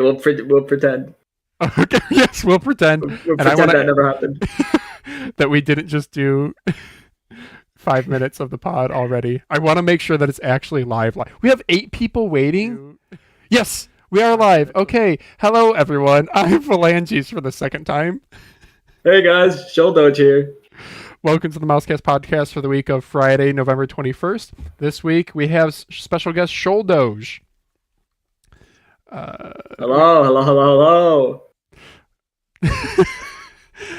we'll pretend. Okay, yes, we'll pretend. We'll And I pretend want that never happened. that we didn't just do 5 minutes of the pod already. I want to make sure that it's actually live. We have 8 people waiting. Yes, we are live. Okay, hello everyone. I'm Phalanges for the second time. Hey guys, SholDoge here. Welcome to the Mousecast podcast for the week of Friday, November 21st. This week we have special guest SholDoge. Hello.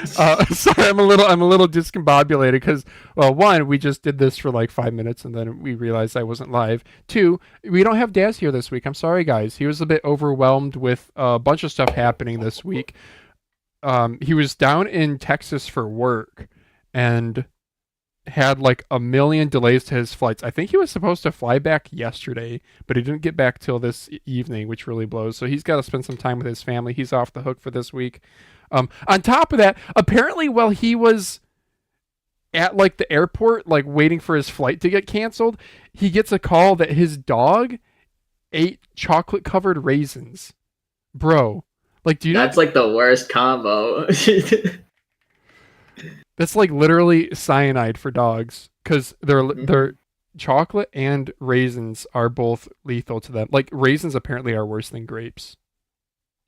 Sorry, I'm a little discombobulated because, well, one, we just did this for like 5 minutes and then we realized I wasn't live. 2, we don't have Daz here this week. I'm sorry, guys. He was a bit overwhelmed with a bunch of stuff happening this week. He was down in Texas for work and had like a million delays to his flights. I think he was supposed to fly back yesterday, but he didn't get back till this evening, which really blows. So he's got to spend some time with his family. He's off the hook for this week. On top of that, apparently while he was at like the airport, like waiting for his flight to get canceled, he gets a call that his dog ate chocolate covered raisins. Bro, like, do you know? That's like the worst combo. That's like literally cyanide for dogs because they're chocolate and raisins are both lethal to them. Like raisins apparently are worse than grapes.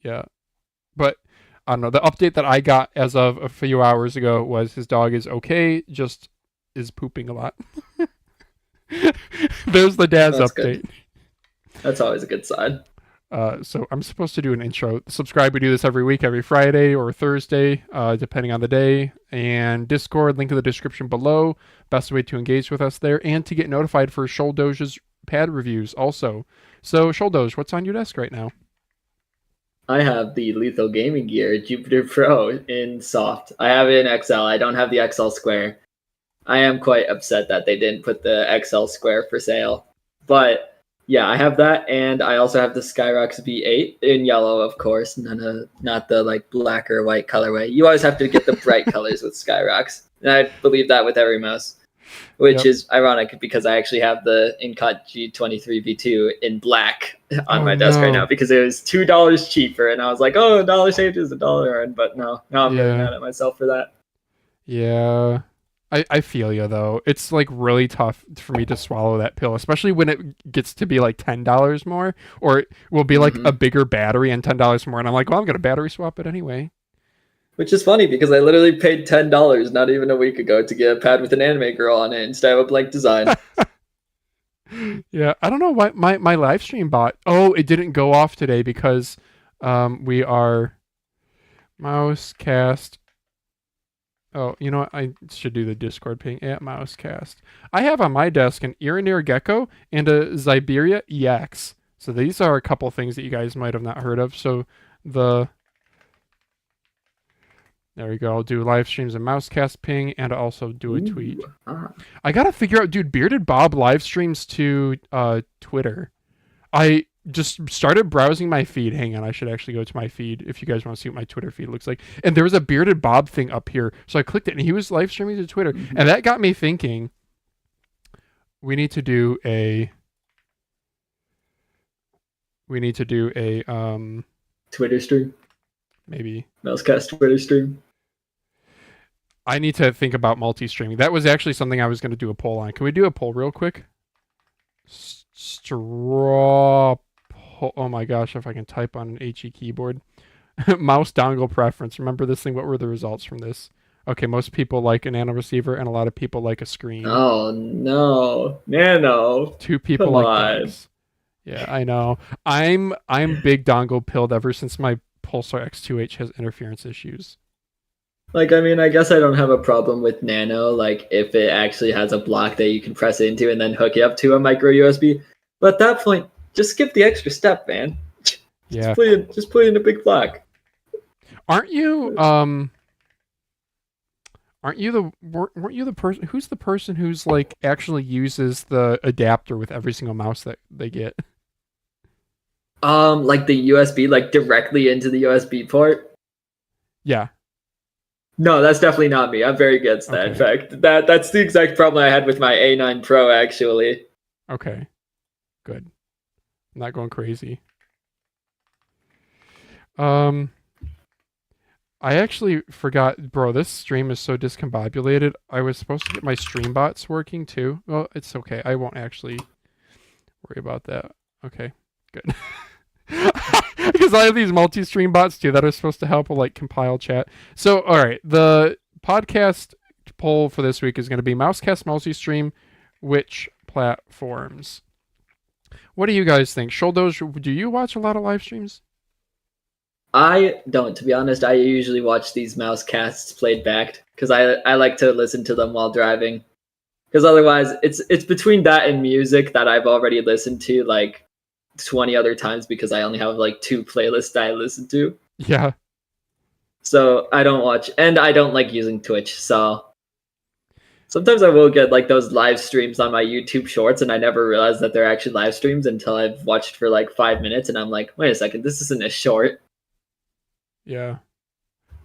Yeah, but I don't know. The update that I got as of a few hours ago was his dog is okay, just is pooping a lot. There's the Daz update. Good. That's always a good sign. So I'm supposed to do an intro. Subscribe. We do this every week, every Friday or Thursday, depending on the day. And Discord, link in the description below. Best way to engage with us there and to get notified for SholDoge's pad reviews also. So SholDoge, what's on your desk right now? I have the Lethal Gaming Gear Jupiter Pro in soft. I have it in XL. I don't have the XL Square. I am quite upset that they didn't put the XL Square for sale. But yeah, I have that, and I also have the Skyrox V8 in yellow, of course, not the like black or white colorway. You always have to get the bright colors with Skyrox, and I believe that with every mouse, which is ironic because I actually have the Incut G23 V2 in black on my desk right now because it was $2 cheaper, and I was like, oh, $1 saved is $1 earned, but no, now I'm really mad at myself for that. Yeah. I feel you though. It's like really tough for me to swallow that pill, especially when it gets to be like $10 more, or it will be like a bigger battery and $10 more. And I'm like, well, I'm gonna battery swap it anyway. Which is funny because I literally paid $10 not even a week ago to get a pad with an anime girl on it instead of a blank design. Yeah, I don't know why my live stream bot. Oh, it didn't go off today because we are Mousecast. Oh, you know what? I should do the Discord ping at Mousecast. I have on my desk an Zornher Gecko and a Siberia EX. So these are a couple things that you guys might have not heard of. So there we go. I'll do live streams and Mousecast ping and also do a tweet. I gotta figure out, dude, Bearded Bob live streams to Twitter. I just started browsing my feed. Hang on, I should actually go to my feed if you guys want to see what my Twitter feed looks like. And there was a Bearded Bob thing up here. So I clicked it and he was live streaming to Twitter. And that got me thinking, we need to do a Twitter stream. Maybe. Mousecast Twitter stream. I need to think about multi-streaming. That was actually something I was going to do a poll on. Can we do a poll real quick? Straw poll. Oh my gosh, if I can type on an HE keyboard. Mouse dongle preference. Remember this thing? What were the results from this? Okay, most people like a nano receiver and a lot of people like a screen. Oh no. Nano. 2 people Come like on. dogs. Yeah, I know. I'm big dongle pilled ever since my Pulsar X2H has interference issues. Like, I mean, I guess I don't have a problem with Nano, like, if it actually has a block that you can press into and then hook it up to a micro USB. But at that point, just skip the extra step, man. Yeah. Just put in a big block. Weren't you the person who's the person who's like actually uses the adapter with every single mouse that they get? Like the USB, like directly into the USB port? Yeah. No, that's definitely not me. I'm very against that. Okay. In fact, that's the exact problem I had with my A9 Pro, actually. Okay. Good. I'm not going crazy. Um, I actually forgot, bro. This stream is so discombobulated. I was supposed to get my stream bots working too. Well, it's okay. I won't actually worry about that. Okay, good. Because I have these multi-stream bots too that are supposed to help with like compile chat. So, all right, the podcast poll for this week is going to be Mousecast multi-stream, which platforms? What do you guys think? SholDoge, do you watch a lot of live streams? I don't, to be honest. I usually watch these mouse casts played back because I like to listen to them while driving. Because otherwise, it's between that and music that I've already listened to like 20 other times because I only have like 2 playlists I listen to. Yeah. So I don't watch, and I don't like using Twitch. So sometimes I will get like those live streams on my YouTube Shorts, and I never realize that they're actually live streams until I've watched for like 5 minutes, and I'm like, wait a second, this isn't a short. Yeah.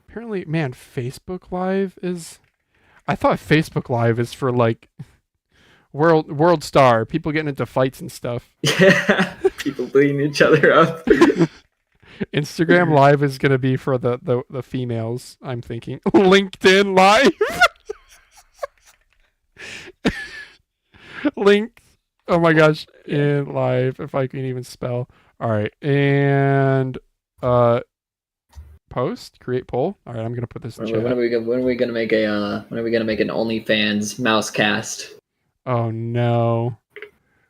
Apparently, man, Facebook Live is. I thought Facebook Live is for like World Star, people getting into fights and stuff. Yeah, people beating each other up. Instagram Live is gonna be for the females. I'm thinking LinkedIn Live. Link. Oh my gosh, in live if I can even spell. All right, and post, create poll. All right, I'm gonna put this in chat. When are we gonna make an OnlyFans mouse cast? Oh no.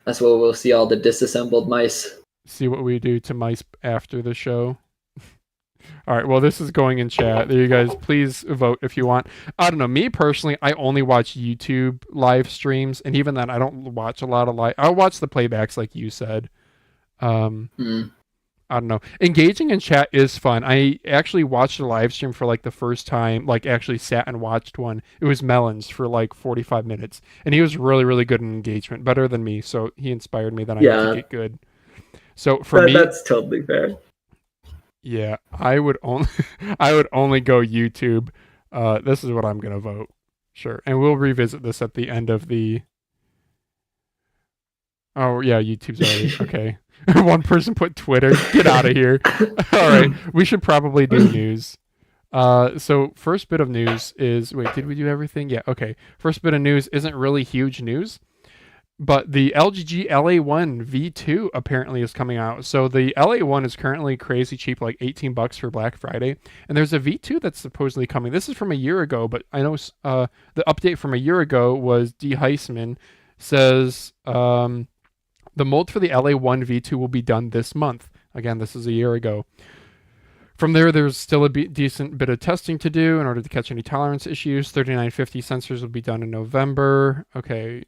That's where we'll see all the disassembled mice. See what we do to mice after the show. All right, well, this is going in chat. There, you guys, please vote if you want. I don't know. Me personally, I only watch YouTube live streams, and even then, I don't watch a lot of live. I'll watch the playbacks, like you said. I don't know. Engaging in chat is fun. I actually watched a live stream for like the first time, like actually sat and watched one. It was Melons for like 45 minutes. And he was really, really good in engagement, better than me. So he inspired me that I need to get good. So for me, that's totally fair. Yeah, I would only go YouTube. This is what I'm gonna vote. Sure. And we'll revisit this at the end of the. Oh yeah, YouTube's already okay. One person put Twitter. Get out of here. All right, we should probably do news. So first bit of news is wait, did we do everything? Yeah, okay. First bit of news isn't really huge news, but the LGG LA1 V2 apparently is coming out. So the LA1 is currently crazy cheap, like $18 for Black Friday, and there's a V2 that's supposedly coming. This is from a year ago, but I know the update from a year ago was D. Heisman says the mold for the LA1 V2 will be done this month. Again, this is a year ago. From there, there's still a decent bit of testing to do in order to catch any tolerance issues. 3950 sensors will be done in November. Okay.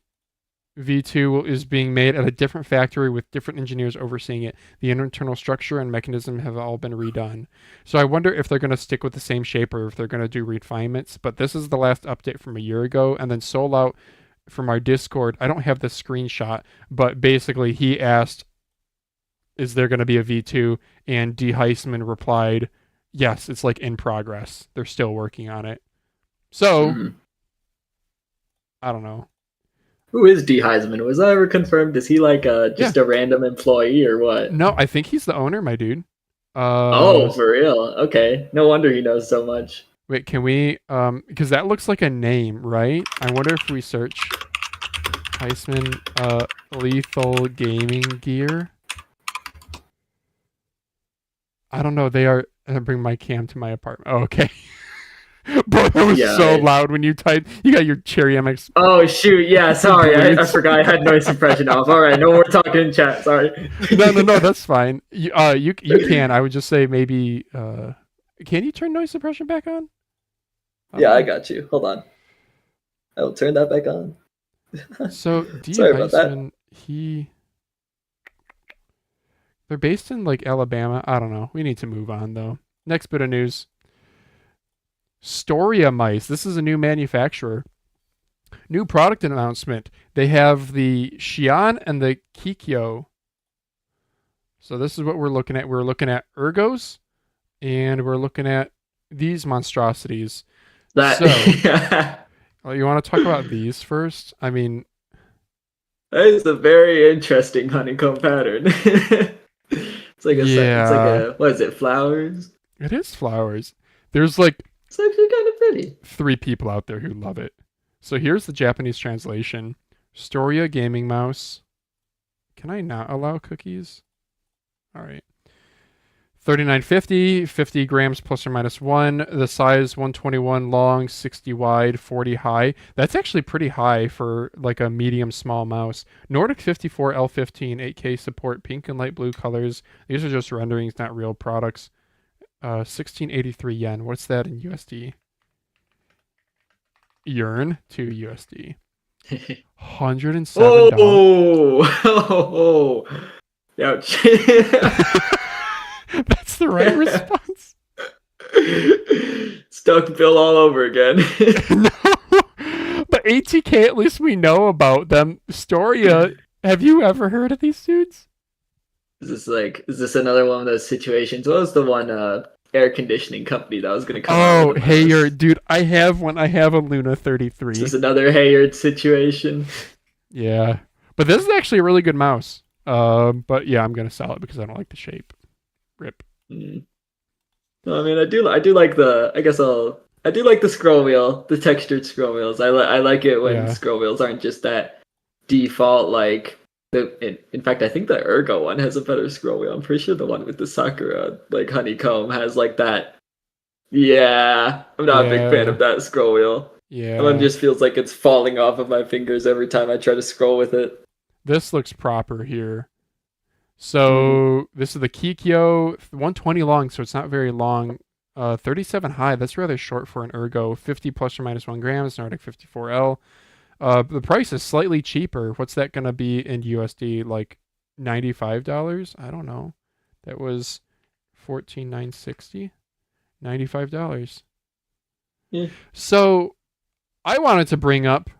V2 is being made at a different factory with different engineers overseeing it. The internal structure and mechanism have all been redone. So I wonder if they're going to stick with the same shape or if they're going to do refinements. But this is the last update from a year ago. And then Soul from our Discord, I don't have the screenshot, but basically he asked, is there going to be a V2? And D. Heisman replied, yes, it's like in progress. They're still working on it. So, I don't know. Who is D. Heisman? Was that ever confirmed? Is he like just a random employee or what? No, I think he's the owner, my dude. Oh, for real? Okay. No wonder he knows so much. Wait, can we, because that looks like a name, right? I wonder if we search Heisman, lethal gaming gear. I don't know, they are, I bring my cam to my apartment. Oh, okay. Bro, that was so loud when you typed. You got your Cherry MX. Oh, shoot. Yeah, sorry. I forgot I had noise suppression off. All right, no more talking in chat. Sorry. No, that's fine. You can. I would just say maybe, can you turn noise suppression back on? Yeah, I got you. Hold on. I will turn that back on. So, Sorry about that. They're based in like Alabama. I don't know. We need to move on though. Next bit of news. Storia Mice. This is a new manufacturer. New product announcement. They have the Xian and the Kikyo. So this is what we're looking at. We're looking at Ergos, and we're looking at these monstrosities. You want to talk about these first? I mean, that is a very interesting honeycomb pattern. It's like Yeah, a, what is it, flowers? it is flowers. There's like It's actually kind of pretty. 3 people out there who love it. So here's the Japanese translation. Storia gaming mouse. Can I not allow cookies? All right. 3950, 50 grams plus or minus 1. The size 121 long, 60 wide, 40 high. That's actually pretty high for like a medium small mouse. Nordic 54 L15 8K support pink and light blue colors. These are just renderings, not real products. 1683 yen. What's that in USD? Yearn to USD. $107. Oh, ouch. That's the right response. Stuck Bill all over again. No, but ATK, at least we know about them. Storia, have you ever heard of these dudes? Is this another one of those situations? What was the one air conditioning company that was going to come out Oh, with a mouse? Hayward, dude, I have one. I have a Luna Is 33. this another Hayward situation? Yeah, but this is actually a really good mouse. But yeah, I'm gonna sell it because I don't like the shape. Rip. Mm. No, I mean, I do like I do like the scroll wheel, the textured scroll wheels. I like it when Yeah. scroll wheels aren't just that default like in fact, I think the Ergo one has a better scroll wheel. I'm pretty sure the one with the Sakura like honeycomb has like that. Yeah, I'm not a big fan Yeah. of that scroll wheel. That one Yeah. just feels like it's falling off of my fingers every time I try to scroll with it. This looks proper here. Mm. So this is the Kikyo, 120 long, so it's not very long. 37 high. That's rather short for an Ergo. 50 plus or minus 1 grams. Nordic 54L. The price is slightly cheaper. What's that gonna be in USD? Like $95? I don't know. That was 14,960. $95. Yeah. So I wanted to bring up.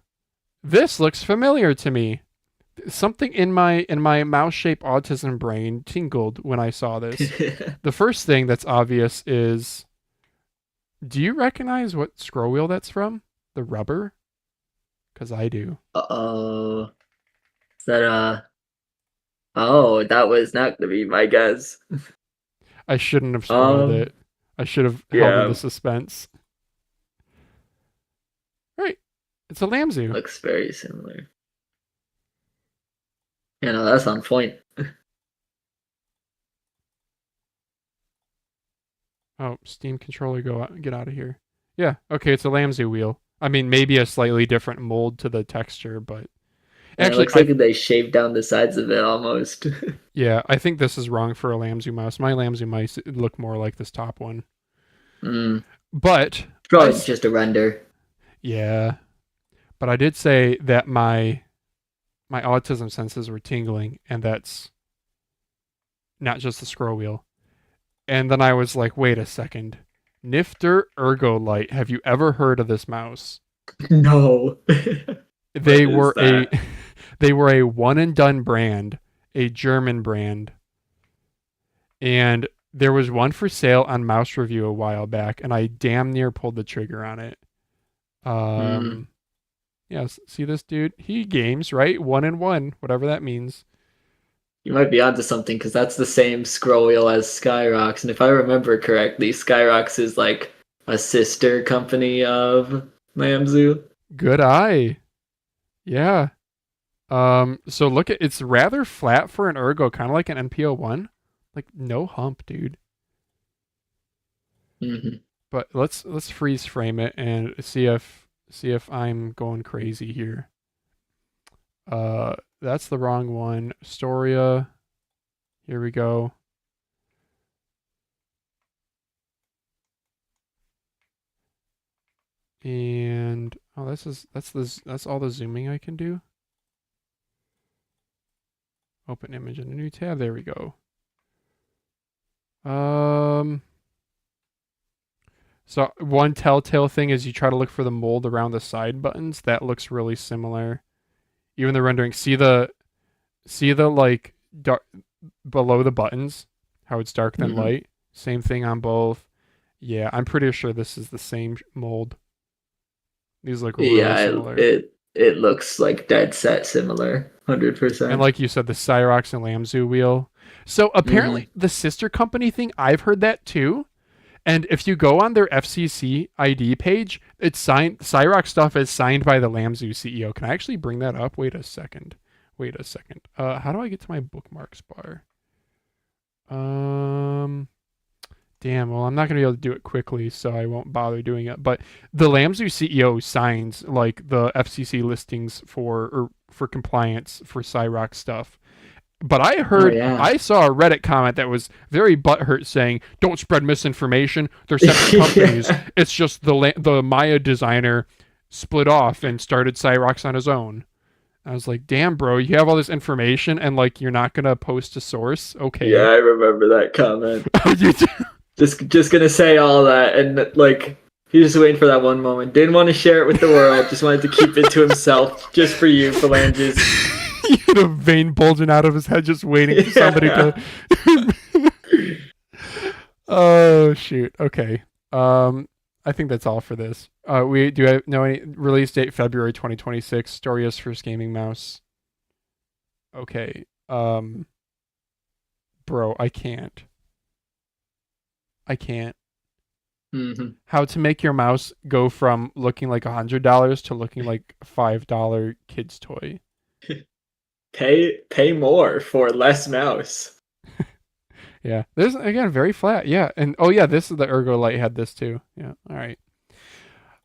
This looks familiar to me. Something in my mouse-shaped autism brain tingled when I saw this. The first thing that's obvious is, do you recognize what scroll wheel that's from? The rubber? Because I do. Uh-oh. Is that oh, that was not gonna be my guess. I shouldn't have spoiled Um, it. I should have held in yeah, the suspense. Right. It's a Lamzu. looks very similar. Yeah, no, that's on point. Oh, Steam controller, get out of here. Yeah, okay, it's a Lamzu wheel. I mean, maybe a slightly different mold to the texture, but And it actually, looks like they shaved down the sides of it almost. yeah, I think this is wrong for a Lamzu mouse. My Lamzu mice look more like this top one. Mm, But probably just a render. yeah, but I did say that my autism senses were tingling, and that's not just the scroll wheel. And then I was like, wait a second. Nifter Ergolight. Have you ever heard of this mouse? No. They What is were a that? they were a one and done brand, a German brand. And there was one for sale on Mouse Review a while back, and I damn near pulled the trigger on it. Mm, Yeah, see this dude? He games, right? One and one, whatever that means. you might be onto something because that's the same scroll wheel as Skyrox, and if I remember correctly, Skyrox is like a sister company of Lamzu. Good eye. Yeah. So look at it's rather flat for an Ergo, kind of like an NPO1. Like no hump, dude. Hmm. But let's freeze frame it and see if I'm going crazy here. That's the wrong one. Storia. Here we go. And oh, that's all the zooming I can do. Open image in a new tab. There we go. So one telltale thing is you try to look for the mold around the side buttons. That looks really similar. Even the rendering. See the like dark below the buttons, how it's dark than Hmm. light. Same thing on both. Yeah, I'm pretty sure this is the same mold. These look really Yeah, similar. it looks like dead set similar, And 100%. like you said, the Cyrox and Lamzu wheel. So apparently the sister company thing, I've heard that too. And if you go on their FCC ID page, it's signed. Cyrock stuff is signed by the Lamzu CEO. Can I actually bring that up? Wait a second. How do I get to my bookmarks bar? Damn. Well, I'm not gonna be able to do it quickly, so I won't bother doing it. But the Lamzu CEO signs like the FCC listings for compliance for Cyrock stuff. But I saw a Reddit comment that was very butthurt saying, "Don't spread misinformation. They're separate companies. It's just the Maya designer split off and started Cyrox on his own." I was like, "Damn, bro, you have all this information and like you're not gonna post a source." Okay. Yeah, I remember that comment. You do? Just gonna say all that, and like he's just waiting for that one moment. Didn't want to share it with the world. Just wanted to keep it to himself, just for you, Phalanges. He had a vein bulging out of his head, just waiting for somebody to. Oh shoot! Okay. I think that's all for this. We do I know any release date February 2026. Storia's first gaming mouse. Okay. Bro, I can't. How to make your mouse go from looking like $100 to looking like $5 kid's toy. Pay more for less mouse. Yeah, this again very flat. Yeah, and oh yeah, this is the Ergolight had this too. Yeah, all right.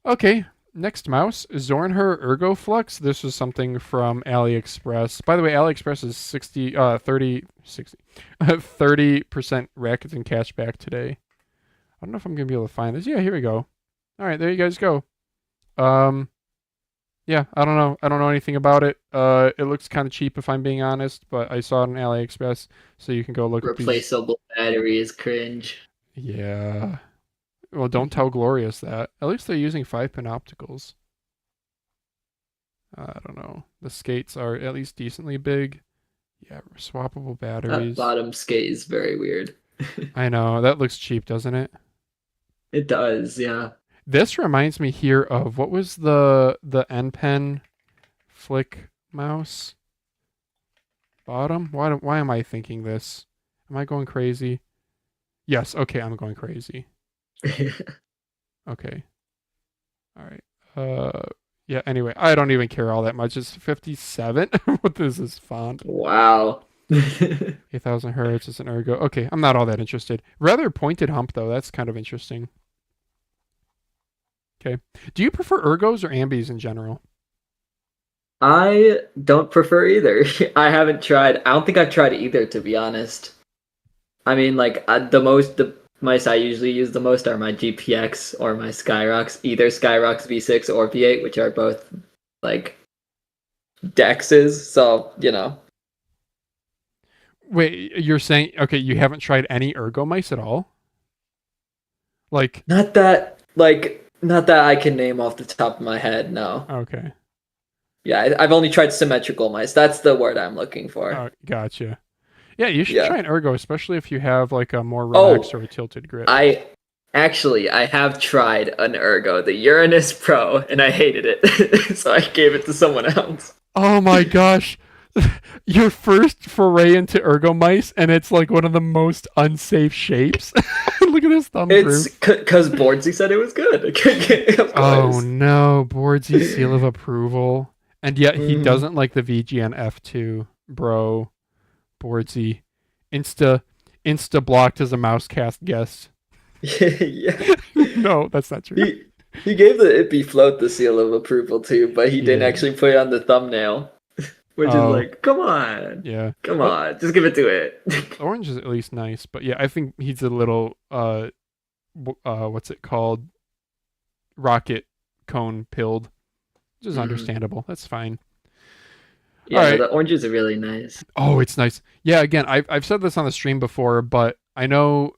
Okay, next mouse, Zornher Ergoflux. This was something from AliExpress. By the way, AliExpress is 30% rackets and cashback today. I don't know if I'm gonna be able to find this. Yeah, here we go. All right, there you guys go. Yeah, I don't know. I don't know anything about it. It looks kind of cheap if I'm being honest, but I saw it on AliExpress, so you can go look at these. Replaceable battery is cringe. Yeah. Well, don't tell Glorious that. At least they're using 5-pin opticals. I don't know. The skates are at least decently big. Yeah, swappable batteries. That bottom skate is very weird. I know. That looks cheap, doesn't it? It does, yeah. This reminds me here of what was the N-Pen flick mouse? Bottom? Why am I thinking this? Am I going crazy? Yes, okay, I'm going crazy. Okay. All right. Yeah, anyway, I don't even care all that much. It's 57. What is this font? Wow. 8,000 hertz is an ergo. Okay, I'm not all that interested. Rather pointed hump though. That's kind of interesting. Okay. Do you prefer ergos or ambies in general? I don't prefer either. I haven't tried. I don't think I've tried either, to be honest. I mean, like the mice I usually use the most are my GPX or my Skyrox, either Skyrox V6 or V8, which are both like Dexes. So Wait, you're saying okay? You haven't tried any ergo mice at all? Like not that I can name off the top of my head. No. Okay. Yeah, I've only tried symmetrical mice. That's the word I'm looking for. Oh, gotcha. Yeah, you should try an ergo, especially if you have like a more relaxed or a tilted grip. I have tried an ergo, the Uranus Pro, and I hated it. So I gave it to someone else. Oh my gosh. Your first foray into ergo mice, and it's like one of the most unsafe shapes. Look at his thumb. It's because Bordsey said it was good. Oh no, Bordsey seal of approval. And yet he doesn't like the VGN F2, bro. Bordsey. Insta blocked as a Mousecast guest. Yeah. No, that's not true. He gave the Ippy Float the seal of approval too, but he didn't actually put it on the thumbnail. Which is like, come on. Yeah. Come on. Just give it to it. Orange is at least nice, but yeah, I think he's a little what's it called? Rocket cone pilled. Which is understandable. That's fine. Yeah, right. The oranges are really nice. Oh, it's nice. Yeah, again, I've said this on the stream before, but I know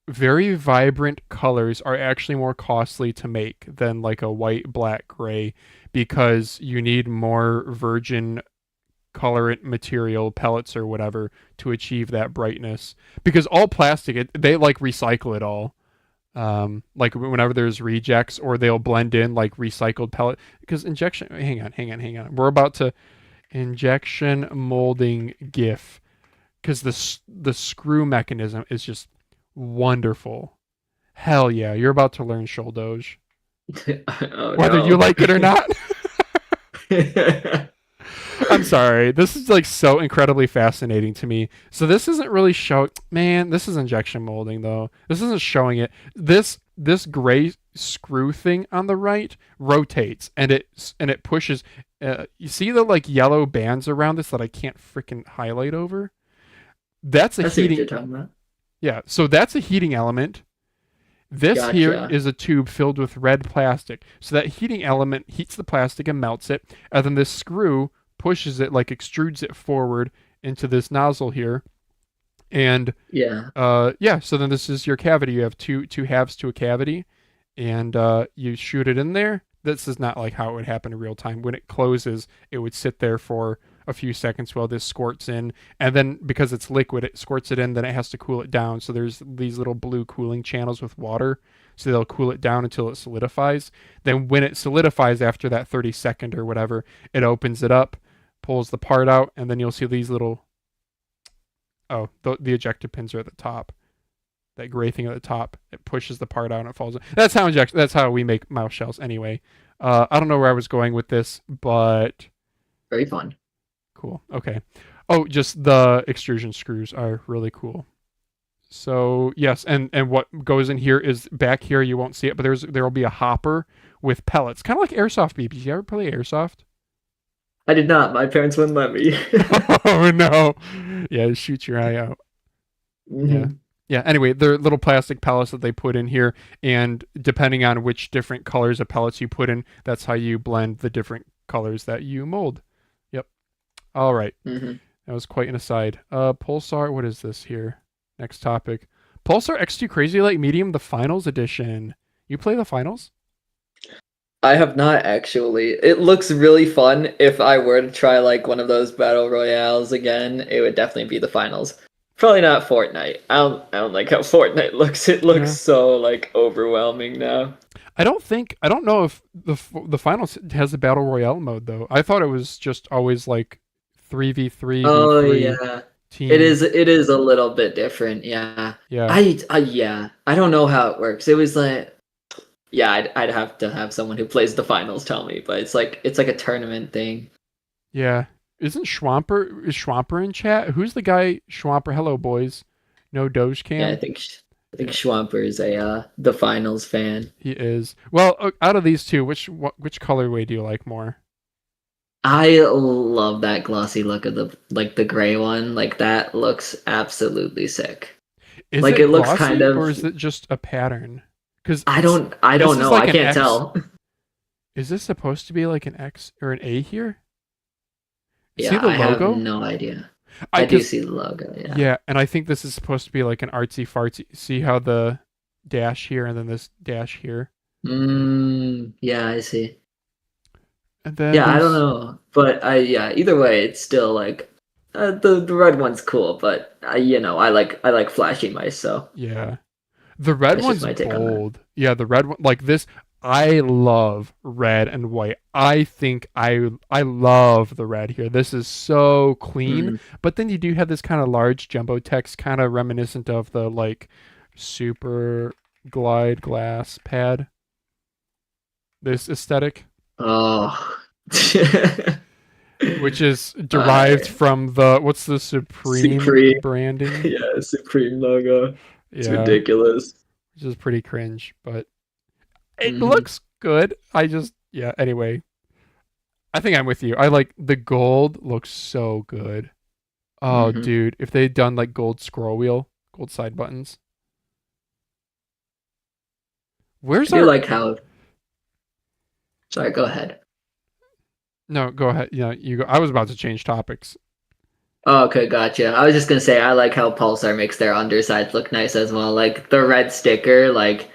very vibrant colors are actually more costly to make than like a white, black, gray, because you need more virgin colorant material, pellets or whatever, to achieve that brightness. Because all plastic, they like recycle it all. Like whenever there's rejects, or they'll blend in like recycled pellet, because injection, hang on, we're about to injection molding GIF. because the screw mechanism is just wonderful. Hell yeah, you're about to learn SholDoge, Oh whether you no. like it or not. I'm sorry. This is like so incredibly fascinating to me. So this isn't really show. Man, this is injection molding though. This isn't showing it. This gray screw thing on the right rotates and it pushes. You see the like yellow bands around this that I can't freaking highlight over. That's a I see what heating. you're talking about. Yeah, so that's a heating element. This here Gotcha. is a tube filled with red plastic. So that heating element heats the plastic and melts it, and then this screw pushes it, like extrudes it forward into this nozzle here. And Yeah. yeah, so then this is your cavity. You have two halves to a cavity, and you shoot it in there. This is not like how it would happen in real time. When it closes, it would sit there for a few seconds while this squirts in, and then because it's liquid, it squirts it in. Then it has to cool it down. So there's these little blue cooling channels with water, so they'll cool it down until it solidifies. Then when it solidifies after that 30-second or whatever, it opens it up, pulls the part out, and then you'll see these little the ejector pins are at the top. That gray thing at the top, it pushes the part out and it falls in. That's how we make mouse shells anyway. I don't know where I was going with this, but Very fun. cool. Okay. Oh, just the extrusion screws are really cool. So yes, and what goes in here is back here. You won't see it, but there will be a hopper with pellets, kind of like airsoft BBs. You ever play airsoft? I did not. My parents wouldn't let me. Oh no! Yeah, shoot your eye out. Yeah. Mhm. Yeah, anyway, they're little plastic pellets that they put in here, and depending on which different colors of pellets you put in, that's how you blend the different colors that you mold. Yep. All right. Mhm. That was quite an aside. Pulsar, what is this here? Next topic. Pulsar X2 Crazylight Medium, the Finals Edition. You play the Finals? I have not actually. It looks really fun. If I were to try like one of those battle royales again, it would definitely be the finals. Probably not Fortnite. I don't like how Fortnite looks. It looks Yeah. so like overwhelming now. I don't know if the Finals has a battle royale mode though. I thought it was just always like 3v3 Oh v3 yeah. It team. is it is a little bit different, yeah. Yeah. I don't know how it works. It was like yeah, I'd have to have someone who plays the finals tell me, but it's like a tournament thing. Yeah. Isn't Schwamper in chat? Who's the guy Schwamper? Hello boys. No Doge Yeah, cam? I think Schwamper is a the finals fan. He is. Well, out of these two, which colorway do you like more? I love that glossy look of the gray one. Like that looks absolutely sick. Is Like it it looks kind glossy or of is it just a pattern? Because I don't know. like I an can't X. tell. Is this supposed to be like an X or an A here? See Yeah, the I have logo? no idea. I I do cause see the logo, yeah. yeah, and I think this is supposed to be like an artsy fartsy. See how the dash here and then this dash here, Yeah, I see. and then Yeah, I don't there's know. But either way, it's still like the red one's cool, but I like flashy mice, so yeah. The red that's just one's my take on that. bold. Yeah, the red one like this. I love red and white. I think I love the red here. This is so clean. Mm. But then you do have this kind of large jumbo text, kind of reminiscent of the like super glide glass pad. This aesthetic, Oh. which is derived Uh, from the what's the Supreme Supreme. branding? Yeah, Supreme logo. It's Yeah, ridiculous. which is pretty cringe, but it Hmm. looks good. I just yeah. Anyway, I think I'm with you. I like the gold looks so good. Oh, Hmm. dude, if they'd done like gold scroll wheel, gold side buttons. I Where's do our like how. Sorry, go ahead. No, go ahead. You go. I was about to change topics. Oh, okay, gotcha. I was just gonna say I like how Pulsar makes their undersides look nice as well. Like the red sticker, like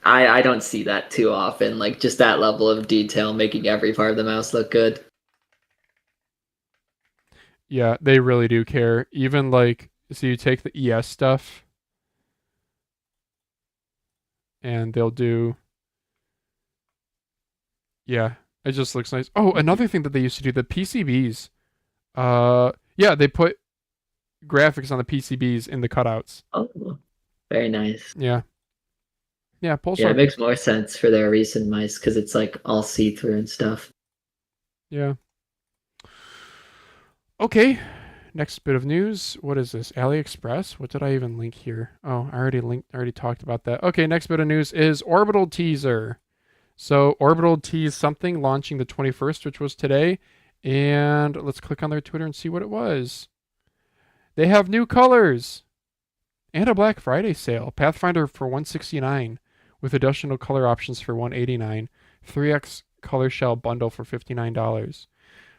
I don't see that too often. Like just that level of detail making every part of the mouse look good. Yeah, they really do care. Even like so you take the ES stuff and they'll do yeah, it just looks nice. Oh, another thing that they used to do, the PCBs. Yeah, they put graphics on the PCBs in the cutouts. Oh, very nice. Yeah. Yeah, Yeah, Pulsar. it makes more sense for their recent mice because it's like all see-through and stuff. Yeah. Okay. Next bit of news. What is this? AliExpress? What did I even link here? Oh, I already talked about that. Okay, next bit of news is Orbital teaser. So Orbital teased something launching the 21st, which was today. And let's click on their Twitter and see what it was. They have new colors and a Black Friday sale. Pathfinder for $169 with additional color options for $189. 3x color shell bundle for $59.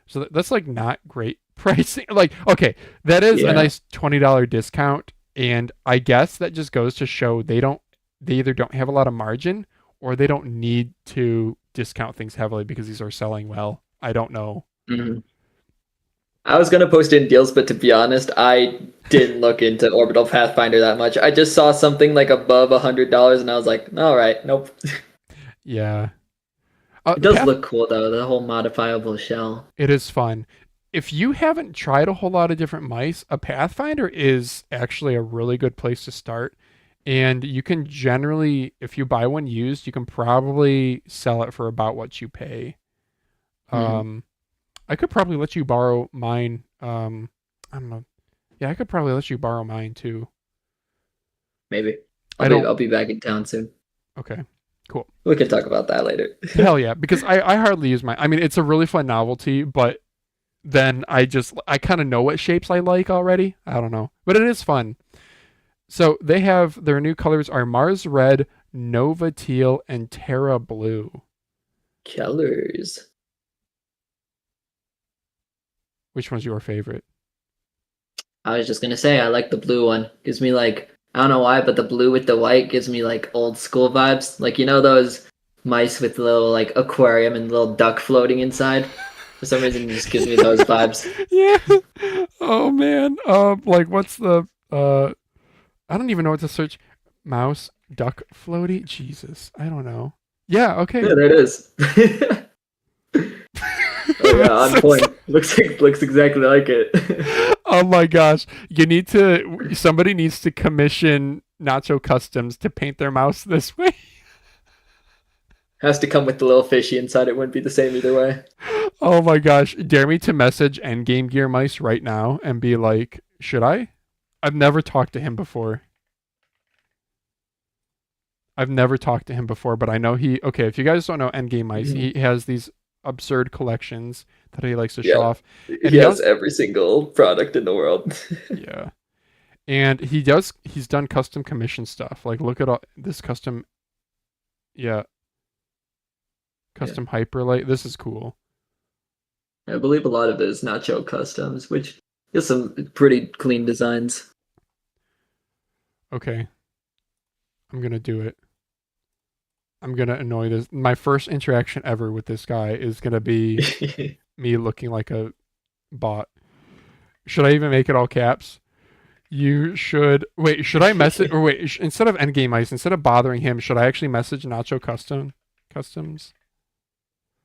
So that's like not great pricing. Like, okay, that is a nice $20 discount. And I guess that just goes to show they either don't have a lot of margin or they don't need to discount things heavily because these are selling well. I don't know. Mm-hmm. I was going to post in deals, but to be honest, I didn't look into Orbital Pathfinder that much. I just saw something like above $100 and I was like, all right, nope. Yeah. It does look cool though, the whole modifiable shell. It is fun. If you haven't tried a whole lot of different mice, a Pathfinder is actually a really good place to start. And you can generally, if you buy one used, you can probably sell it for about what you pay. I could probably let you borrow mine. I don't know. Yeah, I could probably let you borrow mine too. Maybe. I'll be back in town soon. Okay, cool. We can talk about that later. Hell yeah, because I hardly use mine. I mean, it's a really fun novelty, but then I kind of know what shapes I like already. I don't know, but it is fun. So they have their new colors are Mars Red, Nova Teal, and Terra Blue. Colors. Which one's your favorite? I was just gonna say I like the blue one. Gives me like, I don't know why, but the blue with the white gives me like old school vibes. Like, you know those mice with the little like aquarium and little duck floating inside? For some reason it just gives me those vibes. Yeah. Oh man. Like what's the I don't even know what to search. Mouse duck floaty? Jesus. I don't know. Yeah, okay. Yeah, there it is. Oh yeah, on point. Looks exactly like it. Oh my gosh. Somebody needs to commission Nacho Customs to paint their mouse this way. Has to come with the little fishy inside. It wouldn't be the same either way. Oh my gosh. Dare me to message Endgame Gear Mice right now and be like, should I? I've never talked to him before. But I know okay, if you guys don't know Endgame Mice, he has these absurd collections that he likes to show off. And he has every single product in the world. Yeah. And he's done custom commission stuff. Like look at all this custom Hyperlight. This is cool. I believe a lot of it is Nacho Customs, which is some pretty clean designs. Okay. I'm going to do it. I'm going to annoy this. My first interaction ever with this guy is going to be me looking like a bot. Should I even make it all caps? You should. Wait, should I message? Or wait, instead of Endgame Ice, instead of bothering him, should I actually message Nacho Customs?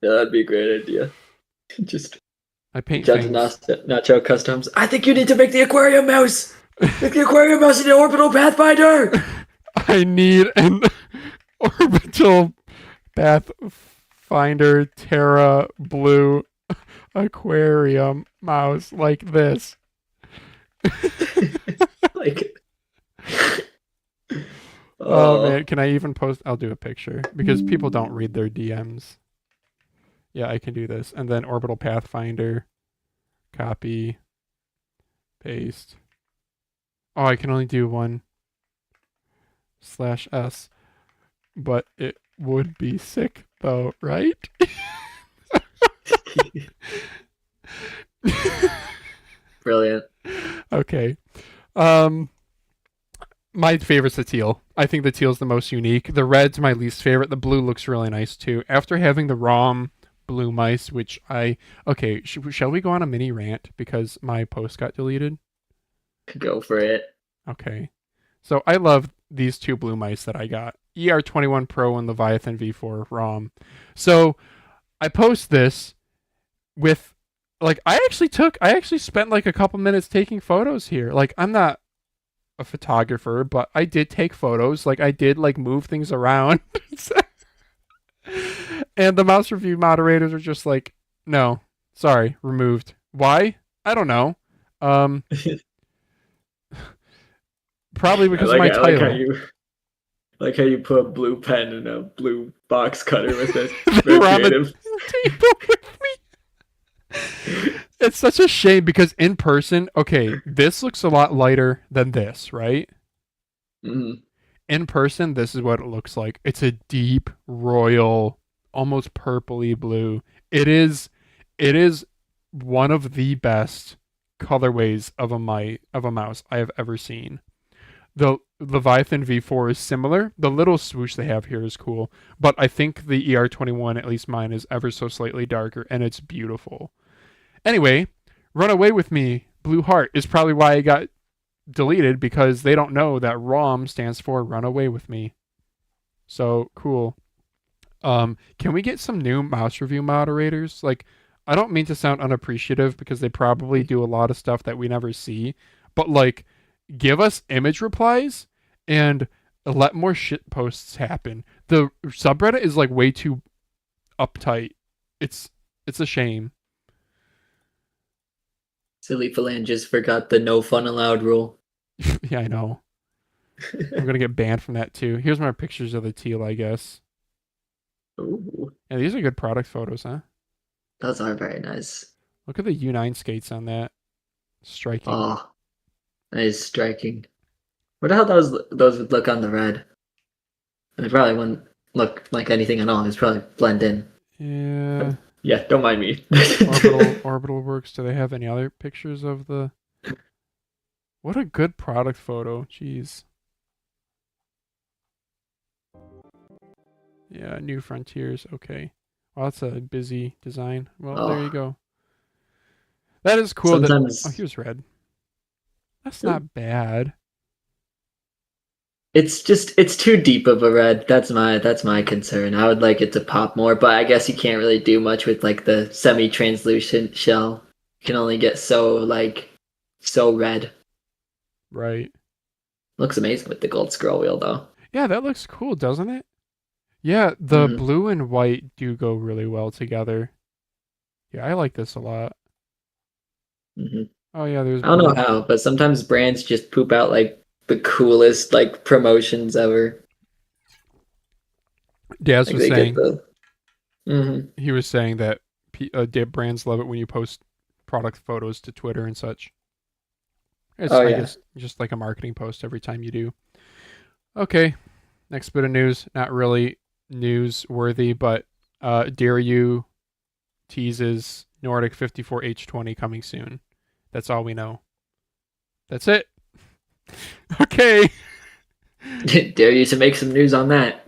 Yeah, that'd be a great idea. Just I paint Judge things. Nacho Customs. I think you need to make the aquarium mouse. Make the aquarium mouse in the Orbital Pathfinder. I need an Orbital Pathfinder Terra Blue aquarium mouse like this. Like, oh man, can I even post? I'll do a picture because people don't read their DMs. Yeah, I can do this. And then Orbital Pathfinder, copy, paste. Oh, I can only do 1/S, but it would be sick though, right? Brilliant. Okay. My favorite's the teal. I think the teal's the most unique. The red's my least favorite. The blue looks really nice too. After having the ROM blue mice, which shall we go on a mini rant because my post got deleted? Go for it. Okay. So I love these two blue mice that I got. ER21 Pro and Leviathan V4 ROM. So I post this with Like I actually spent like a couple minutes taking photos here. Like I'm not a photographer, but I did take photos. Like I did like move things around. And the mouse review moderators are just like, no, sorry, removed. Why? I don't know. Um, probably because of my I like how title. you like how you put a blue pen and a blue box cutter with it. They Very were on the creative. table with me. It's such a shame because in person, okay, this looks a lot lighter than this, right? Mhm. In person, this is what it looks like. It's a deep royal, almost purpley blue. It is one of the best colorways of a mouse I have ever seen. The Leviathan V4 is similar. The little swoosh they have here is cool, but I think the ER21, at least mine, is ever so slightly darker, and it's beautiful. Anyway, Run Away With Me, Blue Heart, is probably why I got deleted because they don't know that ROM stands for Run Away With Me. So cool. Can we get some new mouse review moderators? Like, I don't mean to sound unappreciative because they probably do a lot of stuff that we never see, but like, give us image replies and let more shit posts happen. The subreddit is like way too uptight. It's it's a shame. Silly phalanges forgot the no fun allowed rule. Yeah, I know. I'm gonna get banned from that too. Here's my pictures of the teal, I guess. Ooh, Yeah, these are good product photos, huh? those are very nice. Look at the U9 skates on that. Striking. Oh, that is striking. What the hell those would look on the red? It probably wouldn't look like anything at all. It's probably blend in. Yeah. Yeah, don't mind me. Orbital works. Do they have any other pictures of the? What a good product photo. Jeez. Yeah, New Frontiers. Okay. Well, that's a busy design. Well, there you Oh, go. That is cool. That oh, sometimes here's red. That's not bad. it's too deep of a red. That's my concern. I would like it to pop more, but I guess you can't really do much with like the semi-translucent shell. You can only get so red. Right. Looks amazing with the gold scroll wheel though. Yeah, that looks cool, doesn't it? Yeah, the Hmm. blue and white do go really well together. Yeah, I like this a lot. Hmm. Oh yeah, there's I don't know blue. how, but sometimes brands just poop out like the coolest like promotions ever. Daz Like was they get saying the. Hmm. he was saying that brands love it when you post product photos to Twitter and such. It's Oh I yeah. guess just like a marketing post every time you do. Okay, next bit of news. Not really newsworthy, but Dare You teases Nordic 54H20 coming soon. That's all we know. That's it. Okay. Dare you to make some news on that.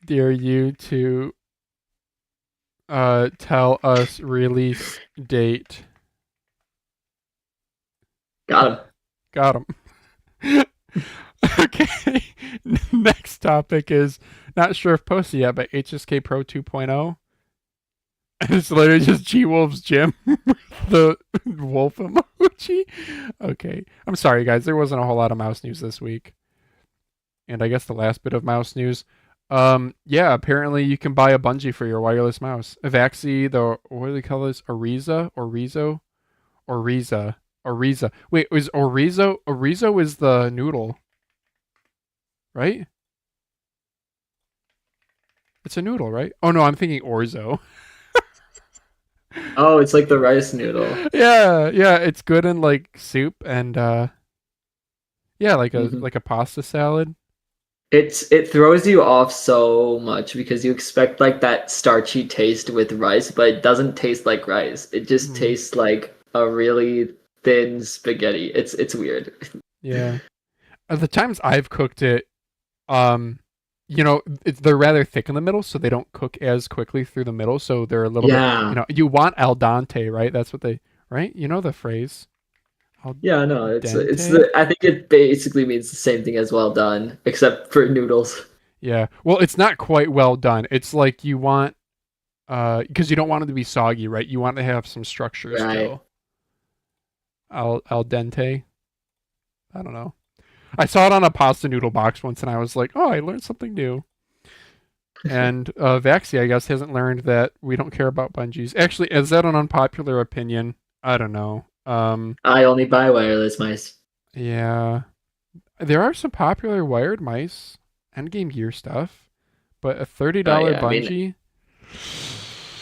Dare you to tell us release date. Got Got him. Okay. Next topic is not sure if posted yet, but HSK Pro 2.0. And it's literally just G Wolf's gym with the wolf emoji. Okay. I'm sorry, guys. There wasn't a whole lot of mouse news this week. And I guess the last bit of mouse news. Yeah, apparently you can buy a bungee for your wireless mouse. Vaxee, the what do they call this? Oryza? Orizo? Oryza. Oryza. Wait, is Orizo? Orizo is the noodle, right? It's a noodle, right? Oh no, I'm thinking orzo. Oh, it's like the rice noodle. Yeah, yeah, it's good in like soup and yeah, Hmm. like a pasta salad. It throws you off so much because you expect like that starchy taste with rice, but it doesn't taste like rice. It just Mm, tastes like a really thin spaghetti. It's weird. yeah. The times I've cooked it, um, they're rather thick in the middle, so they don't cook as quickly through the middle, so they're a little bit, Yeah. you want al dente, right? That's what they, right? You know the phrase, al Yeah, no, it's dente? I think it basically means the same thing as well done, except for noodles. Yeah. Well, it's not quite well done. It's like you want, because you don't want it to be soggy, right? You want to have some structure Right. still. Al dente. I don't know. I saw it on a pasta noodle box once, and I was like, oh, I learned something new. And Vaxee, I guess, hasn't learned that we don't care about bungees. Actually, is that an unpopular opinion? I don't know. I only buy wireless mice. Yeah, there are some popular wired mice, endgame gear stuff, but a Oh $30 yeah, I mean, bungee.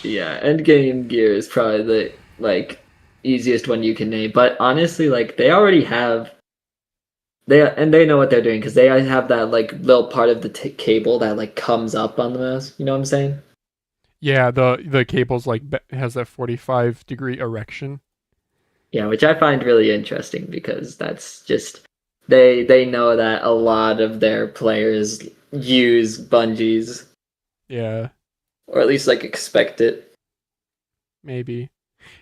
yeah, Endgame Gear is probably the like easiest one you can name. But honestly, like they already have they know what they're doing because they have that like little part of the cable that like comes up on the mouse. You know what I'm saying? Yeah, the cable's like has that 45-degree erection. Yeah, which I find really interesting because that's just they know that a lot of their players use bungees Yeah, or at least like expect it. maybe.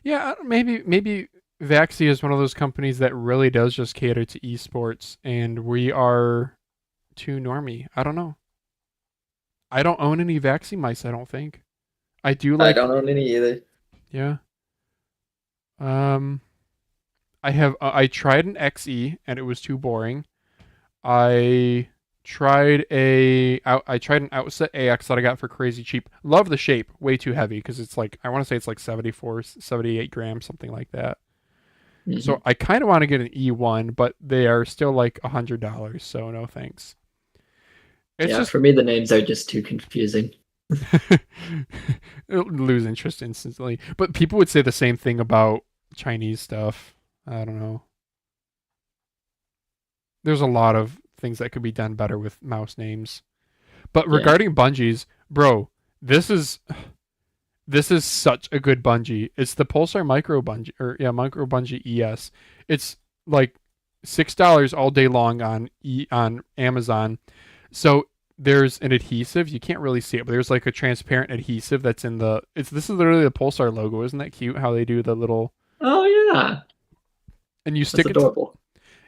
Yeah, maybe Vaxee is one of those companies that really does just cater to esports, and we are too normie. I don't know. I don't own any Vaxee mice. I don't think. I do I like. don't own any either. Yeah. Um. I have. I tried an XE and it was too boring. I I tried an Outset AX that I got for crazy cheap. Love the shape. Way too heavy because it's like I want to say it's like 74, 78 grams, something like that. Hmm. So I kind of want to get an E1, but they are still like $100. So no thanks. It's Yeah, just for me the names are just too confusing. lose interest instantly. But people would say the same thing about Chinese stuff. I don't know. There's a lot of things that could be done better with mouse names. But Yeah. regarding bungees, bro, this is this is such a good bungee. It's the Pulsar Micro Bungee, or yeah, Micro Bungee ES. It's like $6 all day long on Amazon. So there's an adhesive. You can't really see it, but there's like a transparent adhesive that's in the. It's this is literally the Pulsar logo. Isn't that cute? How they do the little Oh yeah, and you that's stick it to adorable.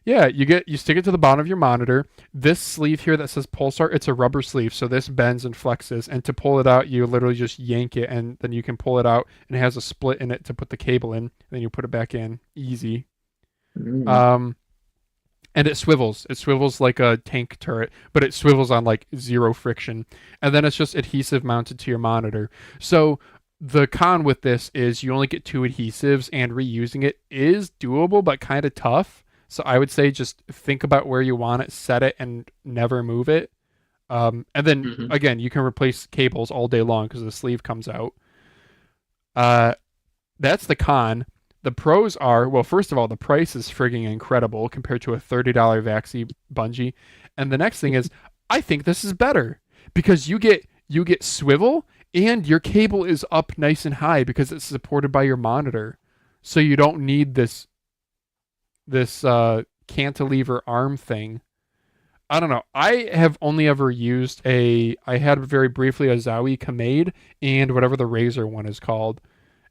yeah, you stick it to the bottom of your monitor. This sleeve here that says Pulsar, it's a rubber sleeve, so this bends and flexes. And to pull it out, you literally just yank it, and then you can pull it out, and it has a split in it to put the cable in. Then you put it back in, easy. Mm. Um, and it swivels. It swivels like a tank turret, but it swivels on like zero friction. And then it's just adhesive mounted to your monitor. So the con with this is you only get two adhesives, and reusing it is doable, but kind of tough. So I would say just think about where you want it, set it, and never move it. And then Hmm. again, you can replace cables all day long because the sleeve comes out. Uh, that's the con. The pros are, well, first of all, the price is frigging incredible compared to a $30 Vaxee bungee. And the next thing is, I think this is better because you get swivel and your cable is up nice and high because it's supported by your monitor. So you don't need this cantilever arm thing. I don't know. I have only ever used I had very briefly a Zowie Kamade and whatever the Razor one is called.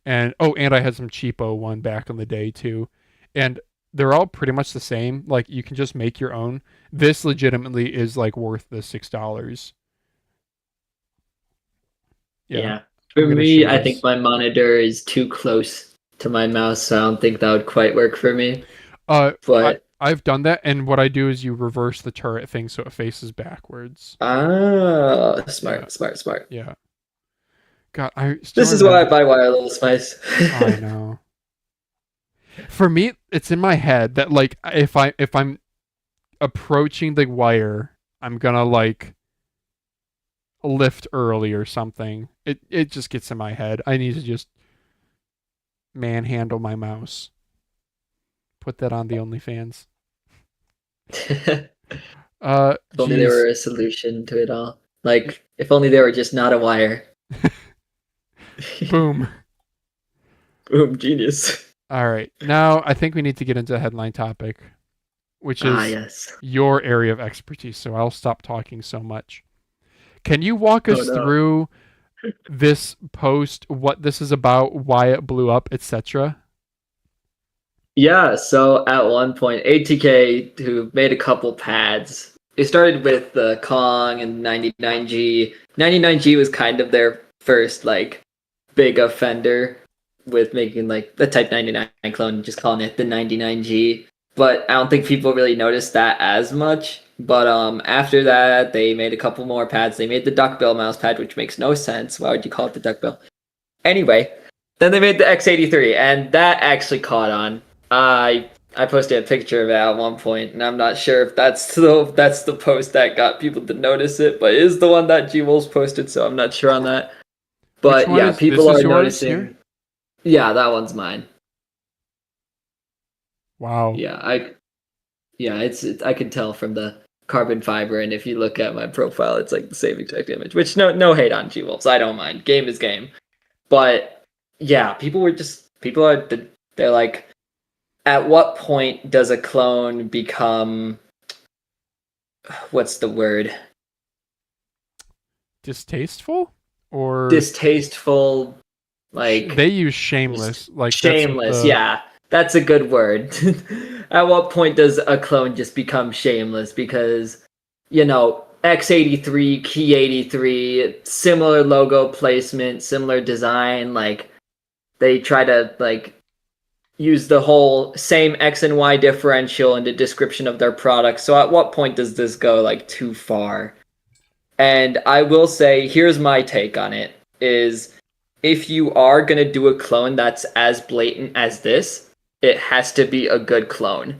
And oh, and I had some cheapo one back in the day too. And they're all pretty much the same. Like you can just make your own. This legitimately is like worth the $6. Yeah. Yeah. I'm For gonna show me, you I think this. my monitor is too close to my mouse, so I don't think that would quite work for me. Uh I But I've done that, and what I do is you reverse the turret thing so it faces backwards. ah, Yeah, smart, smart, smart. yeah. God, I still This is why I remember. buy wireless mice. I know. For me, it's in my head that like if I'm approaching the wire, I'm gonna like lift early or something. It just gets in my head. I need to just manhandle my mouse. Put that on the OnlyFans. If only there Geez. were a solution to it all. Like, if only there were just not a wire. Boom. Boom, genius. All right. Now I think we need to get into a headline topic, which Ah, is yes. your area of expertise. So I'll stop talking so much. Can you walk Oh us no. through this post, what this is about, why it blew up, etc.? Yeah, so at one point, ATK, who made a couple pads They started with the Kong and 99G. 99G was kind of their first like big offender with making like the Type 99 clone, just calling it the 99G. But I don't think people really noticed that as much. But after that, they made a couple more pads. They made the duckbill mouse pad, which makes no sense. Why would you call it the duckbill? Anyway, then they made the X83, and that actually caught on. I posted a picture of it at one point, and I'm not sure if that's the post that got people to notice it, but it is the one that G Wolves posted, so I'm not sure on that. But yeah, people are noticing. Here? Yeah, that one's mine. Wow. Yeah, it's I can tell from the carbon fiber, and if you look at my profile, it's like the same exact image. Which no hate on G Wolves, I don't mind. Game is game, but yeah, they're like, at what point does a clone become, what's the word? Distasteful or distasteful? Like they use shameless. Like shameless, yeah. That's a good word. At what point does a clone just become shameless? Because, X83, Key 83, similar logo placement, similar design, like they try to like use the whole same X and Y differential in the description of their product. So at what point does this go like too far? And I will say, here's my take on it, is if you are going to do a clone that's as blatant as this, it has to be a good clone.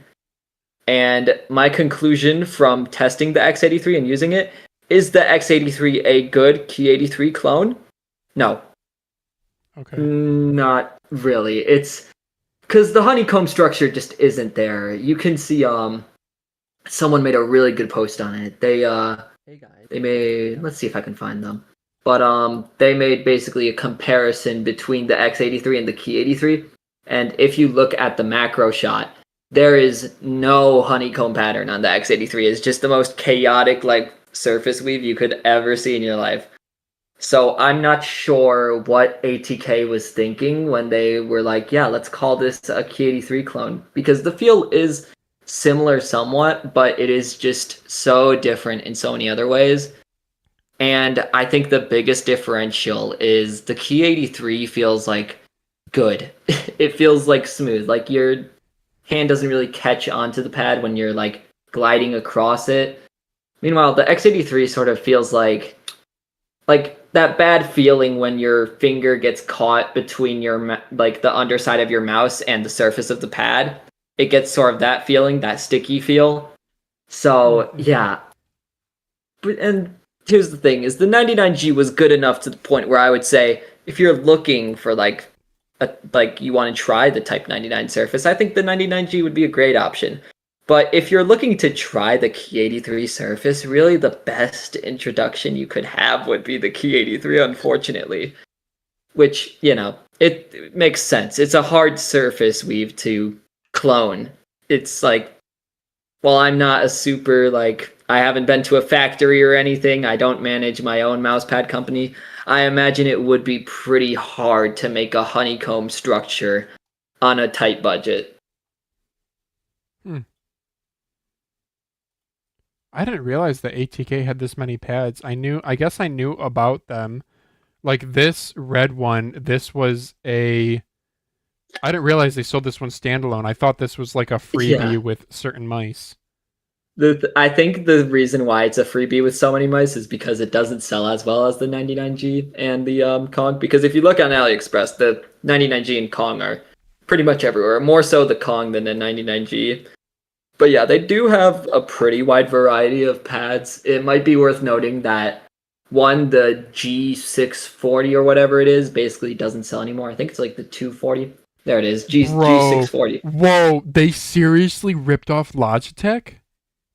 And my conclusion from testing the X83 and using it, is the X83 a good Key 83 clone? No. Okay. Not really. It's because the honeycomb structure just isn't there. You can see someone made a really good post on it. They made, let's see if I can find them. But they made basically a comparison between the X83 and the Key 83. And if you look at the macro shot, there is no honeycomb pattern on the X83. It's just the most chaotic like surface weave you could ever see in your life. So I'm not sure what ATK was thinking when they were like, yeah, let's call this a Key 83 clone. Because the feel is similar somewhat, but it is just so different in so many other ways. And I think the biggest differential is the Key 83 feels like good. It feels like smooth. Like your hand doesn't really catch onto the pad when you're like gliding across it. Meanwhile, the X83 sort of feels like that bad feeling when your finger gets caught between your like the underside of your mouse and the surface of the pad. It gets sort of that feeling, that sticky feel. So yeah. And here's the thing: is the 99G was good enough to the point where I would say, if you're looking for like you want to try the Type 99 surface, I think the 99G would be a great option. But if you're looking to try the Key 83 surface, really the best introduction you could have would be the Key 83, unfortunately. Which, it makes sense. It's a hard surface weave to clone. It's like, well, I'm not a super, I haven't been to a factory or anything. I don't manage my own mousepad company. I imagine it would be pretty hard to make a honeycomb structure on a tight budget. I didn't realize that ATK had this many pads. I guess I knew about them. Like this red one, I didn't realize they sold this one standalone. I thought this was like a freebie with certain mice. I think the reason why it's a freebie with so many mice is because it doesn't sell as well as the 99G and the Kong. Because if you look on AliExpress, the 99G and Kong are pretty much everywhere. More so the Kong than the 99G. But yeah, they do have a pretty wide variety of pads. It might be worth noting that the G640 or whatever it is basically doesn't sell anymore. I think it's like the 240. There it is, G640. Whoa, they seriously ripped off Logitech?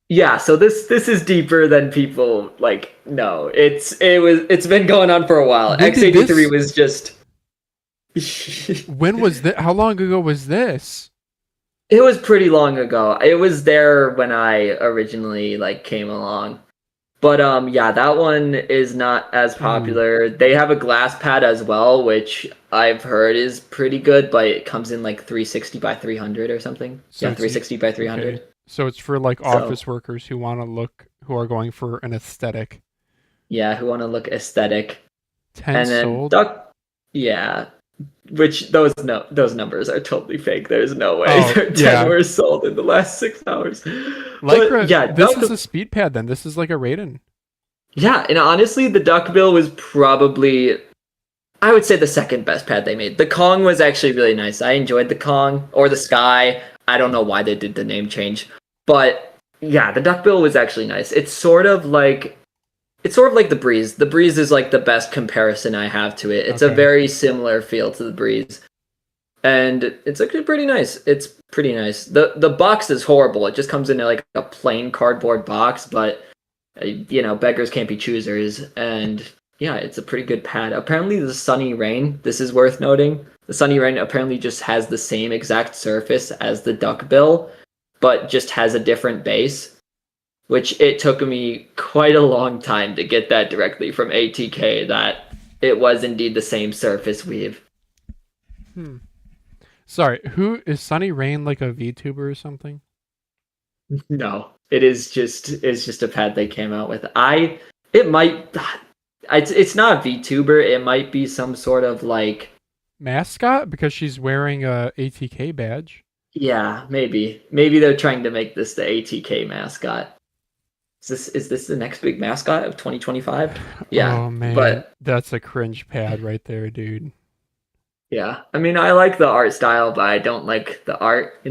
Yeah, so this is deeper than people know. It's been going on for a while. X83 was just When was that? How long ago was this? It was pretty long ago. It was there when I originally came along. But yeah, that one is not as popular. They have a glass pad as well, which I've heard is pretty good, but it comes in 360 by 300 or something. So 360 by 300. Okay. So it's for office workers who want to look who are going for an aesthetic. Yeah, who want to look aesthetic. 10 And then sold. yeah, which those numbers are totally fake. There's no way Oh, 10 yeah. were sold in the last 6 hours. Lycra, But yeah, this is a speed pad then. This is like a Raiden. yeah, and honestly, the duckbill was probably, I would say, the second best pad they made. The Kong was actually really nice. I enjoyed the Kong or the Sky. I don't know why they did the name change, but yeah, the duckbill was actually nice. It's sort of like the Breeze. The Breeze is like the best comparison I have to it. It's a very similar feel to the Breeze, and it's actually pretty nice. It's pretty nice. The box is horrible. It just comes in like a plain cardboard box, but beggars can't be choosers, and yeah, it's a pretty good pad. Apparently, the Sunny Rain, this is worth noting. The Sunny Rain apparently just has the same exact surface as the duckbill, but just has a different base, which it took me quite a long time to get that directly from ATK, that it was indeed the same surface weave. Sorry, who is Sunny Rain, like a VTuber or something? No, it's just a pad they came out with. It's not a VTuber. It might be some sort of like mascot, because she's wearing a ATK badge. Yeah, maybe they're trying to make this the ATK mascot. Is this the next big mascot of 2025? Yeah. Oh man, but that's a cringe pad right there, dude. yeah, I mean, I like the art style, but I don't like the art,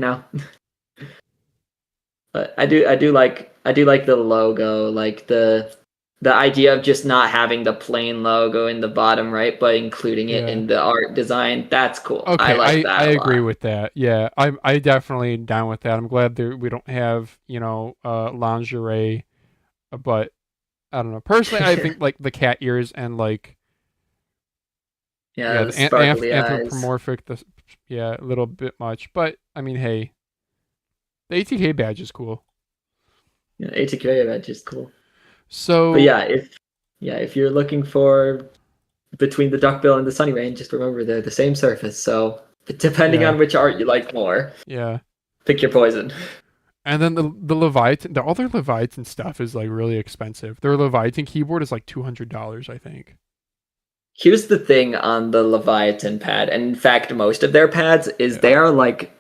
But I do like the logo, like the idea of just not having the plain logo in the bottom right, but including it in the art design. That's cool. Okay, I like that. I agree with that. Yeah, I definitely down with that. I'm glad that we don't have lingerie, but I don't know. Personally, I think like the cat ears and like the the sparkly eyes. anthropomorphic, a little bit much. But I mean, hey, the ATK badge is cool. Yeah, ATK badge is cool. So, but if you're looking for between the duckbill and the Sunny Rain, just remember they're the same surface. So depending on which art you like more, pick your poison. And then the Leviathan, all their Leviathan stuff is like really expensive. Their Leviathan keyboard is like $200, I think. Here's the thing on the Leviathan pad, and in fact, most of their pads is they are like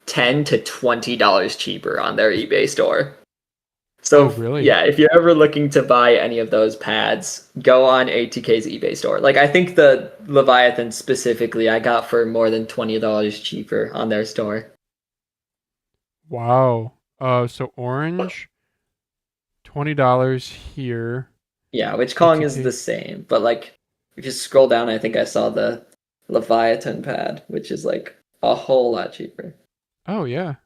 $10 to $20 cheaper on their eBay store. So really? Yeah, if you're ever looking to buy any of those pads, go on ATK's eBay store. Like I think the Leviathan specifically, I got for more than $20 cheaper on their store. Wow. So orange, $20 here. Yeah, which Kong is the same, but like if you scroll down, I think I saw the Leviathan pad, which is like a whole lot cheaper. Oh yeah.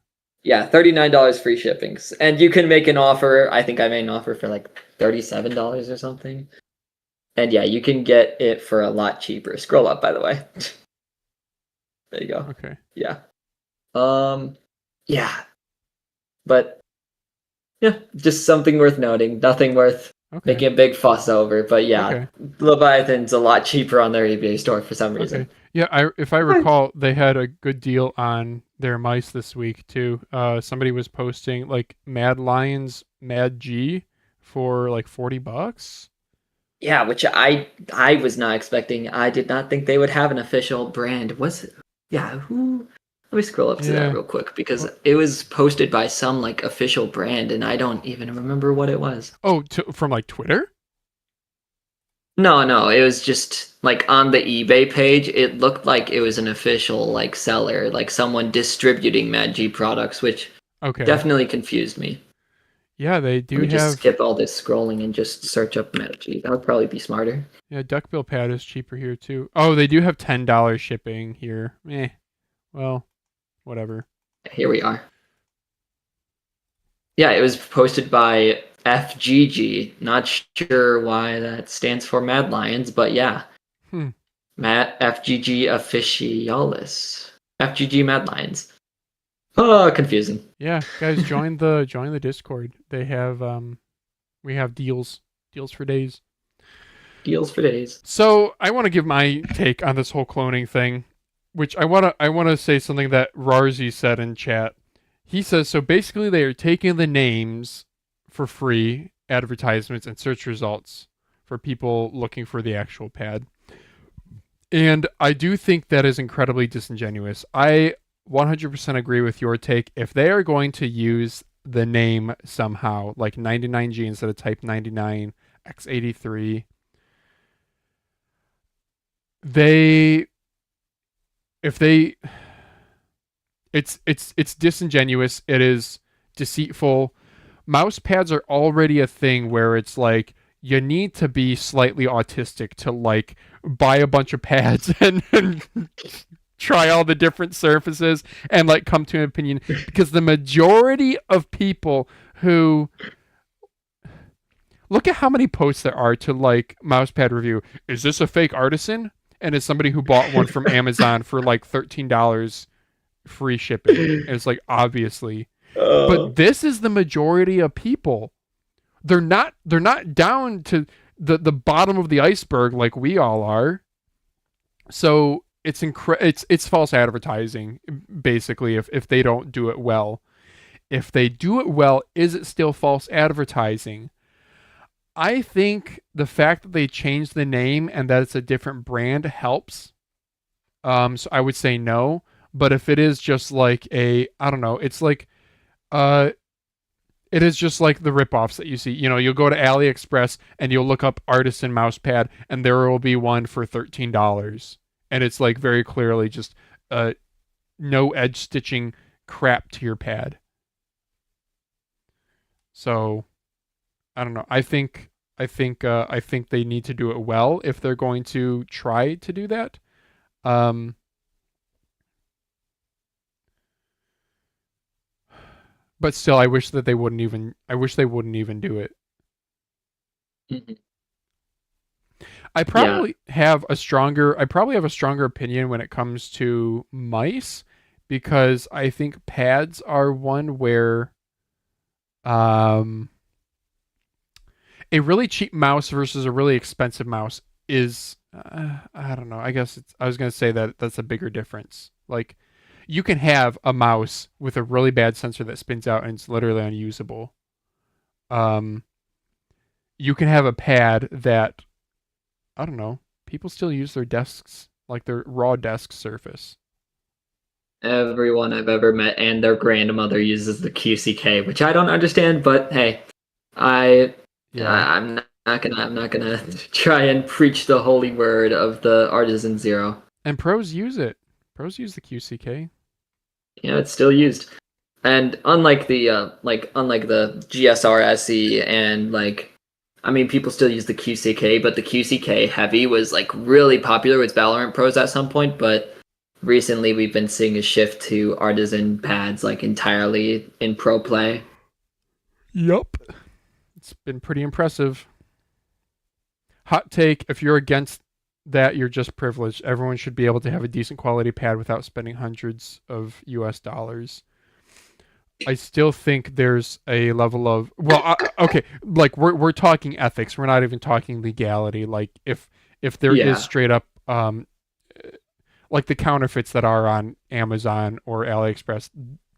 Yeah, $39 free shipping. And you can make an offer. I think I made an offer for like $37 or something. And yeah, you can get it for a lot cheaper. Scroll up, by the way. There you go. Okay. Yeah. Yeah. But yeah, just something worth noting. Nothing worth making a big fuss over. But yeah, Leviathan's a lot cheaper on their eBay store for some reason. Okay. Yeah, if I recall, they had a good deal on their mice this week too. Somebody was posting like Mad Lions Mad G for like $40. Yeah, which I was not expecting. I did not think they would have an official brand. Who? Let me scroll up to that real quick because it was posted by some like official brand, and I don't even remember what it was. Oh, from like Twitter? No, it was just like on the eBay page. It looked like it was an official like seller, like someone distributing Mad G products, which definitely confused me. Yeah, they do just skip all this scrolling and just search up Mad G. That would probably be smarter. Yeah, duckbill pad is cheaper here too. Oh, they do have $10 shipping here. Well, whatever. Here we are. Yeah, it was posted by FGG. Not sure why that stands for Mad Lions, but yeah. FGG Officialis. FGG Mad Lions. Oh, confusing. Yeah, guys, join the Discord. They have we have deals for days. Deals for days. So I want to give my take on this whole cloning thing, which I want to say something that Rarzi said in chat. He says, so basically they are taking the names for free advertisements and search results for people looking for the actual pad. And I do think that is incredibly disingenuous. I 100% agree with your take. If they are going to use the name somehow, like 99G instead of Type 99, X83, they, if they, it's disingenuous. It is deceitful. Mouse pads are already a thing where it's like you need to be slightly autistic to like buy a bunch of pads and try all the different surfaces and like come to an opinion, because the majority of people who look at how many posts there are to like mousepad review. Is this a fake artisan? And as somebody who bought one from Amazon for like $13 free shipping, and it's like obviously. But this is the majority of people. They're not down to the bottom of the iceberg like we all are. So it's false advertising basically if they don't do it well. If they do it well, is it still false advertising? I think the fact that they changed the name and that it's a different brand helps. So I would say no. But if it is just like I don't know, it's like, it is just like the ripoffs that you see. You know, you'll go to AliExpress and you'll look up artisan mousepad, and there will be one for $13, and it's like very clearly just no edge stitching crap to your pad. So I don't know. I think they need to do it well if they're going to try to do that. But still, I wish they wouldn't even do it. Mhm. I probably have a stronger opinion when it comes to mice, because I think pads are one where a really cheap mouse versus a really expensive mouse is I don't know. I guess I was going to say that that's a bigger difference. Like, you can have a mouse with a really bad sensor that spins out and it's literally unusable. You can have a pad that, I don't know, people still use their desks, like their raw desk surface. Everyone I've ever met and their grandmother uses the QCK, which I don't understand, but hey, I'm not gonna try and preach the holy word of the Artisan Zero. And pros use it. Pros use the QCK. Yeah, it's still used. And unlike the GSR SE and people still use the QCK, but the QCK Heavy was like really popular with Valorant pros at some point, but recently we've been seeing a shift to artisan pads like entirely in pro play. Yup. It's been pretty impressive. Hot take, if you're against that, you're just privileged. Everyone should be able to have a decent quality pad without spending hundreds of US dollars. I still think there's a level of okay, like we're talking ethics. We're not even talking legality. Like if there is straight up like the counterfeits that are on Amazon or AliExpress,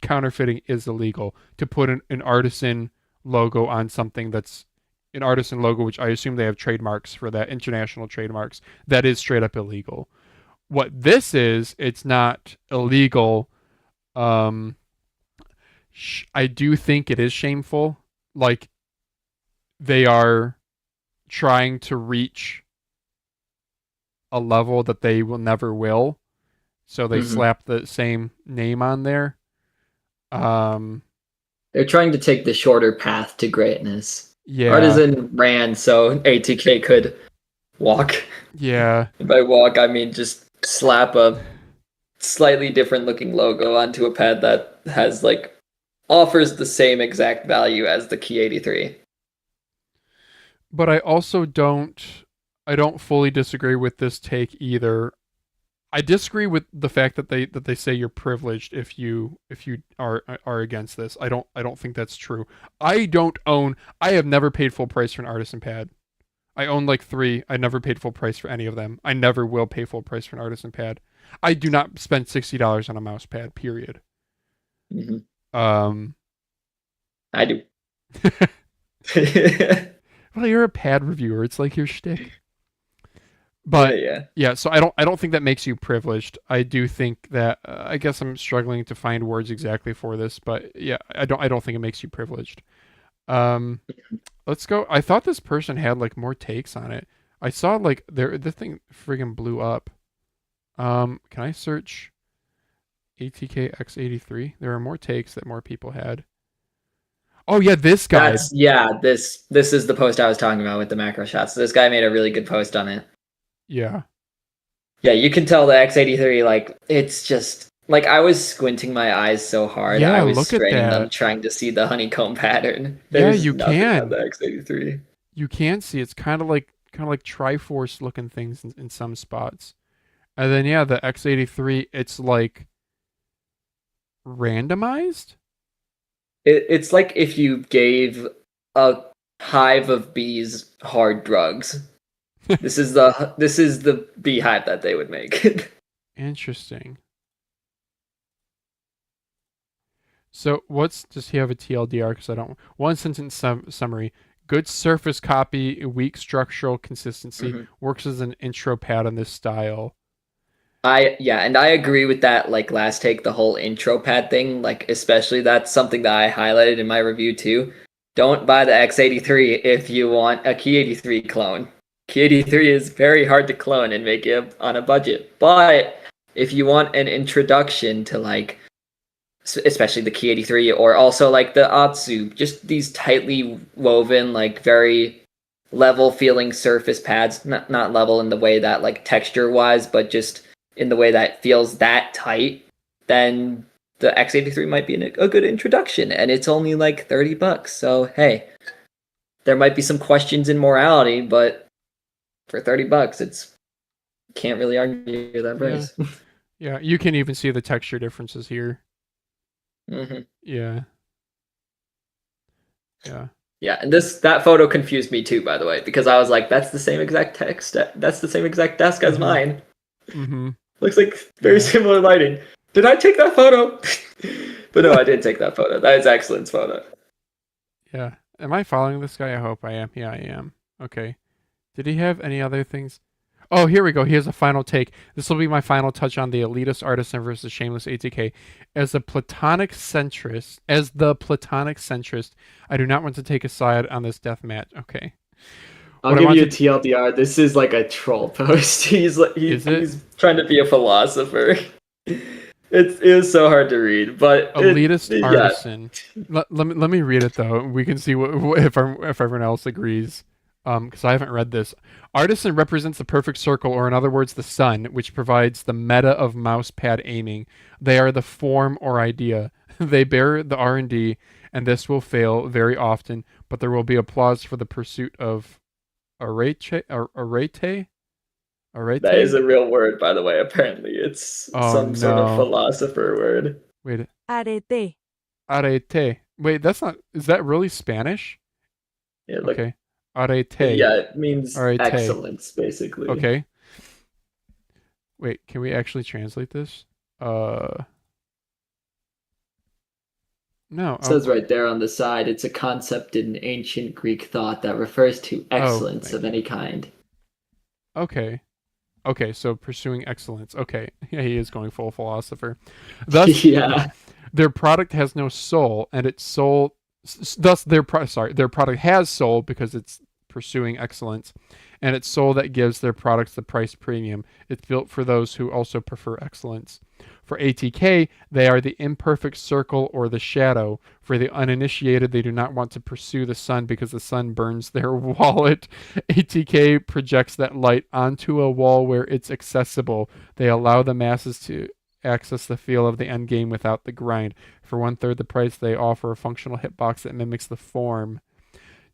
counterfeiting is illegal. To put an artisan logo on something that's an artisan logo, which I assume they have trademarks for that, international trademarks, that is straight up illegal. What this is, it's not illegal. I do think it is shameful. Like, they are trying to reach a level that they will never will. So they slap the same name on there. They're trying to take the shorter path to greatness. Yeah. Artisan ran so ATK could walk. Yeah. And by walk, I mean just slap a slightly different looking logo onto a pad that has offers the same exact value as the Key 83. But I also don't fully disagree with this take either. I disagree with the fact that they say you're privileged if you are against this. I don't think that's true. I have never paid full price for an artisan pad. I own 3. I never paid full price for any of them. I never will pay full price for an artisan pad. I do not spend $60 on a mouse pad, period. Mm-hmm. I do. Well, you're a pad reviewer. It's like your shtick. Yeah, But yeah. yeah, so I don't think that makes you privileged. I do think that I guess I'm struggling to find words exactly for this, but yeah, I don't think it makes you privileged. Um, let's go. I thought this person had like more takes on it. I saw like the thing friggin' blew up. Can I search ATK X83? There are more takes that more people had. Oh yeah, this guy. That's yeah. This is the post I was talking about with the macro shots. This guy made a really good post on it. Yeah. Yeah, you can tell the X83. Like it's just like I was squinting my eyes so hard. I Yeah, was look at straining them that. trying to see the honeycomb pattern. Yeah, There's you nothing on can. the X83. You can see it's kind of like Triforce looking things in some spots. And then yeah, the X83, it's like randomized. It's like if you gave a hive of bees hard drugs. This is the beehive that they would make. Interesting. So does he have a TLDR? Because I don't. One sentence summary. Good surface copy, weak structural consistency. Mhm. Works as an intro pad in this style. And I agree with that like last take, the whole intro pad thing, like especially that's something that I highlighted in my review too. Don't buy the X83 if you want a Key 83 clone. Key 83 is very hard to clone and make it on a budget. But if you want an introduction to like especially the Key 83 or also like the Atsu, just these tightly woven like very level feeling surface pads, not level in the way that like texture wise, but just in the way that feels that tight, then the X83 might be a good introduction, and it's only like $30. So hey, there might be some questions in morality, but for $30, it's can't really argue that price. Yeah, you can even see the texture differences here. hmm Yeah. Yeah. Yeah, and that photo confused me too, by the way, because I was like, that's the same exact text, that's the same exact desk as mine. Mm-hmm. Looks like very similar lighting. Did I take that photo? But no, I did take that photo. That is excellent photo. Yeah. Am I following this guy? I hope I am. Yeah, I am. Okay. Did he have any other things? Oh, here we go. Here's a final take. This will be my final touch on the elitist artisan versus shameless ATK. As the platonic centrist, I do not want to take a side on this death match. Okay. I'll give you a TLDR. This is like a troll post. He's trying to be a philosopher. It is so hard to read, but elitist artisan. Let me read it though. We can see if everyone else agrees. Because I haven't read this. Artisan represents the perfect circle, or in other words, the sun, which provides the meta of mousepad aiming. They are the form or idea. They bear the R&D, and this will fail very often, but there will be applause for the pursuit of arete. That is a real word, by the way. Apparently, it's some sort of philosopher word. Wait. Arete. Arete. Wait, that's not. Is that really Spanish? Yeah, look, okay. Arete. Yeah, it means arete. Excellence, basically. Okay. Wait, can we actually translate this? No. It says right there on the side, it's a concept in ancient Greek thought that refers to excellence of any kind. Okay. Okay, so pursuing excellence. Okay. Yeah, he is going full philosopher. Thus, their product has no soul, and its soul thus their product has soul because it's pursuing excellence, and it's soul that gives their products the price premium. It's built for those who also prefer excellence. For ATK, they are the imperfect circle or the shadow. For the uninitiated, they do not want to pursue the sun because the sun burns their wallet. ATK projects that light onto a wall where it's accessible. They allow the masses to access the feel of the end game without the grind. For 1/3 the price, they offer a functional hitbox that mimics the form.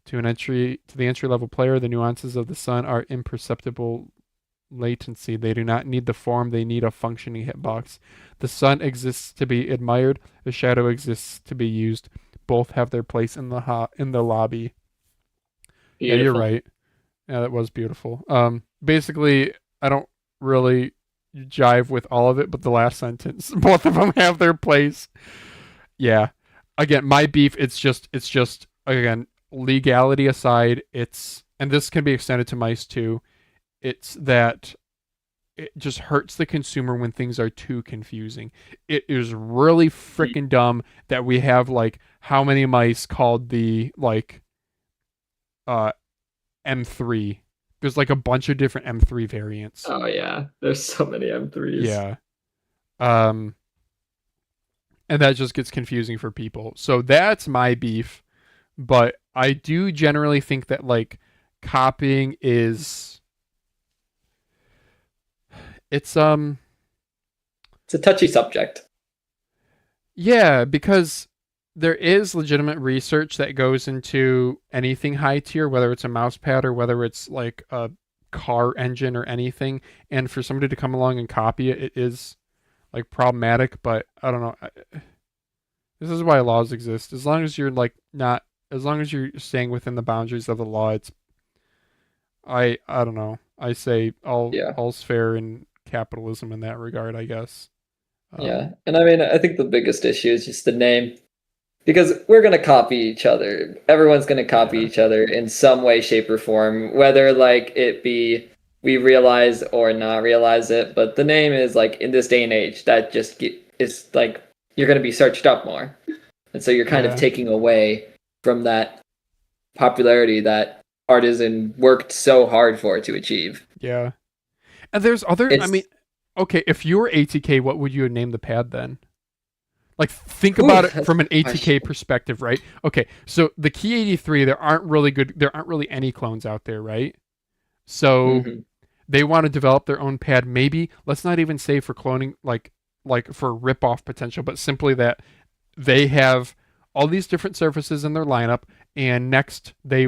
To the entry level player, the nuances of the sun are imperceptible latency. They do not need the form, they need a functioning hitbox. The sun exists to be admired, the shadow exists to be used. Both have their place in the lobby. Beautiful. Yeah, you're right. Yeah, that was beautiful. Basically, I don't really jive with all of it, but the last sentence, both of them have their place. Yeah. Again, my beef, it's just again, legality aside, it's, and this can be extended to mice too, it's that it just hurts the consumer when things are too confusing. It is really freaking dumb that we have like how many mice called the like uh M3. There's like a bunch of different M3 variants. Oh yeah, there's so many M3s. Yeah. Um and that just gets confusing for people. So that's my beef, but I do generally think that like copying is it's It's a touchy subject. yeah, because there is legitimate research that goes into anything high tier, whether it's a mouse pad or whether it's like a car engine or anything. And for somebody to come along and copy it, it is like problematic. But I don't know. This is why laws exist. As long as you're like not, as long as you're staying within the boundaries of the law, it's I don't know. I say Yeah. all's fair in capitalism in that regard, I guess. Yeah. And I mean, I think the biggest issue is just the name. Because we're going to copy each other. Everyone's going to copy Yeah. each other in some way, shape, or form, whether like it be we realize or not realize it. But the name is like in this day and age, that just is like you're going to be searched up more. And so you're kind of Yeah. taking away from that popularity that Artisan worked so hard for to achieve. Yeah. And there's other, I It's mean, okay, if you were ATK, what would you name the pad then? Like, think Ooh, about it that's from an a ATK question. perspective, right? Okay, so the Key 83, there aren't really any clones out there, right? So Hmm. they want to develop their own pad. Maybe, let's not even say for cloning, like for rip-off potential, but simply that they have all these different surfaces in their lineup, and next they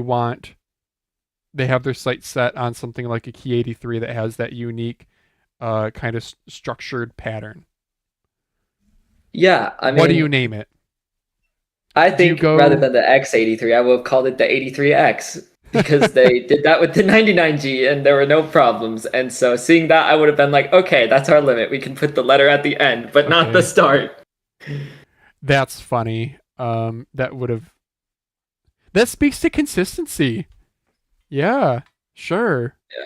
have their sights set on something like a Key 83 that has that unique kind of structured pattern. Yeah, I What do you mean, name it? I Do you think rather go than the X83, I would have called it the 83X because they did that with the 99G and there were no problems. And so seeing that, I would have been like, okay, that's our limit. We can put the letter at the end, but not the okay? start. That's funny. That would have that speaks to consistency. Yeah, sure. Yeah.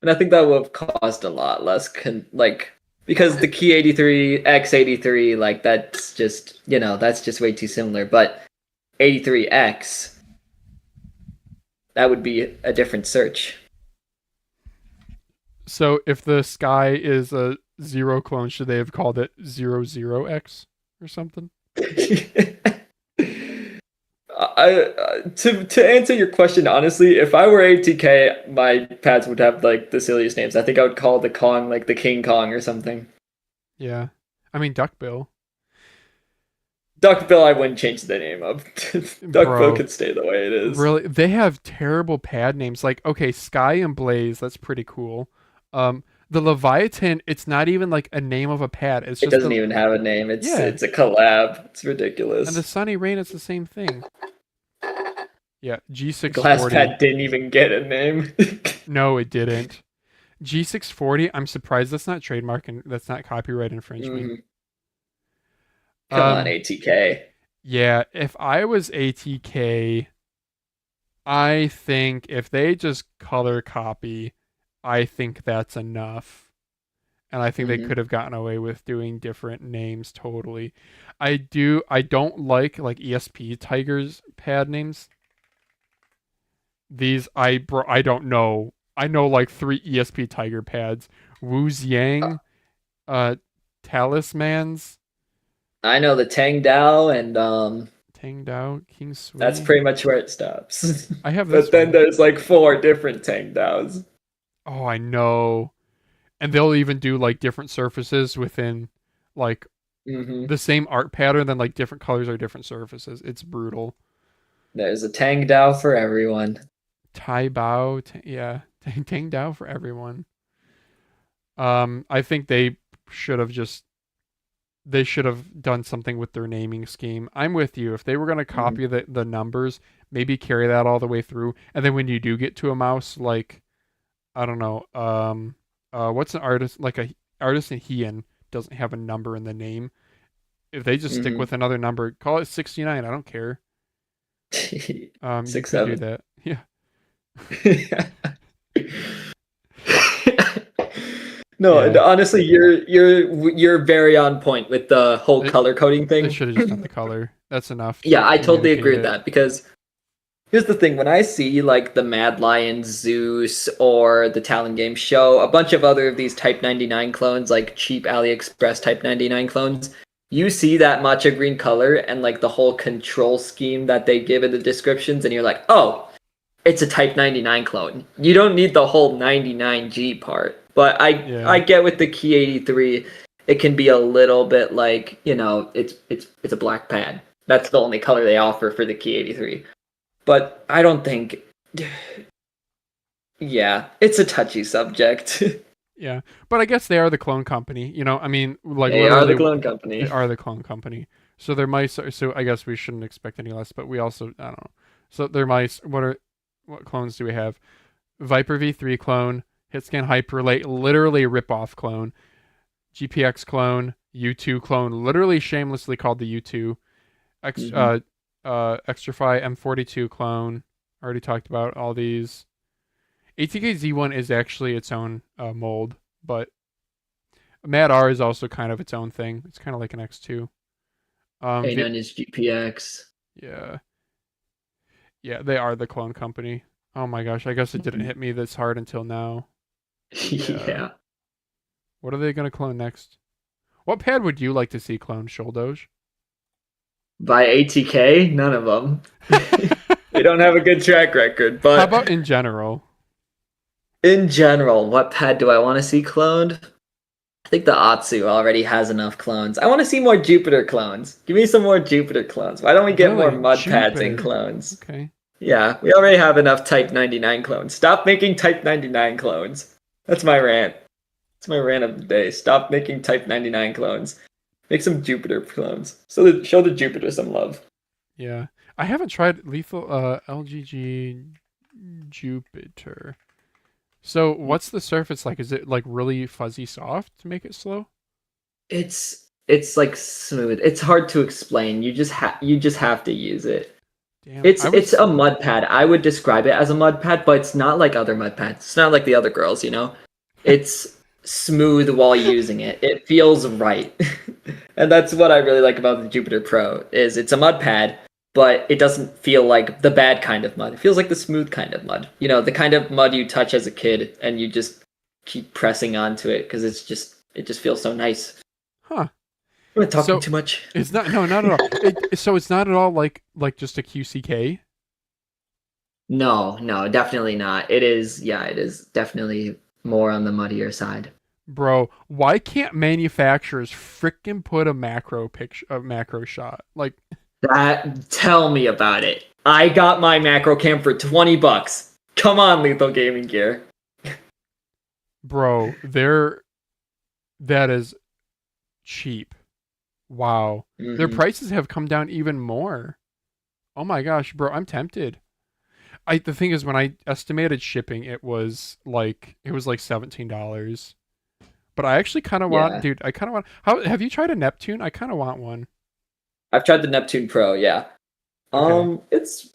And I think that would have caused a lot less, like, because the Key 83, X83, like, that's just, that's just way too similar. But 83X, that would be a different search. So if the sky is a zero clone, should they have called it 00X or something? To answer your question honestly, if I were ATK, my pads would have like the silliest names. I think I would call the Kong like the King Kong or something. Yeah. I mean Duckbill. Duckbill, I wouldn't change the name of. Duckbill Bro, could stay the way it is. really they have terrible pad names. Like, okay, Sky and Blaze, that's pretty cool. The Leviathan, it's not even like a name of a pad. It's It just doesn't the even have a name. It's yeah. it's a collab. It's And the ridiculous. Sunny Rain, it's the same thing. Yeah, Glass G640. pad didn't even get a name. No, it didn't. G640, I'm surprised that's not trademark and that's not copyright infringement. Mhm. Come on, Um, ATK. yeah, if I was ATK, I think if they just color copy, I think that's enough. And I think they Hmm. could have gotten away with doing different names totally. I don't like ESP Tigers pad names. These I don't know. I know like three ESP Tiger pads. Wu Yang, uh Talismans, I know the Tang Dao, and Tang Dao, King that's Sui. pretty much where it stops. I have But this then one. there's like four different Tang Daos. Oh, I know. And they'll even do like different surfaces within like Hmm. the same art pattern, then like different colors or different surfaces. It's brutal. There's a Tang Dao for everyone. Tai Bao, yeah, Tang Dao for everyone. I think they should have done something with their naming scheme. I'm with you. If they were going to Mhm. copy the numbers, maybe carry that all the way through. And then when you do get to a mouse, like I don't know, what's an artist like a artist in Heian doesn't have a number in the name. If they just stick Mhm. with another number, call it 69. I don't care. You Six, could do seven. that. Yeah. No, Yeah. honestly, you're very on point with the whole They, color coding they thing. should have just done the color. That's enough to Yeah, I totally agree communicate with it. that because here's the thing: when I see like the Mad Lion Zeus or the Talon Game Show, a bunch of other of these Type 99 clones, like cheap AliExpress Type 99 clones, you see that matcha green color and like the whole control scheme that they give in the descriptions, and you're like, oh, it's a Type 99 clone. You don't need the whole 99G part. But I Yeah. get with the Key 83, it can be a little bit like, it's a black pad. That's the only color they offer for the Key 83. But I don't think yeah, it's a touchy subject. Yeah. But I guess they are the clone company. I mean, like They are the literally, clone they company. are the clone company. So their mice are, so I guess we shouldn't expect any less, but we also, I don't know. So their mice, what clones do we have? Viper V3 clone, Hitscan Hyperlate, literally a rip-off clone, GPX clone, U2 clone, literally shamelessly called the U2, X, Hmm. Extrafy M42 clone, already talked about all these. ATK Z1 is actually its own mold, but Mad R is also kind of its own thing. It's kind of like an X2. A9 is GPX. Yeah, yeah, they are the clone company. Oh my gosh, I guess it didn't hit me this hard until now. Yeah. Yeah. What are they going to clone next? What pad would you like to see clone, SholDoge? By ATK, none of them. They don't have a good track record, How but about in general? in general, what pad do I want to see cloned? I think the Atsu already has enough clones. I want to see more Jupiter clones. Give me some more Jupiter clones. Why don't we get more Really? mud pads and Jupiter. clones? Okay. Yeah, we already have enough Type 99 clones. Stop making Type 99 clones. That's my rant. That's my rant of the day. Stop making Type 99 clones. Make some Jupiter clones. Show the Jupiter some love. Yeah. I haven't tried lethal LGG Jupiter. So what's the surface like? Is it like really fuzzy soft to make it slow? It's like smooth. It's hard to explain. You just have to use it. Damn. It's a mud pad. I would describe it as a mud pad, but it's not like other mud pads. It's not like the other girls, you know? It's smooth while using it. It feels right. And that's what I really like about the Jupiter Pro is it's a mud pad, but it doesn't feel like the bad kind of mud. It feels like the smooth kind of mud. You know, the kind of mud you touch as a kid and you just keep pressing onto it because it just feels so nice. Huh. Am I talking So too much? it's not, no, not at all. So it's not at all like just a QCK. No, no, definitely not. It is definitely more on the muddier side. Bro, why can't manufacturers frickin' put a macro shot? Like, Tell me about it. I got my macro cam for $20. Come on, Lethal Gaming Gear. bro, that is cheap. Wow. Their Hmm. prices have come down even more. Oh my gosh, bro, I'm tempted. The thing is when I estimated shipping it was like $17. But I actually kind of want, Yeah, dude, I kind of want. How have you tried a Neptune? I kind of want one. I've tried the Neptune Pro. Yeah, Okay. it's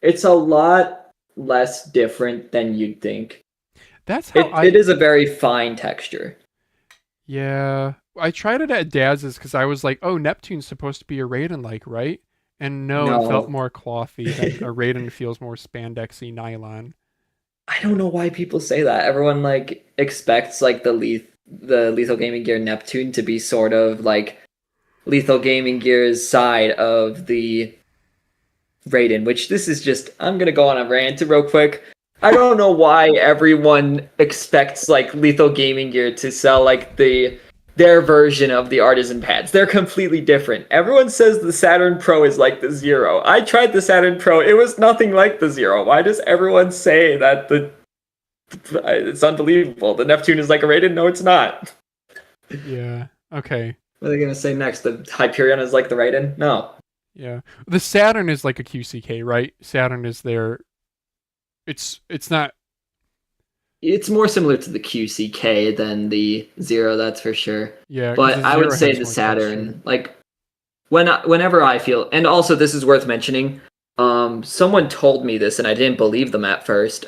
it's a lot less different than you'd think. That's how It is a very fine texture. yeah. I tried it at Daz's because I was like, oh, Neptune's supposed to be a Raiden like, right? And no, it felt No, more clothy than a Raiden feels more spandexy nylon. I don't know why people say that. Everyone like expects like the Lethal Gaming Gear Neptune to be sort of like Lethal Gaming Gear's side of the Raiden, which this is just I'm gonna go on a rant real quick. I don't know why everyone expects like Lethal Gaming Gear to sell like their version of the artisan pads. They're completely different. Everyone says the Saturn Pro is like the Zero. I tried the Saturn Pro. It was nothing like the Zero. Why does everyone say that the it's unbelievable. The Neptune is like a Raiden? No, it's not. Yeah. Okay. What are they gonna say next? The Hyperion is like the Raiden? No. Yeah. The Saturn is like a QCK, right? Saturn is their. It's not. It's more similar to the QCK than the Zero, that's for sure. Yeah, because But the I would Zero say has the more texture. Saturn, like whenever I feel, and also this is worth mentioning. Someone told me this and I didn't believe them at first.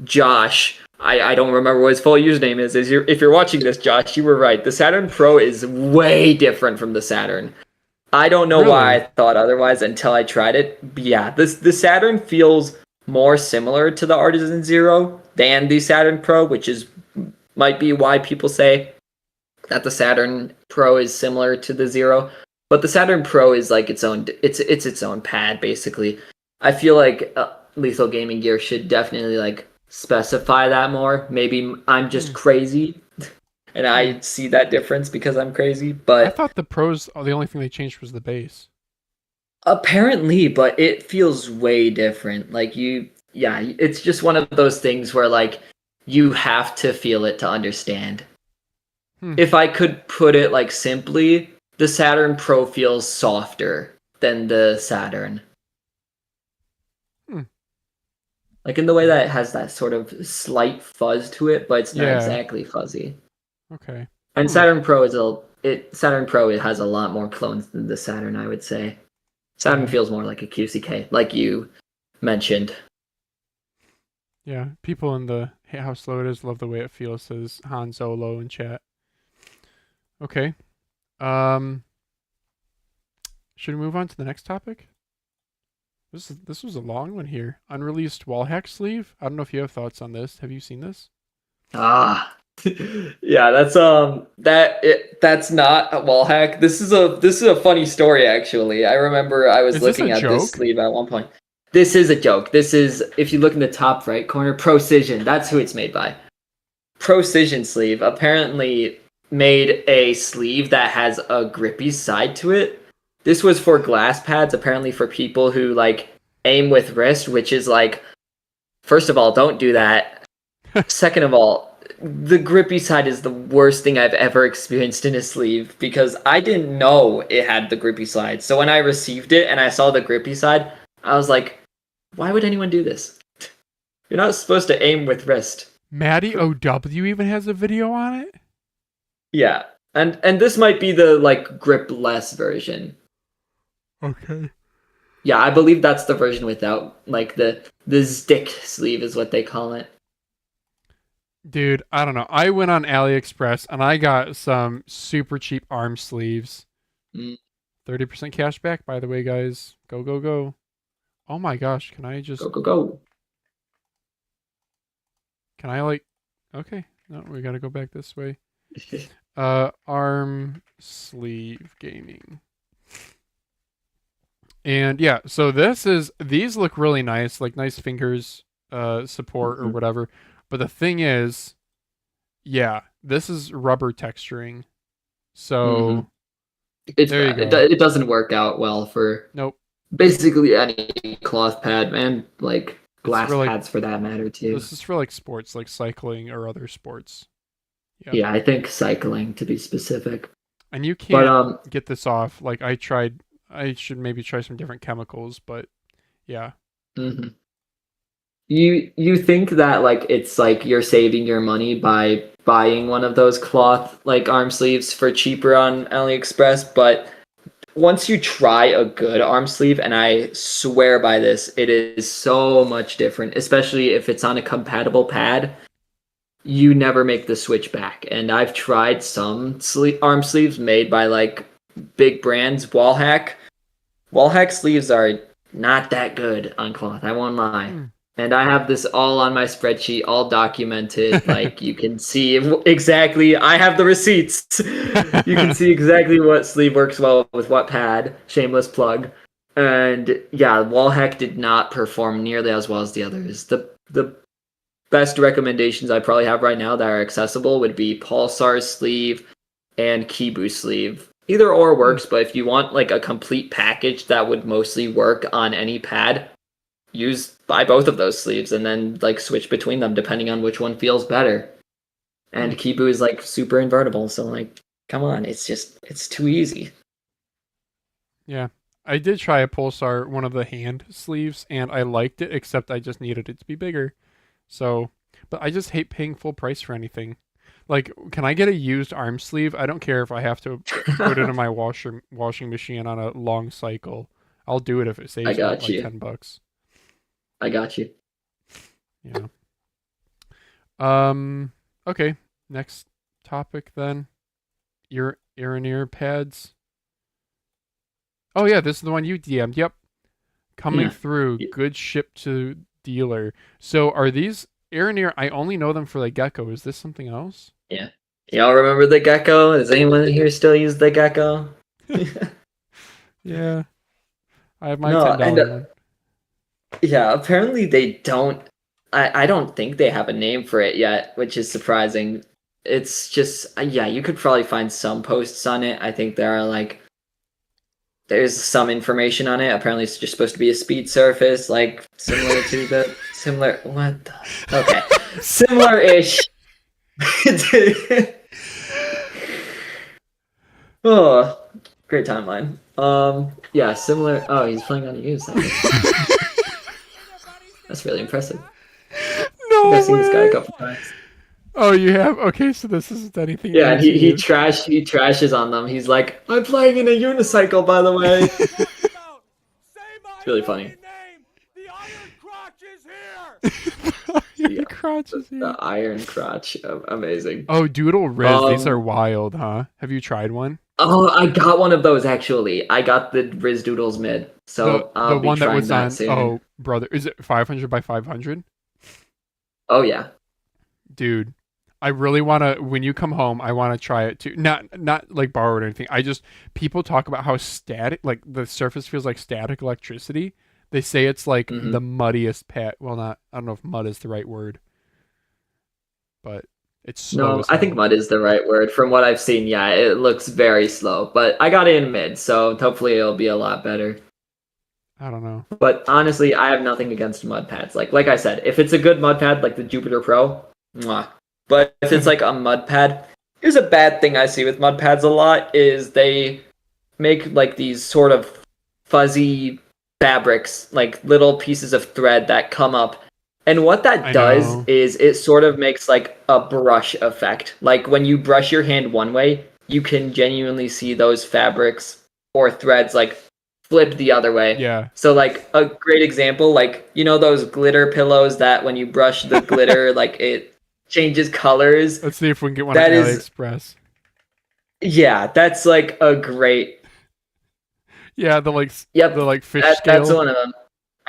Josh, I don't remember what his full username is. If you're watching this, Josh, you were right. The Saturn Pro is way different from the Saturn. I don't know why I Really? thought otherwise until I tried it. But yeah, the Saturn feels more similar to the Artisan Zero than the Saturn Pro, which is might be why people say that the Saturn Pro is similar to the Zero. But the Saturn Pro is like it's its own pad basically. I feel like Lethal Gaming Gear should definitely like specify that more. Maybe I'm just Hmm. crazy and Hmm. I see that difference because I'm crazy, I but thought the pros, the only thing they changed was the base. apparently, but it feels way different. Like yeah, it's just one of those things where like you have to feel it to understand. Hmm. If I could put it like simply, the Saturn Pro feels softer than the Saturn. Hmm. Like in the way that it has that sort of slight fuzz to it, but it's not Yeah. exactly fuzzy. Okay. And Hmm. Saturn Pro it has a lot more clones than the Saturn, I would say. Saturn Yeah. feels more like a QCK, like you mentioned. Yeah. People in the Hey How Slow It Is love the way it feels, says Han Solo in chat. Okay. Um, should we move on to the next topic? This was a long one here. Unreleased wall hack sleeve. I don't know if you have thoughts on this. Have you seen this? Ah, yeah, that's not a wall hack. This is a funny story actually. I remember I was Is this a looking at this joke? sleeve at one point. This is a joke. This is if you look in the top right corner, Procision. That's who it's made by. Procision sleeve apparently made a sleeve that has a grippy side to it. This was for glass pads, apparently for people who like aim with wrist, which is like, first of all, don't do that. Second of all, the grippy side is the worst thing I've ever experienced in a sleeve because I didn't know it had the grippy side. So when I received it and I saw the grippy side, I was like, why would anyone do this? You're not supposed to aim with wrist. Maddie OW even has a video on it? Yeah. And this might be the like grip less version. Okay. Yeah, I believe that's the version without like the stick sleeve is what they call it. Dude, I don't know. I went on AliExpress and I got some super cheap arm sleeves. Mm, 30% cash back, by the way, guys. Go, go, go. Oh my gosh. go go go. Can I like, okay. No, we gotta go back this way. Arm sleeve gaming. And yeah, so these look really nice, like nice fingers, support or Mhm, whatever. But the thing is, yeah, this is rubber texturing. mhm. So It's there you bad. go. It doesn't work out well for Nope. basically any cloth pad, man. Like It's for glass like pads for that matter too. this is for like sports, like cycling or other sports. Yeah. Yeah, I think cycling to be specific. And you But can't get this off. Like I should maybe try some different chemicals, but yeah. mhm. You think that like it's like you're saving your money by buying one of those cloth like arm sleeves for cheaper on AliExpress, but once you try a good arm sleeve, and I swear by this, it is so much different, especially if it's on a compatible pad. You never make the switch back. And I've tried some arm sleeves made by like big brands, Wallhack. Wallhack sleeves are not that good on cloth, I won't lie. Hmm. And I have this all on my spreadsheet, all documented. Like you can see exactly. I have the receipts. You can see exactly what sleeve works well with what pad. Shameless plug. And yeah, Wallhack did not perform nearly as well as the others. The best recommendations I probably have right now that are accessible would be Pulsar sleeve and Kibu sleeve. Either or Hmm. works, but if you want like a complete package that would mostly work on any pad, buy both of those sleeves and then like switch between them depending on which one feels better. Hmm. And Kibu is like super invertible, so like come on, it's too easy. Yeah. I did try a Pulsar, one of the hand sleeves, and I liked it, except I just needed it to be bigger. So, but I just hate paying full price for anything. Like, can I get a used arm sleeve? I don't care if I have to put it in my washing machine on a long cycle. I'll do it if it I saves me got like you. $10. I got you. Yeah. Okay. Next topic then. Ear and ear pads. Oh yeah, this is the one you DM'd. Yep. Coming Yeah. through. Good ship to dealer. So are these ear and ear? I only know them for the gecko. Is this something else? Yeah. Y'all remember the gecko? Does anyone here still use the gecko? Yeah. I have my No, and $10 one. yeah, apparently they don't. I don't think they have a name for it yet, which is surprising. It's just yeah, you could probably find some posts on it. I think there are like there's some information on it. Apparently, it's just supposed to be a speed surface, like similar to the similar. What? Okay, similar-ish. Oh, great timeline. Yeah, similar. Oh, he's playing on you. That's really impressive. I think I've No seen this guy a way. couple times. Oh, you have? Okay, so this isn't anything Yeah, and new to he you. trashes on them. He's like, "I'm playing in a unicycle, by the way." It's really funny. The Iron Crotch is here! Your crotch is The here. iron crotch, amazing. Oh, Doodle Riz, these are wild, huh? Have you tried one? Oh, I got one of those actually. I got the Riz Doodles mid, so The I'll be one that trying was that on. soon. Oh, brother, is it 500 by 500? Oh yeah. Dude, I really want to. When you come home, I want to try it too. Not like borrow it or anything. I just people talk about how static, like the surface feels like static electricity. They say it's like Hmm. the muddiest pet. Well, not. I don't know if mud is the right word, but it's slow No, as I think hell. mud is the right word. From what I've seen, yeah, it looks very slow. But I got it in mid, so hopefully it'll be a lot better. I don't know. But honestly, I have nothing against mud pads. Like I said, if it's a good mud pad like the Jupiter Pro, mwah. But if it's like a mud pad, here's a bad thing I see with mud pads a lot is they make like these sort of fuzzy fabrics, like little pieces of thread that come up. And what that I does know. is it sort of makes like a brush effect. Like when you brush your hand one way, you can genuinely see those fabrics or threads like flip the other way. Yeah. So like a great example, like you know those glitter pillows that when you brush the glitter, like it changes colors. Let's see if we can get one on That is AliExpress. yeah, that's like a great Yeah, yep. the like fish That's scale. one of them.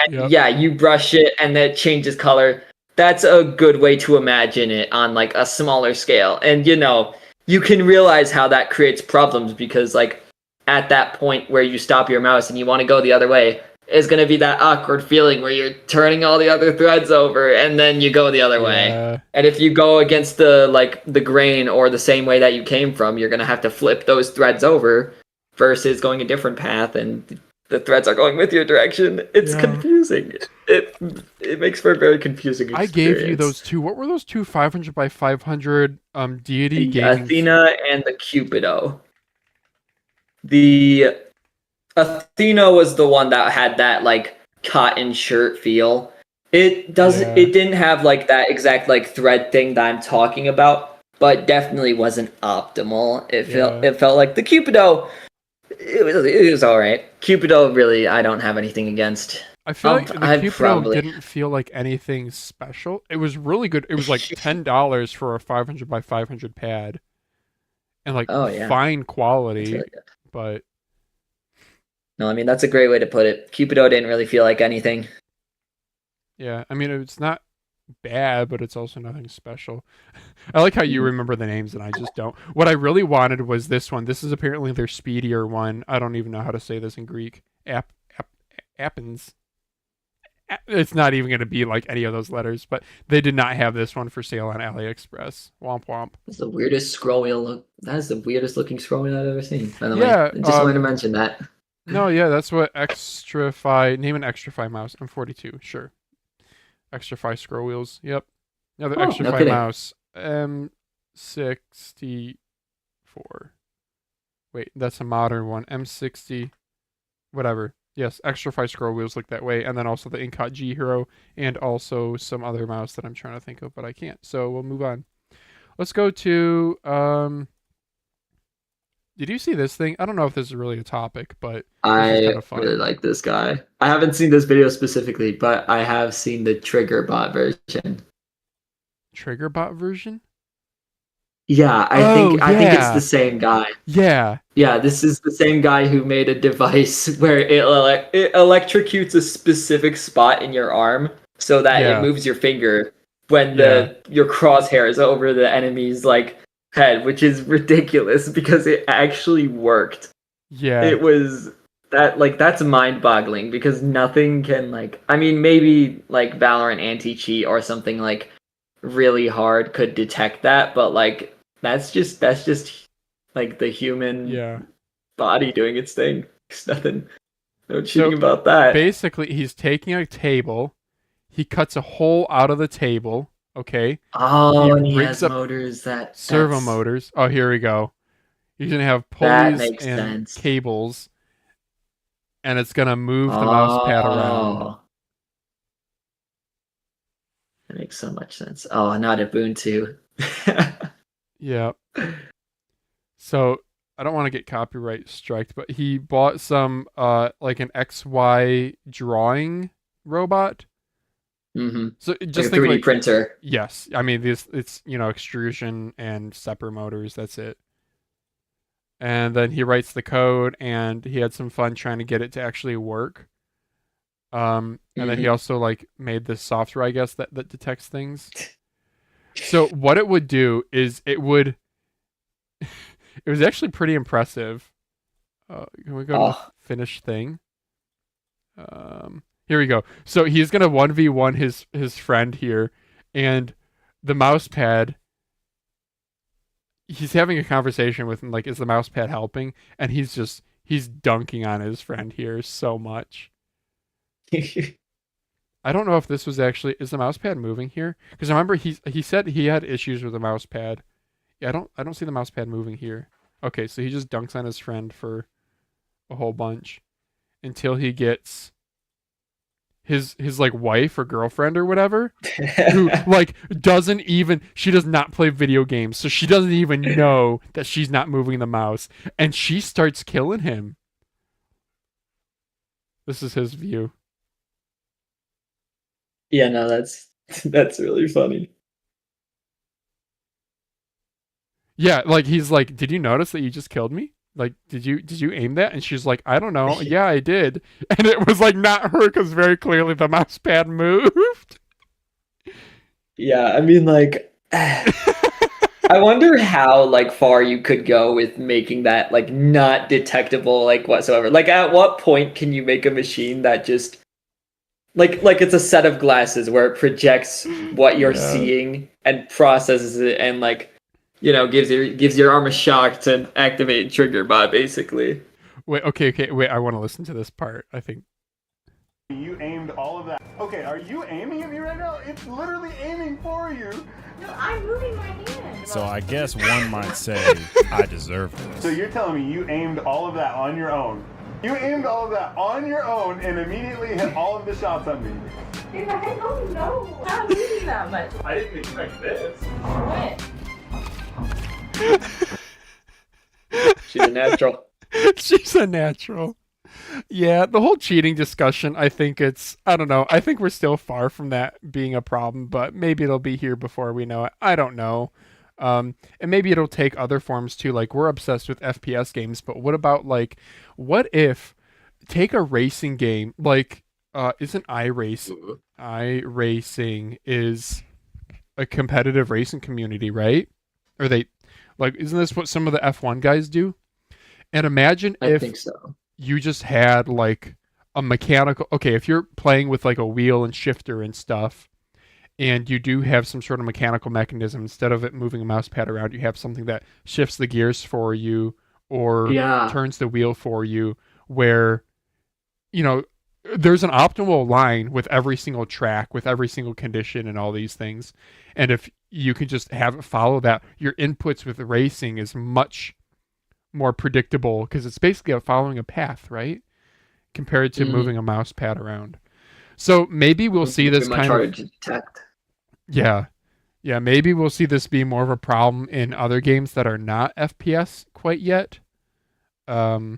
And Yep. yeah, you brush it and then it changes color. That's a good way to imagine it on like a smaller scale. And you know, you can realize how that creates problems because like at that point where you stop your mouse and you want to go the other way, is going to be that awkward feeling where you're turning all the other threads over and then you go the other way. Yeah. And if you go against the grain or the same way that you came from, you're going to have to flip those threads over versus going a different path and the threads are going with your direction. It's Yeah. confusing. It makes for a very confusing experience. I gave you those two. What were those two 500 by 500 deity the gaming? Athena and the Cupido. The Athena was the one that had that like cotton shirt feel. It doesn't. Yeah. It didn't have like that exact like thread thing that I'm talking about, but definitely wasn't optimal. It felt like the Cupido. It was all right. Cupido really, I don't have anything against. I feel like the I'd Cupido probably- didn't feel like anything special. It was really good. It was like $10 for a 500 by 500 pad, and like Oh, yeah. fine It's quality. really good. But No, I mean that's a great way to put it. Cupido didn't really feel like anything. yeah, I mean it's not bad, but it's also nothing special. I like how you Mhm. remember the names and I just don't. What I really wanted was this one. This is apparently their speedier one. I don't even know how to say this in Greek. Appens. It's not even going to be like any of those letters, but they did not have this one for sale on AliExpress. Womp womp. That's the weirdest scroll wheel look. That is the weirdest looking scroll wheel I've ever seen. By the Yeah, way, I just wanted to mention that. No, yeah, that's what Extrafy. Name an Extrafy mouse. I'm 42. Sure. Extrafy scroll wheels. Yep. Another Oh, no Extrafy kidding. mouse. M64. Wait, that's a modern one. M60. Whatever. Yes, Extrafy scroll wheels look that way, and then also the Inkot G Hero, and also some other mouse that I'm trying to think of, but I can't. So we'll move on. Let's go to Did you see this thing? I don't know if this is really a topic, but this is kind I of funny. really like this guy. I haven't seen this video specifically, but I have seen the trigger bot version. Trigger bot version? Yeah, Oh, I think it's yeah. the same guy. Yeah. Yeah, this is the same guy who made a device where it electrocutes a specific spot in your arm so that it Yeah. moves your finger when Yeah. your crosshair is over the enemy's like head, which is ridiculous because it actually worked. Yeah. It was that's mind-boggling because nothing can I mean maybe like Valorant anti-cheat or something like really hard could detect that, but like that's just like the human Yeah. body doing its thing. There's nothing no So cheating about that. basically, he's taking a table, he cuts a hole out of the table, okay? Oh, and he rigs has up motors servo motors. Oh, here we go. He's gonna have that pulleys makes and sense. cables, and it's gonna move the mouse pad around. Oh, that makes so much sense. Oh, not Ubuntu. Yeah. So I don't want to get copyright striked, but he bought some like an XY drawing robot. Mm-hmm. So Like just a think 3D like printer. yes, I mean this it's extrusion and separ motors. That's it. And then he writes the code, and he had some fun trying to get it to actually work. And then he also like made this software, I guess, that detects things. So what it would do is it was actually pretty impressive. Can we go to the finish thing? Here we go. So he's gonna 1v1 his friend here, and the mouse pad. He's having a conversation with him, like, is the mouse pad helping? And he's dunking on his friend here so much. I don't know if this was actually, is the mouse pad moving here? Because remember he said he had issues with the mouse pad. Yeah, I don't see the mouse pad moving here. Okay, so he just dunks on his friend for a whole bunch until he gets his like wife or girlfriend or whatever who like she does not play video games, so she doesn't even know that she's not moving the mouse, and she starts killing him. This is his view. Yeah, no, that's really funny. Yeah, like he's like, "Did you notice that you just killed me? Like, did you aim that?" And she's like, "I don't know. Yeah, I did." And it was like not her because very clearly the mouse pad moved. Yeah, I mean like I wonder how like far you could go with making that like not detectable like whatsoever. Like at what point can you make a machine that just like it's a set of glasses where it projects what you're seeing and processes it and like gives your arm a shock to activate trigger bot basically. Wait, okay, wait, I want to listen to this part. I think You aimed all of that. Okay, are you aiming at me right now? It's literally aiming for you. No, I'm moving my hand. So I guess one might say I deserve this. So you're telling me you aimed all of that on your own? You aimed all of that on your own and immediately hit all of the shots on me. Dude, I don't know. I'm moving that much. I didn't expect this. What? She's a natural. she's a natural. Yeah, the whole cheating discussion, I don't know. I think we're still far from that being a problem, but maybe it'll be here before we know it. I don't know. And maybe it'll take other forms too. Like, we're obsessed with FPS games, but what about like, what if take a racing game like isn't iRacing is a competitive racing community, right? Or they like, isn't this what some of the F1 guys do? And imagine I if think so. you just had like a mechanical, okay, if you're playing with like a wheel and shifter and stuff, and you do have some sort of mechanical mechanism, instead of it moving a mouse pad around, you have something that shifts the gears for you or turns the wheel for you, where there's an optimal line with every single track, with every single condition and all these things. And if you can just have it follow that, your inputs with racing is much more predictable because it's basically following a path, right? Compared to moving a mouse pad around. So maybe we'll see this much kind harder of to detect. Yeah, maybe we'll see this be more of a problem in other games that are not FPS quite yet. Hmm.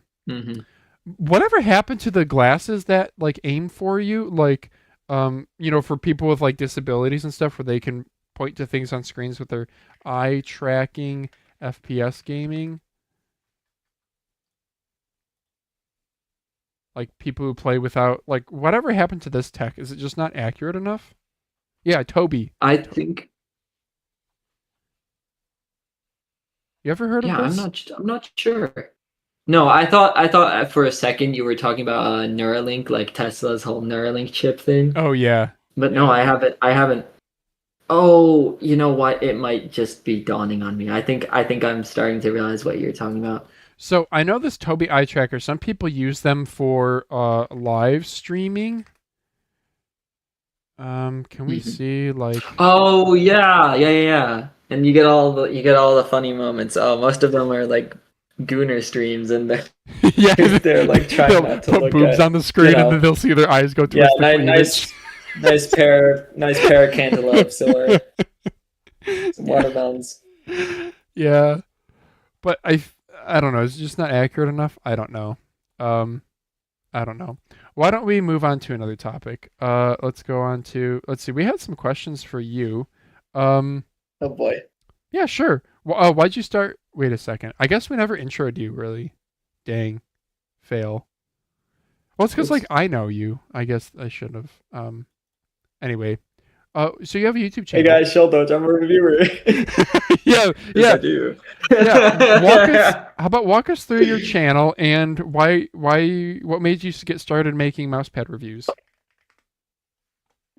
Whatever happened to the glasses that like aim for you, like for people with like disabilities and stuff, where they can point to things on screens with their eye tracking, FPS gaming? Like people who play without, like, whatever happened to this tech? Is it just not accurate enough? Yeah, Toby. I think. You ever heard Yeah, of this? I'm not sure. No, I thought for a second you were talking about Neuralink, like Tesla's whole Neuralink chip thing. Oh yeah. But no, Yeah. I haven't. Oh, you know what? It might just be dawning on me. I think I'm starting to realize what you're talking about. So I know this Toby eye tracker. Some people use them for live streaming. Can we Mhm. see like? Oh yeah. And you get all the funny moments. Oh, most of them are like gooner streams, and they're Yeah, they're like trying they'll not to put look boobs at, on the screen, you and know. then they'll see their eyes go Yeah, towards the cleavage. nice pair of cantaloupes or some watermelons. Yeah, but I don't know. It's just not accurate enough. I don't know. Um, I don't know. Why don't we move on to another topic? Let's go on to, let's see. We had some questions for you. Um, Oh boy. yeah, sure. Why'd you start? Wait a second. I guess we never introed you, really. Dang, fail. Well, it's because like Oops. I know you. I guess I should have. Anyway. So you have a YouTube Hey channel. guys, SholDoge, I'm a reviewer. Yeah, Yes, yeah, I do. yeah. How about walk us through your channel and what made you get started making mousepad reviews?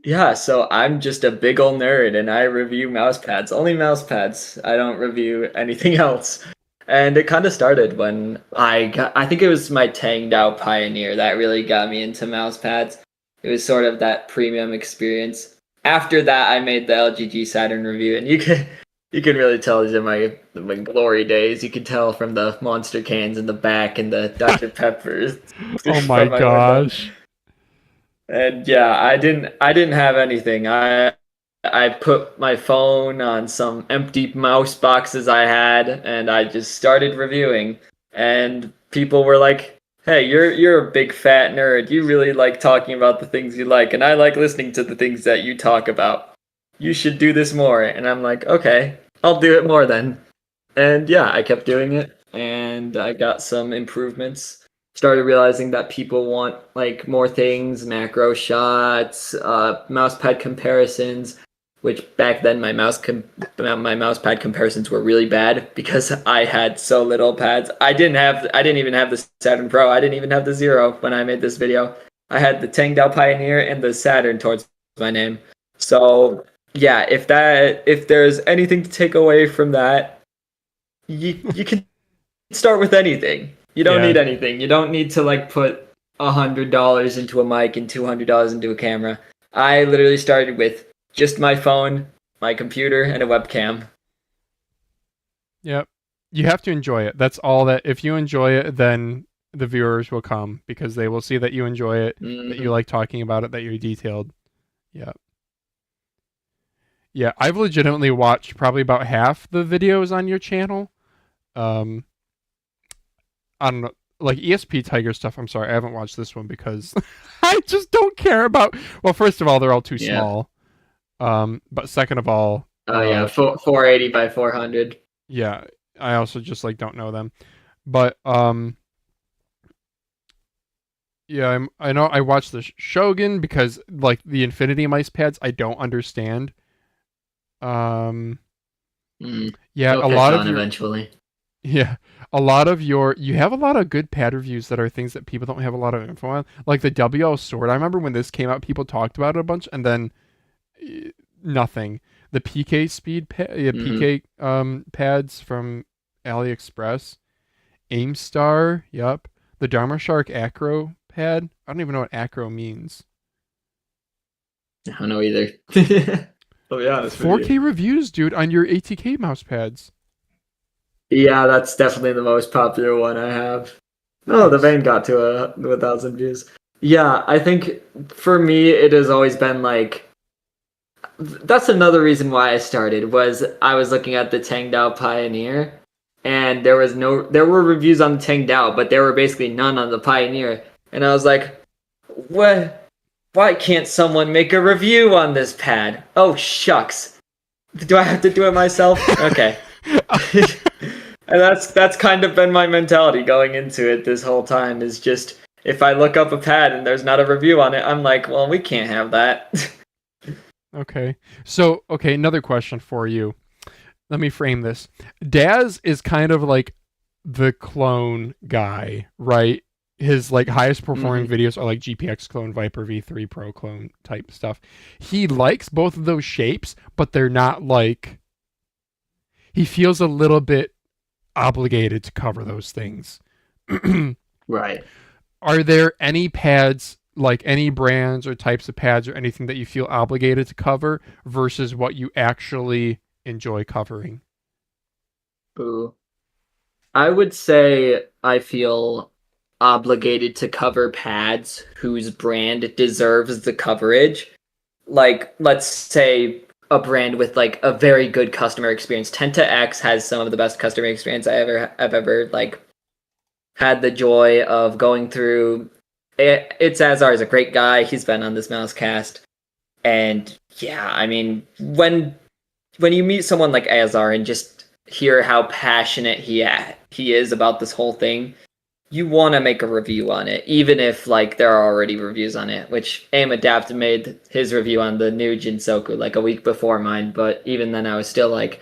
Yeah, so I'm just a big old nerd and I review mouse pads, only mouse pads. I don't review anything else. And it kind of started when I think it was my Tangdao Pioneer that really got me into mouse pads. It was sort of that premium experience. After that, I made the LGG Saturn review, and you can really tell these are my glory days. You can tell from the monster cans in the back and the Dr. Peppers. Oh from my window. gosh. And yeah, I didn't have anything. I put my phone on some empty mouse boxes I had, and I just started reviewing. And people were like, "Hey, you're a big fat nerd. You really like talking about the things you like, and I like listening to the things that you talk about. You should do this more." And I'm like, "Okay, I'll do it more then." And yeah, I kept doing it, and I got some improvements. Started realizing that people want like more things, macro shots, mousepad comparisons, which back then my my mousepad comparisons were really bad because I had so little pads. I didn't even have the Saturn Pro. I didn't even have the Zero when I made this video. I had the Tangdao Pioneer and the Saturn towards my name. So yeah, if there's anything to take away from that, you can start with anything. You don't Yeah. need anything. You don't need to like put $100 into a mic and $200 into a camera. I literally started with just my phone, my computer, and a webcam. Yep. You have to enjoy it. That's all that. If you enjoy it, then the viewers will come because they will see that you enjoy it, that you like talking about it, that you're detailed. Yeah. Yeah, I've legitimately watched probably about half the videos on your channel. I don't know, like ESP Tiger stuff. I'm sorry, I haven't watched this one because I just don't care about. Well, first of all, they're all too Yeah. small. But second of all, Oh yeah, 480 by 400. yeah, I also just like don't know them. But yeah, I know I watched the Shogun because like the Infinity mice pads I don't understand. Mm, Yeah, They'll a catch lot on of your eventually. yeah, a lot of your you have a lot of good pad reviews that are things that people don't have a lot of info on. Like the WL Sword. I remember when this came out, people talked about it a bunch, and then nothing. The PK speed PK pads from AliExpress. Aimstar, yep. The Dharma Shark Acro pad. I don't even know what acro means. I don't know either. Oh yeah, that's 4K reviews, dude, on your ATK mouse pads. Yeah, that's definitely the most popular one I have. Oh, the vein got to 1,000 views. Yeah, I think for me it has always been like that's another reason why I started was I was looking at the Tangdao Pioneer and there were reviews on the Tengdao, but there were basically none on the Pioneer. And I was like, what? Why can't someone make a review on this pad? Oh, shucks. Do I have to do it myself? Okay. And that's kind of been my mentality going into it this whole time, is just, if I look up a pad and there's not a review on it, I'm like, well, we can't have that. Okay. So, another question for you. Let me frame this. Daz is kind of like the clone guy, right? His like highest performing videos are like GPX clone, Viper V3 Pro clone type stuff. He likes both of those shapes, but they're not like, he feels a little bit obligated to cover those things. Right. Are there any pads, like any brands or types of pads or anything that you feel obligated to cover versus what you actually enjoy covering? Ooh. I would say I feel obligated to cover pads whose brand deserves the coverage. Like, let's say a brand with like a very good customer experience. Tenta-X has some of the best customer experience I've ever like had the joy of going through. It's Azar is a great guy. He's been on this mouse cast. And yeah, I mean, when you meet someone like Azar and just hear how passionate he is about this whole thing, you want to make a review on it, even if like there are already reviews on it, which Aim Adapt made his review on the new Jinsoku like a week before mine, but even then I was still like,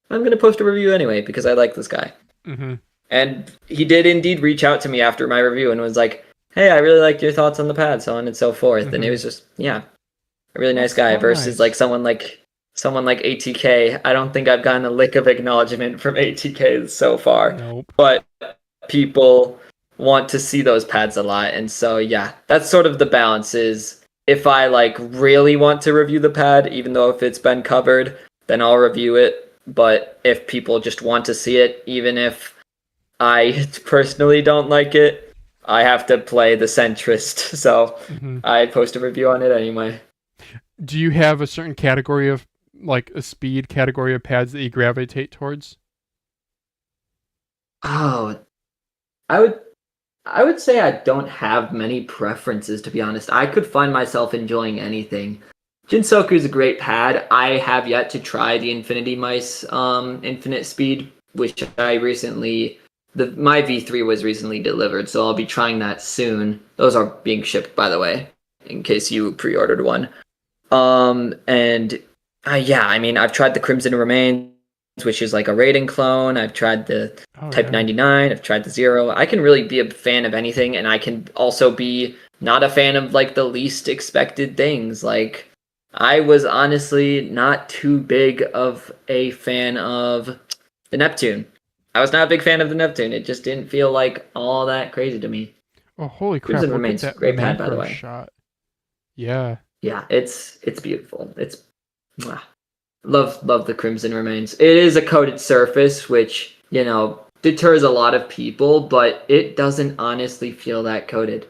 I'm going to post a review anyway because I like this guy. Mm-hmm. And he did indeed reach out to me after my review and was like, hey, I really liked your thoughts on the pad, so on and so forth. Mm-hmm. And it was just, yeah, a really nice guy versus like someone like ATK. I don't think I've gotten a lick of acknowledgement from ATK so far. Nope. But people want to see those pads a lot, and so yeah, that's sort of the balance. Is if I like really want to review the pad, even though if it's been covered, then I'll review it. But if people just want to see it, even if I personally don't like it, I have to play the centrist, so I post a review on it anyway. Do you have a certain category of, like a speed category of pads that you gravitate towards? Oh, I would say I don't have many preferences, to be honest. I could find myself enjoying anything. Jinsoku is a great pad. I have yet to try the Infinity Mice Infinite Speed, which I recently... my V3 was recently delivered, so I'll be trying that soon. Those are being shipped, by the way, in case you pre-ordered one. Yeah, I mean, I've tried the Crimson Remains, which is like a rating clone. I've tried the Type 99. I've tried the Zero. I can really be a fan of anything, and I can also be not a fan of like the least expected things. Like, I was honestly not too big of a fan of the Neptune. I was not a big fan of the Neptune. It just didn't feel like all that crazy to me. Oh, holy crap! Crimson Look Remains, at that great pad, by the macro way. shot. Yeah. Yeah, it's beautiful. It's love the Crimson Remains. It is a coated surface, which, you know, deters a lot of people, but it doesn't honestly feel that coated.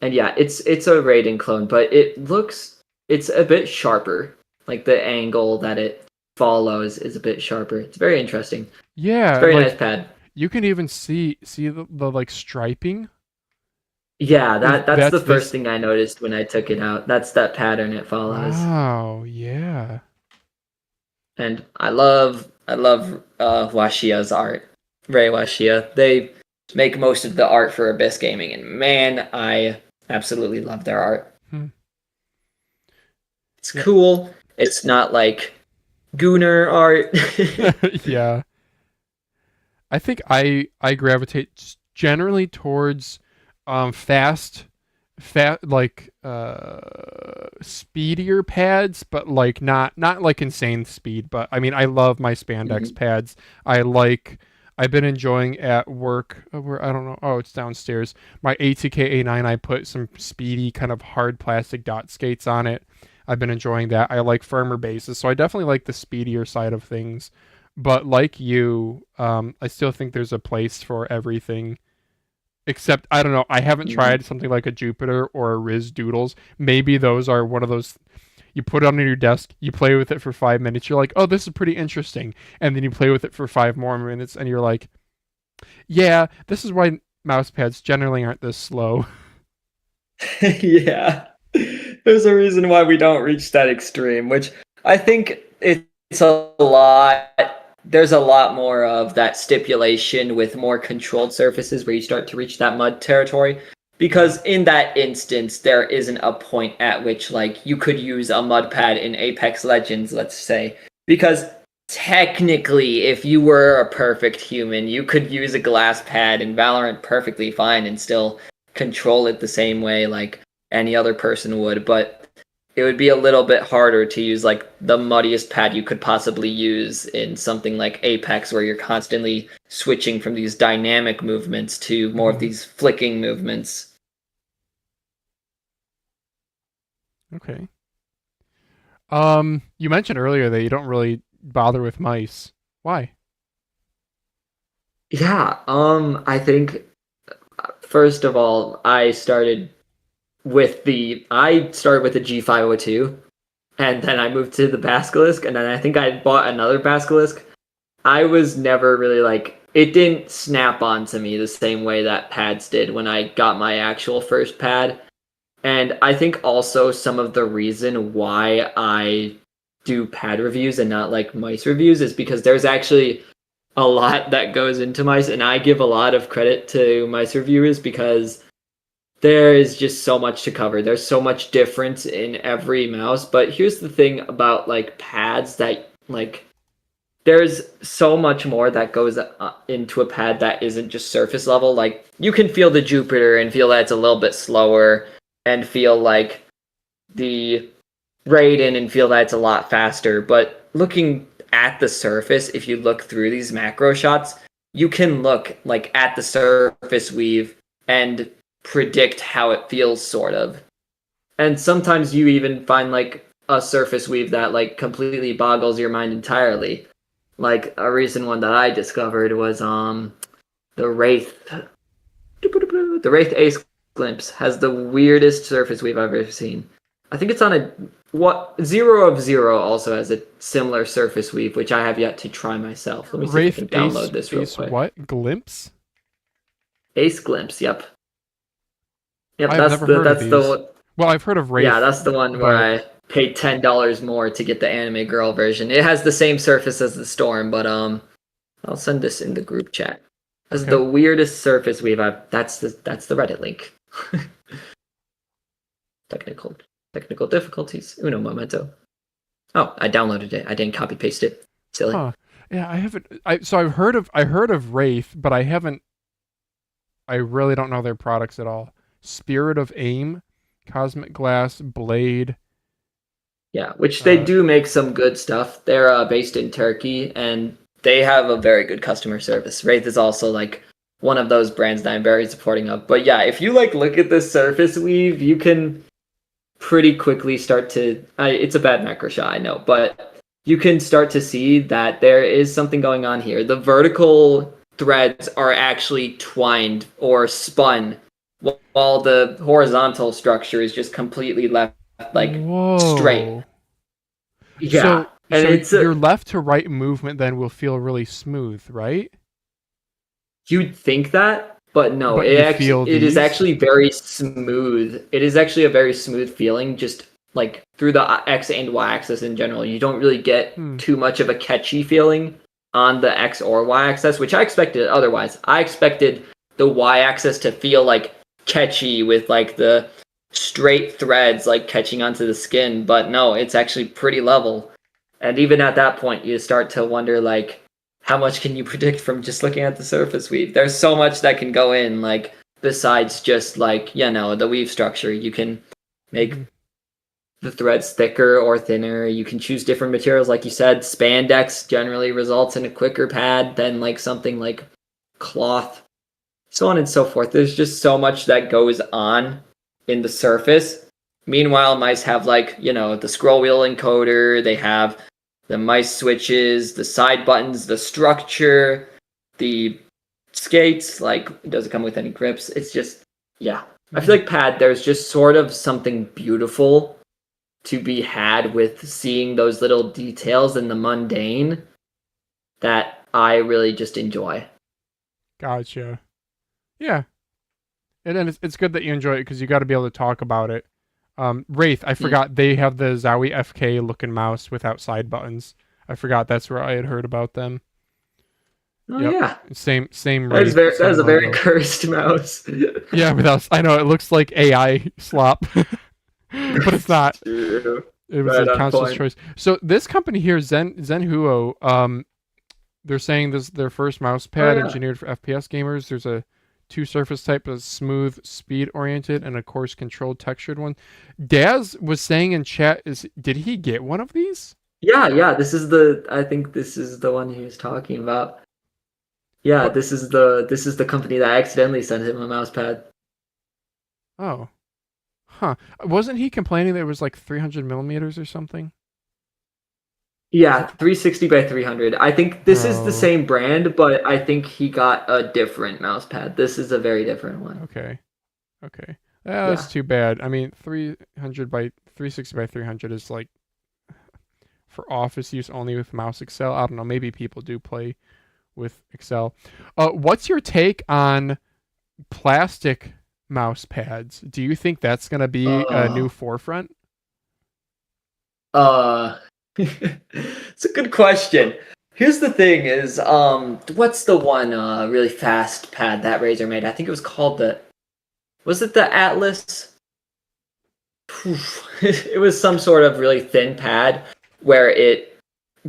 And yeah, it's a rating clone, but it's a bit sharper. Like the angle that it follows is a bit sharper. It's very interesting. Yeah. It's a very like, nice pad. You can even see the like striping. Yeah, that's the first thing I noticed when I took it out. That's that pattern it follows. Wow, yeah. And I love Washia's art. Ray Washia. They make most of the art for Abyss Gaming, and man, I absolutely love their art. It's cool. It's not like Gooner art. Yeah. I think I gravitate generally towards fast like speedier pads, but like not like insane speed. But I mean, I love my spandex pads. I've been enjoying at work where I don't know. Oh, it's downstairs. My ATK A9. I put some speedy kind of hard plastic dot skates on it. I've been enjoying that. I like firmer bases, so I definitely like the speedier side of things. But like you, I still think there's a place for everything. Except, I don't know, I haven't tried something like a Jupiter or a Riz Doodles. Maybe those are one of those... You put it on your desk. You play with it for 5 minutes. You're like, oh, this is pretty interesting. And then you play with it for 5 more minutes, and you're like, yeah, this is why mouse pads generally aren't this slow. Yeah. There's a reason why we don't reach that extreme, which I think it's a lot. There's a lot more of that stipulation with more controlled surfaces where you start to reach that mud territory. Because in that instance, there isn't a point at which, like, you could use a mud pad in Apex Legends, let's say. Because technically, if you were a perfect human, you could use a glass pad in Valorant perfectly fine and still control it the same way like any other person would. But it would be a little bit harder to use, like, the muddiest pad you could possibly use in something like Apex, where you're constantly switching from these dynamic movements to more of these flicking movements. Okay. You mentioned earlier that you don't really bother with mice. Why? Yeah, I think, first of all, I started with the G502, and then I moved to the Basilisk, and then I think I bought another Basilisk. I was never really like, it didn't snap onto me the same way that pads did when I got my actual first pad. And I think also some of the reason why I do pad reviews and not like mice reviews is because there's actually a lot that goes into mice, and I give a lot of credit to mice reviewers because there is just so much to cover. There's so much difference in every mouse. But here's the thing about like pads that like there's so much more that goes into a pad that isn't just surface level. Like you can feel the Jupiter and feel that it's a little bit slower, and feel like the Raiden and feel that it's a lot faster. But looking at the surface, if you look through these macro shots, you can look like at the surface weave and predict how it feels, sort of. And sometimes you even find like a surface weave that like completely boggles your mind entirely. Like a recent one that I discovered was the Wraith. The Wraith Ace Glimpse has the weirdest surface weave I've ever seen. I think it's on a 0 of 0 also has a similar surface weave, which I have yet to try myself. Let me see if I can download this real quick. What? Glimpse? Ace Glimpse, yep. Yep, I've never heard of these. Well, I've heard of Wraith. Yeah, that's the one where I paid $10 more to get the anime girl version. It has the same surface as the Storm, but I'll send this in the group chat. This is the weirdest surface weave that's the Reddit link. Technical difficulties. Uno momento. Oh, I downloaded it. I didn't copy paste it. Silly. Huh. Yeah, I haven't. So I've heard of Wraith, but I haven't. I really don't know their products at all. Spirit of Aim, Cosmic Glass, Blade. Yeah, which they do make some good stuff. They're based in Turkey, and they have a very good customer service. Wraith is also like one of those brands that I'm very supporting of. But yeah, if you like look at the surface weave, you can pretty quickly start to. It's a bad macro shot, I know, but you can start to see that there is something going on here. The vertical threads are actually twined or spun, while the horizontal structure is just completely left like straight. Yeah, so your left to right movement then will feel really smooth, right? You'd think that, but no, But it is actually very smooth. It is actually a very smooth feeling, just like through the X and Y axis in general. You don't really get too much of a catchy feeling on the X or Y axis, which I expected otherwise. I expected the Y axis to feel like catchy with like the straight threads like catching onto the skin, but no, it's actually pretty level. And even at that point, you start to wonder like, how much can you predict from just looking at the surface weave? There's so much that can go in, like besides just like, the weave structure. You can make the threads thicker or thinner. You can choose different materials, like you said. Spandex generally results in a quicker pad than like something like cloth, so on and so forth. There's just so much that goes on in the surface. Meanwhile, mice have like, the scroll wheel encoder, they have the mice switches, the side buttons, the structure, the skates, like, does it come with any grips? It's just, I feel like pad, there's just sort of something beautiful to be had with seeing those little details in the mundane that I really just enjoy. Gotcha. Yeah. And then it's good that you enjoy it because you got to be able to talk about it. Wraith, I forgot they have the Zowie FK looking mouse without side buttons. I forgot that's where I had heard about them. Oh Yep. yeah, Same that is, Wraith. that is a same very logo. cursed mouse. Yeah, without I know it looks like AI slop, but it's not. True. It was Right a on conscious point. choice. So this company here, Zenhuo, they're saying this is their first mouse pad Oh, yeah. engineered for FPS gamers. There's a two surface type, a smooth, speed oriented, and a coarse controlled textured one. Daz was saying in chat, did he get one of these? Yeah. I think this is the one he was talking about. Yeah, What? this is the company that accidentally sent him a mouse pad. Oh, huh. Wasn't he complaining that it was like 300 millimeters or something? Yeah, 360 by 300. I think this is Bro. the same brand, but I think he got a different mouse pad. This is a very different one. Okay. That's too bad. I mean, 360 by 300 is like for office use only with mouse Excel. I don't know. Maybe people do play with Excel. What's your take on plastic mouse pads? Do you think that's going to be a new forefront? It's a good question. Here's the thing is, what's the one really fast pad that Razer made? I think it was called was it the Atlas? It was some sort of really thin pad where it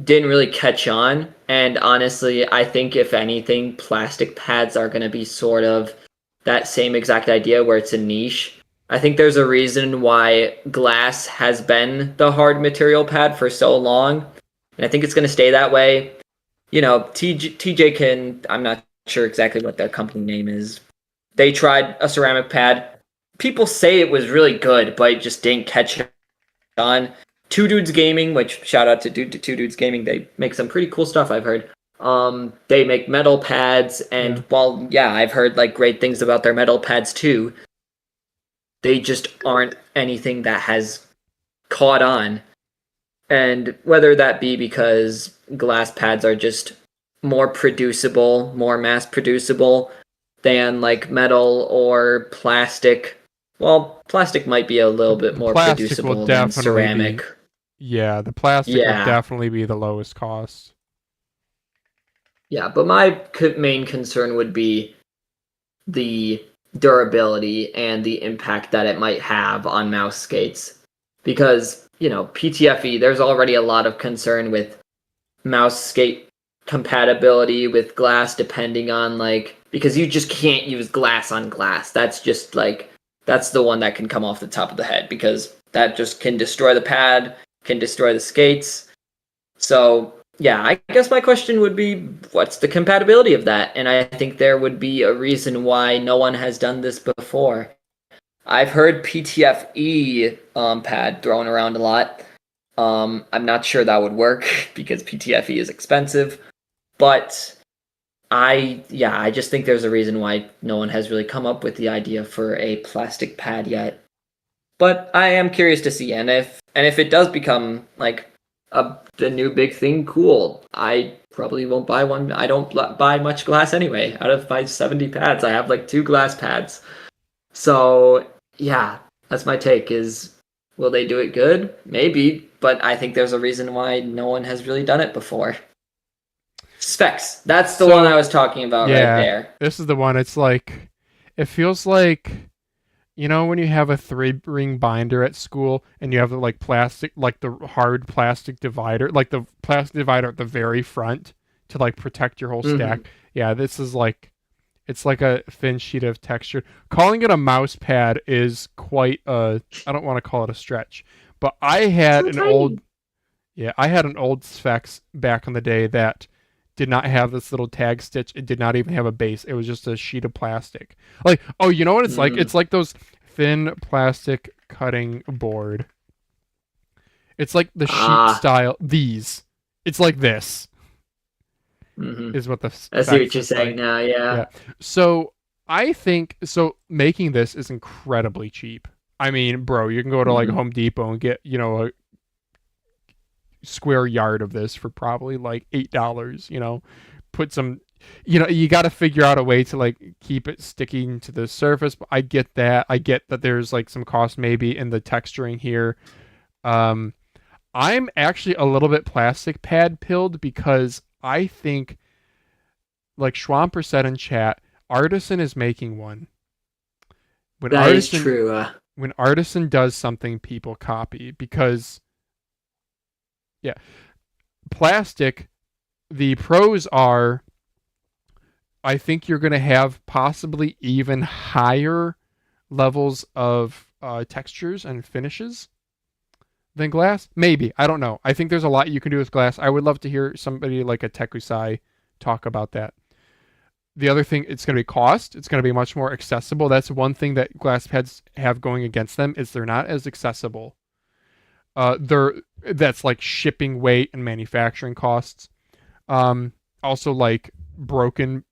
didn't really catch on. And honestly, I think if anything, plastic pads are going to be sort of that same exact idea where it's a niche. I think there's a reason why glass has been the hard material pad for so long. And I think it's going to stay that way. You know, TJ can, I'm not sure exactly what the company name is. They tried a ceramic pad. People say it was really good, but it just didn't catch on. Two Dudes Gaming, which shout out to Two Dudes Gaming, they make some pretty cool stuff, I've heard. They make metal pads, and while I've heard like great things about their metal pads too, they just aren't anything that has caught on. And whether that be because glass pads are just more producible, more mass producible than like metal or plastic. Well, plastic might be a little bit more Plastic producible will than definitely ceramic. Yeah, the plastic will definitely be the lowest cost. Yeah, but my main concern would be the durability and the impact that it might have on mouse skates. Because, you know, PTFE, there's already a lot of concern with mouse skate compatibility with glass depending on like, because you just can't use glass on glass. That's just like, that's the one that can come off the top of the head because that just can destroy the pad, can destroy the skates. So yeah, I guess my question would be, what's the compatibility of that? And I think there would be a reason why no one has done this before. I've heard PTFE pad thrown around a lot. I'm not sure that would work because PTFE is expensive. But I just think there's a reason why no one has really come up with the idea for a plastic pad yet. But I am curious to see, and if it does become like the new big thing, cool. I probably won't buy one. I don't buy much glass anyway. Out of my 70 pads, I have like 2 glass pads. So yeah, that's my take. Is will they do it good? Maybe, but I think there's a reason why no one has really done it before. Specs. That's the one I was talking about right there. This is the one. It's like, it feels like, you know, when you have a 3-ring binder at school and you have the like plastic, like the hard plastic divider, like the plastic divider at the very front to like protect your whole stack. Yeah, this is like, it's like a thin sheet of texture. Calling it a mouse pad is quite I don't want to call it a stretch, but I had an old Specs back in the day that did not have this little tag stitch. It did not even have a base. It was just a sheet of plastic. Like, oh, you know what it's like? It's like those thin plastic cutting board. It's like the sheet style. These. It's like this. Is what the I see what you're saying now, yeah. So I think making this is incredibly cheap. I mean, bro, you can go to like Home Depot and get, a square yard of this for probably like $8, put some, you got to figure out a way to like keep it sticking to the surface. But I get that there's like some cost maybe in the texturing here. I'm actually a little bit plastic pad pilled because I think, like Schwamper said in chat, Artisan is making one. That is true. When Artisan does something, people copy because, yeah, plastic. The pros are, I think you're going to have possibly even higher levels of textures and finishes than glass. Maybe. I don't know. I think there's a lot you can do with glass. I would love to hear somebody like a Tekusai talk about that. The other thing, it's going to be cost. It's going to be much more accessible. That's one thing that glass pads have going against them is they're not as accessible. That's like shipping weight and manufacturing costs. Also like broken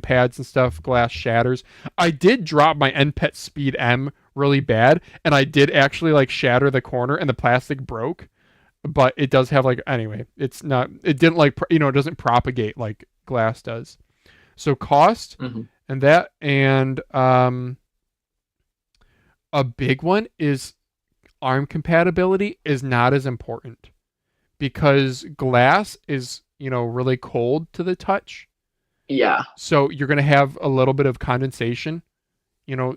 pads and stuff, glass shatters. I did drop my NPET Speed M really bad, and I did actually like shatter the corner and the plastic broke, but it does have like, anyway, it didn't like, it doesn't propagate like glass does. So cost and that, and a big one is ARM compatibility is not as important because glass is, really cold to the touch. Yeah. So you're going to have a little bit of condensation,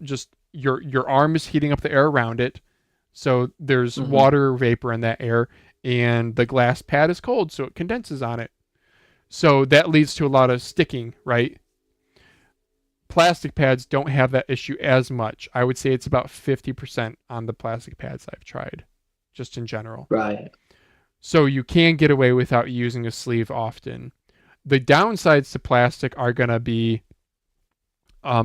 just your arm is heating up the air around it. So there's water vapor in that air, and the glass pad is cold, so it condenses on it. So that leads to a lot of sticking, right? Plastic pads don't have that issue as much. I would say it's about 50% on the plastic pads I've tried, just in general. Right. So you can get away without using a sleeve often. The downsides to plastic are going to be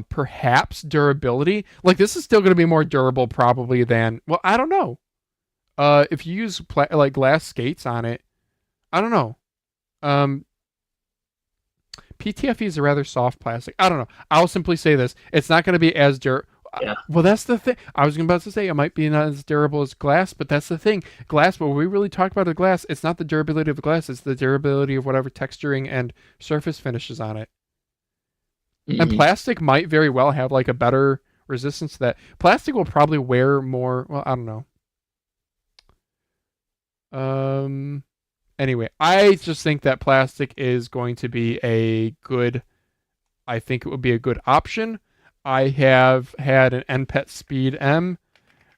perhaps durability. Like this is still going to be more durable probably than, well, I don't know. If you use like glass skates on it, I don't know. PTFE is a rather soft plastic. I don't know. I'll simply say this. It's not going to be as durable. Yeah. Well, that's the thing. I was about to say it might be not as durable as glass, but that's the thing. Glass, what we really talk about the glass, it's not the durability of the glass. It's the durability of whatever texturing and surface finishes on it. And plastic might very well have like a better resistance to that. Plastic will probably wear more. Well, I don't know. Anyway, I just think that plastic is going to be I think it would be a good option. I have had an NPET Speed M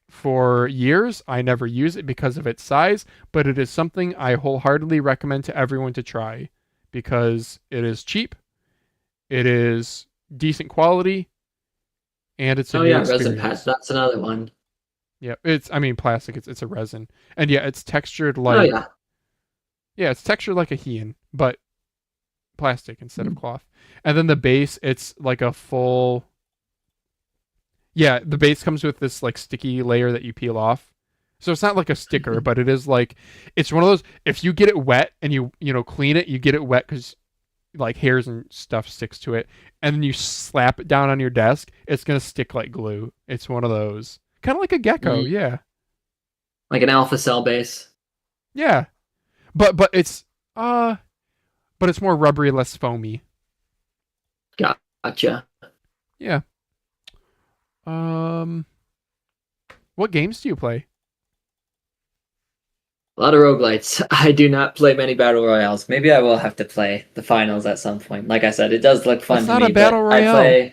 for years. I never use it because of its size, but it is something I wholeheartedly recommend to everyone to try because it is cheap, it is decent quality, and it's a new experience. Resin pads. That's another one. Yeah, plastic. It's a resin, and yeah, it's textured like. Oh, yeah. Yeah, it's textured like a Heian, but plastic instead of cloth. And then the base, it's like a full. Yeah, the base comes with this like sticky layer that you peel off. So it's not like a sticker, but it is like, it's one of those, if you get it wet and you clean it, you get it wet because like hairs and stuff sticks to it. And then you slap it down on your desk, it's going to stick like glue. It's one of those. Kind of like a gecko, yeah. Like an alpha cell base. Yeah. But it's more rubbery, less foamy. Gotcha. Yeah. What games do you play? A lot of roguelites. I do not play many battle royales. Maybe I will have to play the finals at some point. Like I said, it does look fun. It's not a battle royale.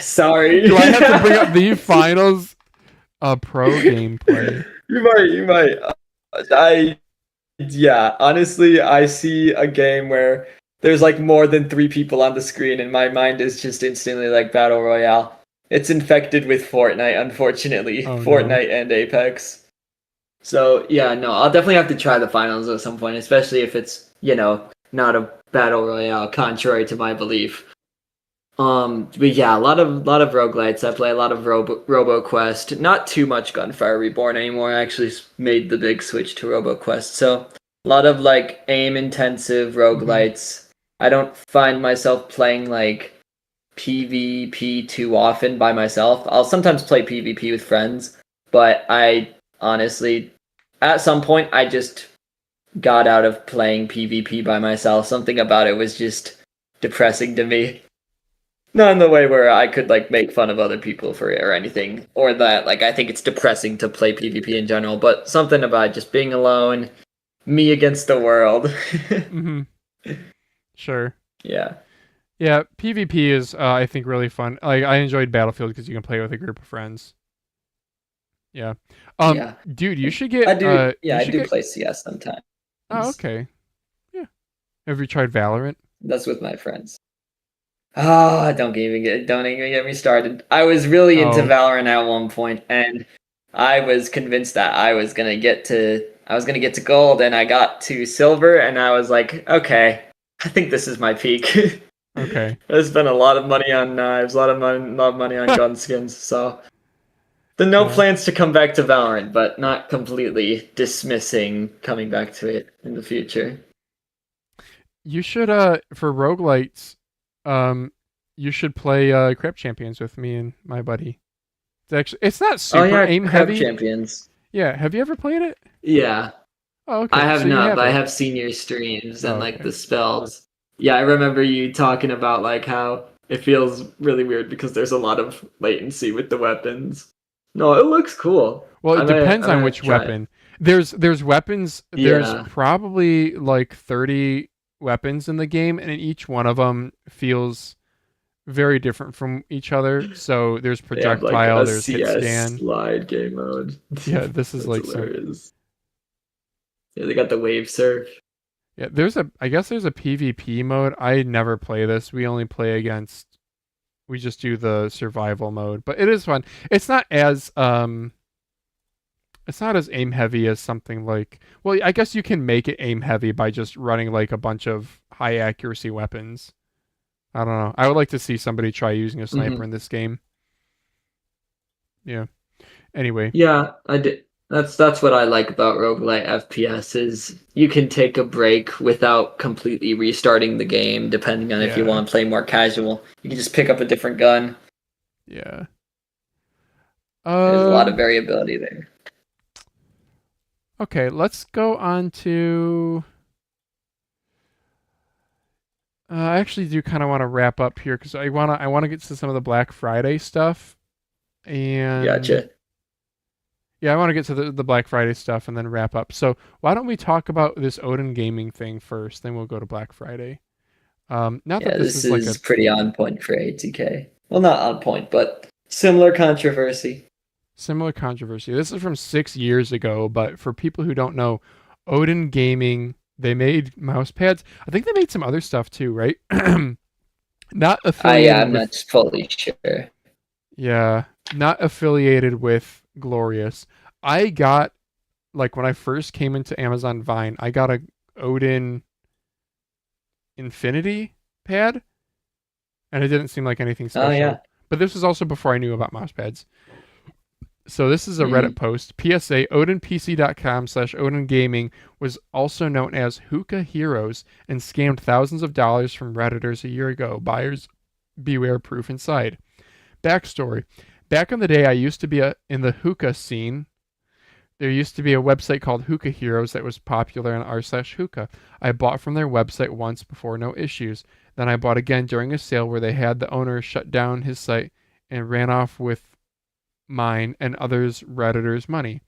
Sorry. Do I have to bring up the finals? Pro gameplay. You might. Honestly, I see a game where there's like more than 3 people on the screen and my mind is just instantly like battle royale. It's infected with Fortnite, unfortunately. Fortnite and Apex. So yeah, no, I'll definitely have to try the finals at some point, especially if it's, not a battle royale, contrary to my belief. But yeah, a lot of roguelites. I play a lot of RoboQuest. Not too much Gunfire Reborn anymore. I actually made the big switch to RoboQuest. So a lot of like aim intensive roguelites. I don't find myself playing like PvP too often by myself. I'll sometimes play PvP with friends, but I honestly, at some point, I just got out of playing PvP by myself. Something about it was just depressing to me. Not in the way where I could like make fun of other people for it or anything, or that like I think it's depressing to play PvP in general, but something about just being alone, me against the world. Mm-hmm. Sure. Yeah. Yeah, PvP is I think really fun. Like I enjoyed Battlefield because you can play with a group of friends. Yeah. Yeah. Dude, you should get. I do. You I should do get. play CS sometimes. Oh, okay. Yeah. Have you tried Valorant? That's with my friends. Ah, don't even get me started. I was really into Oh. Valorant at one point, and I was convinced that I was gonna get to gold, and I got to silver, and I was like, okay, I think this is my peak. Okay. I spent a lot of money on knives, a lot of money on gun skins, so no Yeah. plans to come back to Valorant, but not completely dismissing coming back to it in the future. You should for roguelites, you should play Crab Champions with me and my buddy. It's not super aim Crab heavy. Champions. Yeah, have you ever played it? Yeah. Oh, okay. I have So you not, have but I it. have seen your streams and Oh, like okay. the spells. Yeah, I remember you talking about like how it feels really weird because there's a lot of latency with the weapons. No, it looks cool. Well, it depends I on might which try it. weapon. There's weapons. There's Yeah. probably like 30 weapons in the game, and each one of them feels very different from each other. So there's They have like projectile, a there's hit CS scan. slide game mode. Yeah, this is That's like some. hilarious. Yeah, they got the wave surf. Yeah, I guess there's a PvP mode. I never play this. We only play against. We just do the survival mode, but it is fun. It's not as It's not as aim heavy as something like. Well, I guess you can make it aim heavy by just running like a bunch of high accuracy weapons. I don't know. I would like to see somebody try using a sniper in this game. Yeah. Anyway. Yeah, I did. That's what I like about roguelite FPS is you can take a break without completely restarting the game, depending on if you Yeah. want to play more casual. You can just pick up a different gun. Yeah. There's a lot of variability there. Okay, let's go on to. I actually do kind of want to wrap up here because I wanna get to some of the Black Friday stuff, and Gotcha. yeah, I want to get to the Black Friday stuff and then wrap up. So why don't we talk about this Odin gaming thing first, then we'll go to Black Friday. Not Yeah, that this is like a pretty on point for ATK. Well, not on point, but similar controversy. similar controversy. This is from 6 years ago, but for people who don't know, Odin Gaming, they made mouse pads. I think they made some other stuff too, right? Not affiliated I'm not fully sure. Yeah, not affiliated with Glorious. I got, like, when I first came into Amazon Vine, I got a Odin Infinity pad, and it didn't seem like anything special. Oh, yeah. But this was also before I knew about mouse pads. So this is a Reddit post. PSA, odinpc.com/Odin Gaming was also known as Hookah Heroes and scammed thousands of dollars from Redditors a year ago. Buyers beware, proof inside. Backstory. Back in the day, I used to be in the hookah scene. There used to be a website called Hookah Heroes that was popular on r/hookah. I bought from their website once before, no issues. Then I bought again during a sale where they had the owner shut down his site and ran off with mine and others' Redditors' money.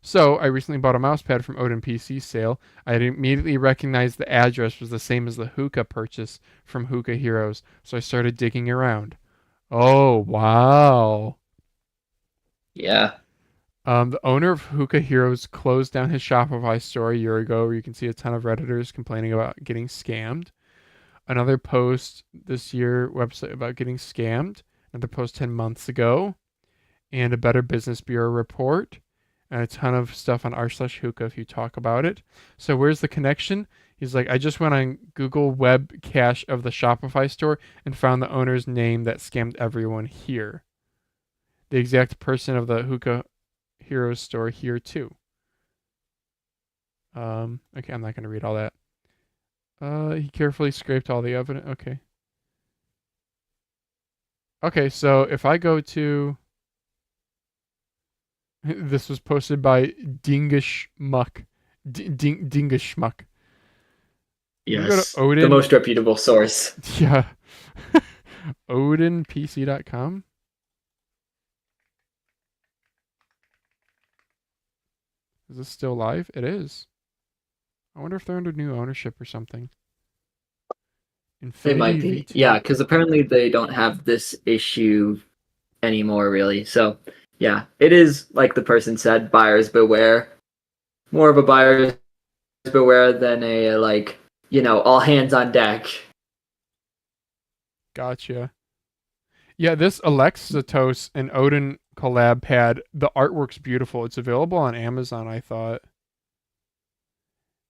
So I recently bought a mousepad from Odin PC sale. I immediately recognized the address was the same as the hookah purchase from Hookah Heroes, so I started digging around. Oh, wow. Yeah. The owner of Hookah Heroes closed down his Shopify store a year ago, where you can see a ton of Redditors complaining about getting scammed. Another post this year, website about getting scammed. Another post 10 months ago. And a Better Business Bureau report. And a ton of stuff on r/hookah if you talk about it. So where's the connection? He's like, I just went on Google web cache of the Shopify store and found the owner's name that scammed everyone here. The exact person of the Hookah Heroes store here too. Okay, I'm not going to read all that. He carefully scraped all the evidence. Okay. Okay, so if I go to this was posted by Dingishmuck. Dingishmuck. You go to Yes, the Odin. most reputable source. Yeah. OdinPC.com. Is this still live? It is. I wonder if they're under new ownership or something. They might Infinity be. V2. Yeah, because apparently they don't have this issue anymore, really. So, yeah, it is, like the person said, buyers beware. More of a buyer's beware than a, like, all hands on deck. Gotcha. Yeah, this Alexatos and Odin collab pad, the artwork's beautiful. It's available on Amazon, I thought.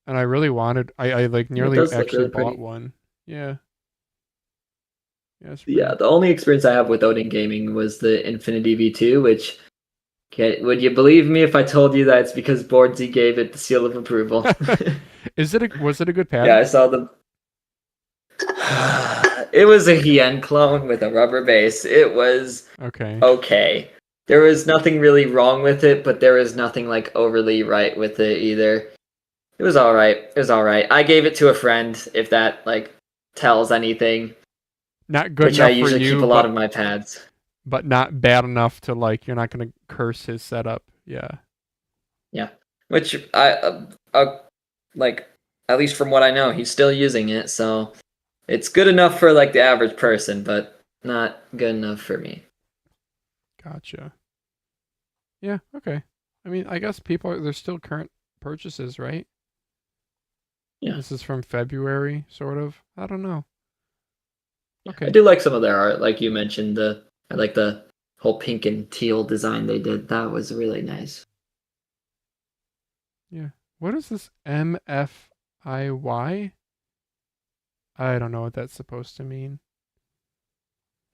And I really wanted, I like It nearly does look actually really bought pretty. one. Yeah. Yeah, it's Yeah, pretty. the only experience I have with Odin Gaming was the Infinity V2, which, would you believe me if I told you that it's because Boardsy gave it the seal of approval? Was it a good Yeah, pad? I saw them. It was a Hien clone with a rubber base. It was Okay. okay. There was nothing really wrong with it, but there was nothing like overly right with it either. It was all right. It was all right. I gave it to a friend, if that like tells anything, Not good which I enough for usually keep you, a lot of my pads. but not bad enough to like you're not gonna curse his setup. Yeah. Yeah, which I like at least from what I know, he's still using it, so it's good enough for like the average person, but not good enough for me. Gotcha. Yeah, okay. I mean, I guess there's still current purchases, right? Yeah. This is from February, sort of. I don't know. I Okay. do like some of their art, like you mentioned. I like the whole pink and teal design they did. That was really nice. Yeah. What is this MFIY? I don't know what that's supposed to mean.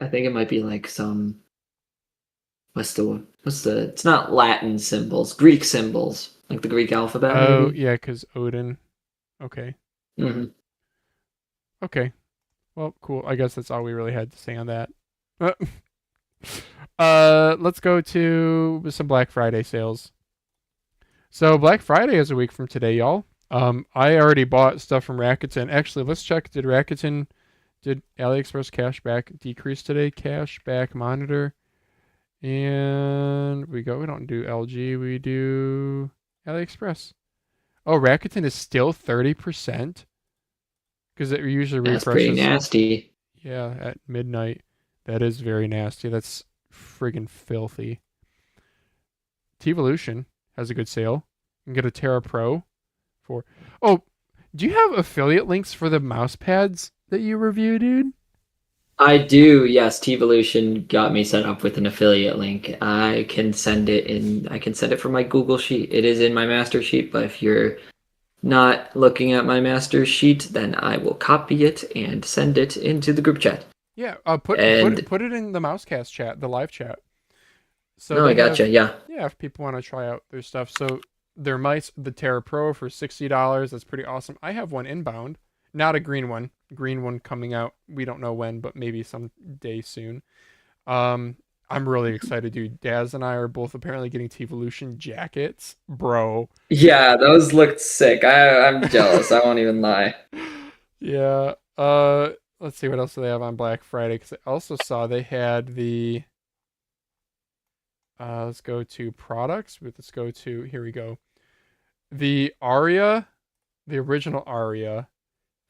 I think it might be like some what's the it's not Latin symbols, Greek symbols, like the Greek alphabet Oh, maybe. yeah, because Odin. Okay. Hmm. Okay. Well, cool. I guess that's all we really had to say on that. Let's go to some Black Friday sales. So Black Friday is a week from today, y'all. I already bought stuff from Rakuten. Actually, let's check. Did AliExpress cashback decrease today? Cashback monitor. And we don't do LG, we do AliExpress. Oh, Rakuten is still 30%? Because it usually That's pretty refreshes. nasty. Yeah, at midnight. That is very nasty. That's friggin' filthy. Teevolution has a good sale. You can get a Terra Pro for. Oh, do you have affiliate links for the mouse pads that you review, dude? I do, yes. Teevolution got me set up with an affiliate link. I can send it in. I can send it from my Google Sheet. It is in my master sheet, but if you're not looking at my master sheet, then I will copy it and send it into the group chat. Yeah, And put it in the Mousecast chat, the live chat. So no, I they have, gotcha. Yeah, yeah, if people want to try out their stuff. So their mice, the Terra Pro for $60. That's pretty awesome. I have one inbound, not a green one. Green one coming out. We don't know when, but maybe someday soon. I'm really excited, dude. Daz and I are both apparently getting Teevolution jackets, bro. yeah, those looked sick. I'm jealous. I won't even lie. Yeah. Let's see what else do they have on Black Friday. Because I also saw they had the. Let's go to products. Let's go to here we go. The Aria, the original Aria,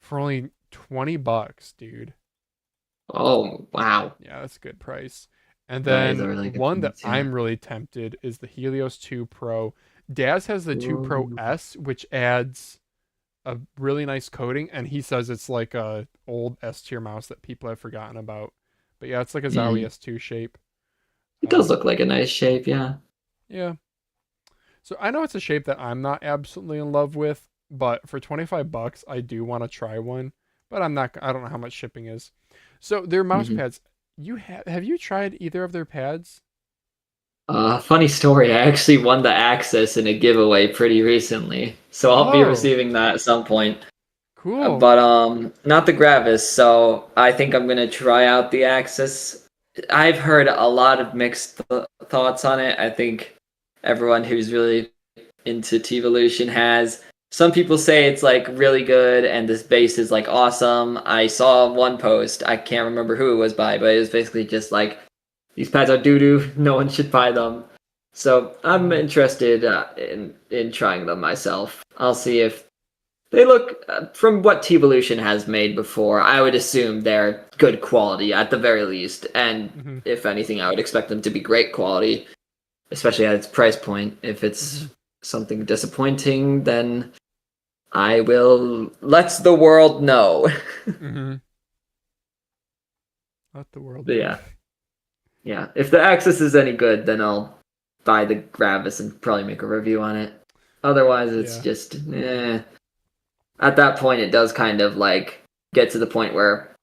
for only $20, dude. Oh wow, Yeah, that's a good price. And that is a then really good one that price, yeah. I'm really tempted is the Helios 2 Pro. Daz has the 2 Pro Ooh. S, which adds a really nice coating, and he says it's like a old S tier mouse that people have forgotten about. But yeah, it's like a Zowie Mm. S2 shape. It does look like a nice shape, yeah. Yeah. So I know it's a shape that I'm not absolutely in love with, but for $25, I do want to try one. But I don't know how much shipping is. So their mouse Hmm. pads, have you tried either of their pads? Funny story. I actually won the Access in a giveaway pretty recently, so I'll be Oh, receiving that at some point. cool. But not the Gravis. So I think I'm gonna try out the Access I've heard a lot of mixed thoughts on it. I think everyone who's really into Teevolution has. Some people say it's like really good and this base is like awesome. I saw one post, I can't remember who it was by, but it was basically just like, these pads are doo-doo, no one should buy them. So I'm interested in trying them myself. I'll see if they look, from what Teevolution has made before, I would assume they're good quality at the very least. And if anything, I would expect them to be great quality, especially at its price point. If it's something disappointing, then I will let the world know. Let the world know. Yeah. If the Axis is any good, then I'll buy the Gravis and probably make a review on it. Otherwise, it's just, At that point, it does kind of like get to the point where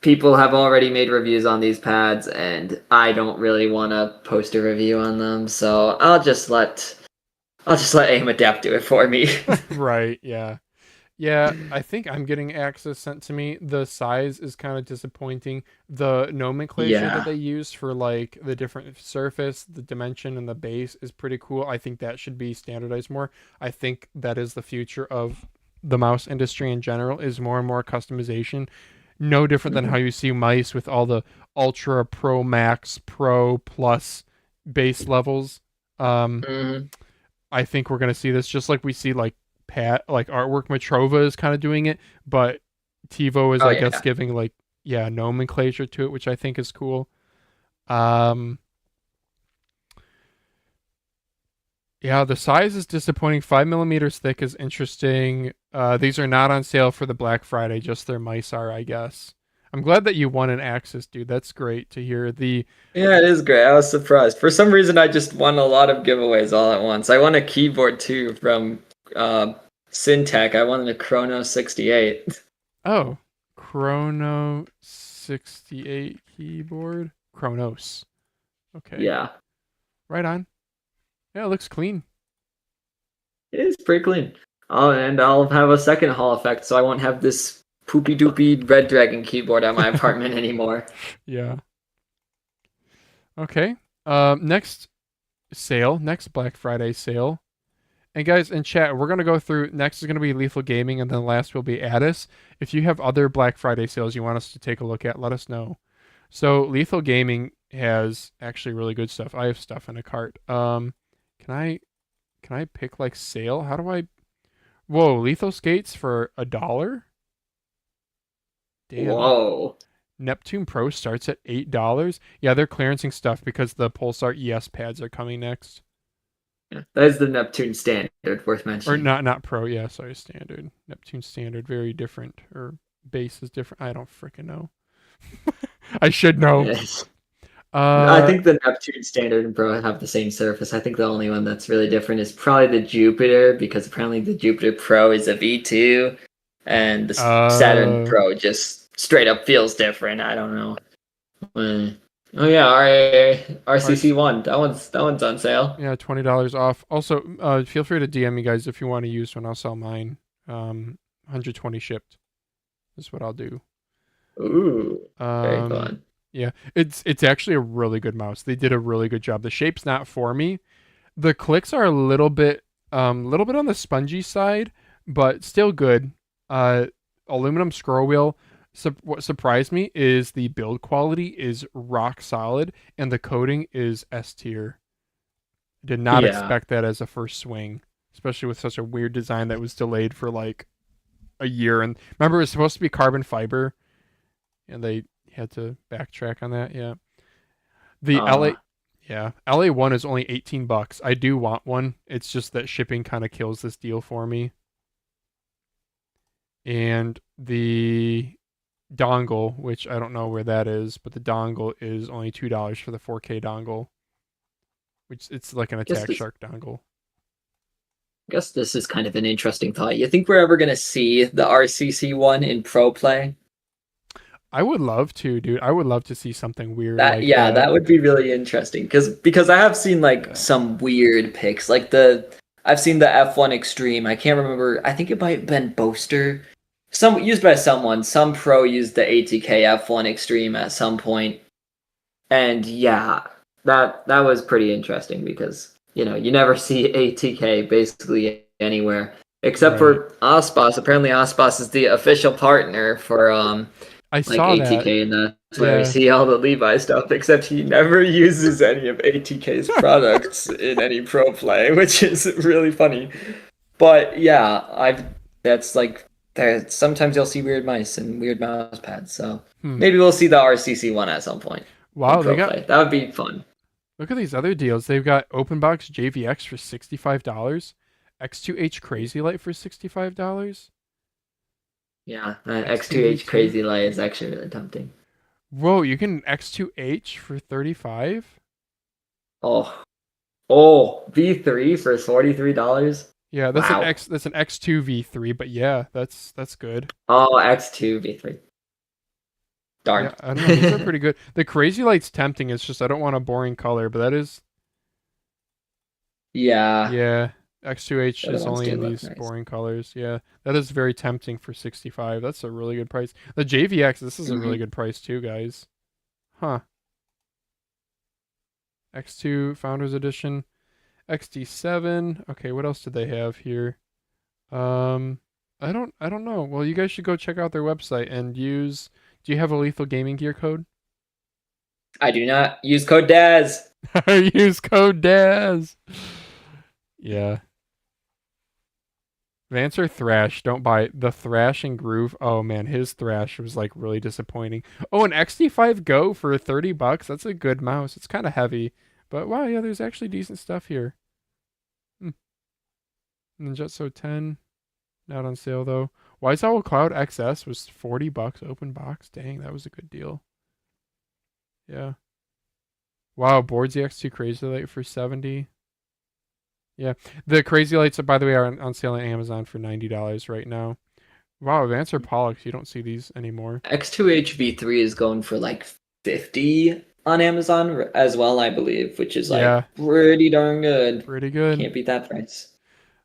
people have already made reviews on these pads, and I don't really want to post a review on them. So I'll just let Aim Adapt do it for me. Right, yeah. Yeah, I think I'm getting Axis sent to me. The size is kind of disappointing. The nomenclature that they use for like the different surface, the dimension, and the base is pretty cool. I think that should be standardized more. I think that is the future of the mouse industry in general, is more and more customization. No different than how you see mice with all the Ultra, Pro Max, Pro Plus base levels. I think we're gonna see this just like we see like artwork. Matrova is kind of doing it, but Tevo is guess giving like nomenclature to it, which I think is cool. Yeah, the size is disappointing. 5 millimeters thick is interesting. These are not on sale for the Black Friday, just their mice are, I guess. I'm glad that you won an Axis, dude. That's great to hear. Yeah, it is great. I was surprised. For some reason, I just won a lot of giveaways all at once. I won a keyboard too from Syntech. I won the Chrono 68. Oh, Chrono 68 keyboard? Chronos. Okay. Yeah. Right on. Yeah, it looks clean. It is pretty clean. Oh, and I'll have a second Hall effect, so I won't have this poopy doopy Red Dragon keyboard at my apartment anymore. Yeah. Okay. Next Black Friday sale. And guys, in chat, we're going to go through, next is going to be Lethal Gaming, and then last will be Addice. If you have other Black Friday sales you want us to take a look at, let us know. So Lethal Gaming has actually really good stuff. I have stuff in a cart. Can I pick like sale? How do I? Whoa, Lethal Skates for $1? Damn. Whoa. Neptune Pro starts at $8. Yeah, they're clearancing stuff because the Pulsar ES pads are coming next. Yeah, that is the Neptune Standard, worth mentioning. Or not Pro. Yeah, sorry, Standard. Neptune Standard, very different. Or base is different. I don't freaking know. I should know. Yes. I think the Neptune Standard and Pro have the same surface. I think the only one that's really different is probably the Jupiter, because apparently the Jupiter Pro is a V2, and the Saturn Pro just straight up feels different. I don't know. Oh yeah, RCC1. That one's on sale. Yeah, $20 off. Also, feel free to DM me guys if you want to use one. I'll sell mine. 120 shipped. Is what I'll do. Ooh, very fun. Yeah, it's actually a really good mouse. They did a really good job. The shape's not for me. The clicks are a little bit on the spongy side, but still good. Aluminum scroll wheel. What surprised me is the build quality is rock solid, and the coating is S tier. Did not expect that as a first swing, especially with such a weird design that was delayed for like a year. And remember, it was supposed to be carbon fiber, and they had to backtrack on that. Yeah. The LA1 is only $18. I do want one. It's just that shipping kind of kills this deal for me. And the dongle, which I don't know where that is, but the dongle is only $2 for the 4K dongle, which it's like an Attack Shark dongle. I guess this is kind of an interesting thought. You think we're ever going to see the RCC one in Pro Play? I would love to, dude. I would love to see something weird. That would be really interesting because I have seen some weird pics. I've seen the F1 Extreme. I can't remember. I think it might have been Boaster. Used by someone. Some pro used the ATK F1 Extreme at some point. And yeah, that was pretty interesting because you never see ATK basically anywhere except for Ospas. Apparently, Ospas is the official partner for I like saw that. ATK, and that's where we see all the Levi stuff. Except he never uses any of ATK's products in any pro play, which is really funny. But yeah, that's like there. Sometimes you'll see weird mice and weird mouse pads. So maybe we'll see the RCC one at some point. Wow, Pro play. That would be fun. Look at these other deals. They've got open box JVX for $65, X2H Crazylight for $65. Yeah, X2H Crazylight is actually really tempting. Whoa, you can X2H for $35? Oh, V3 for $43. Yeah, that's an X2 V3, but yeah, that's good. Oh, X2 V3. Darn. Yeah, I don't know. These are pretty good. The Crazylight's tempting. It's just I don't want a boring color, but that is. Yeah. Yeah, X2H is only in these nice. boring colors. Yeah, that is very tempting for 65. That's a really good price. The JVX, this is a really good price too, guys. Huh. X2 Founders Edition, XD7. Okay, what else did they have here? I don't know. Well, you guys should go check out their website and use. Do you have a Lethal Gaming Gear code? I do not. Use code Daz. Use code Daz. Yeah. Vance or Thrash, don't buy it. The Thrash and Groove. Oh man, his Thrash was like really disappointing. Oh, an XD5 Go for $30. That's a good mouse. It's kind of heavy, but wow, yeah, there's actually decent stuff here. And then Jetso 10, not on sale though. Wise Owl Cloud XS was $40 open box. Dang, that was a good deal. Yeah. Wow, Boards X2 Crazylight for $70. Yeah, the Crazylights, by the way, are on sale on Amazon for $90 right now. Wow, Vance or Pollux, you don't see these anymore. X2H V3 is going for like $50 on Amazon as well, I believe, which is like pretty darn good. Pretty good. Can't beat that price.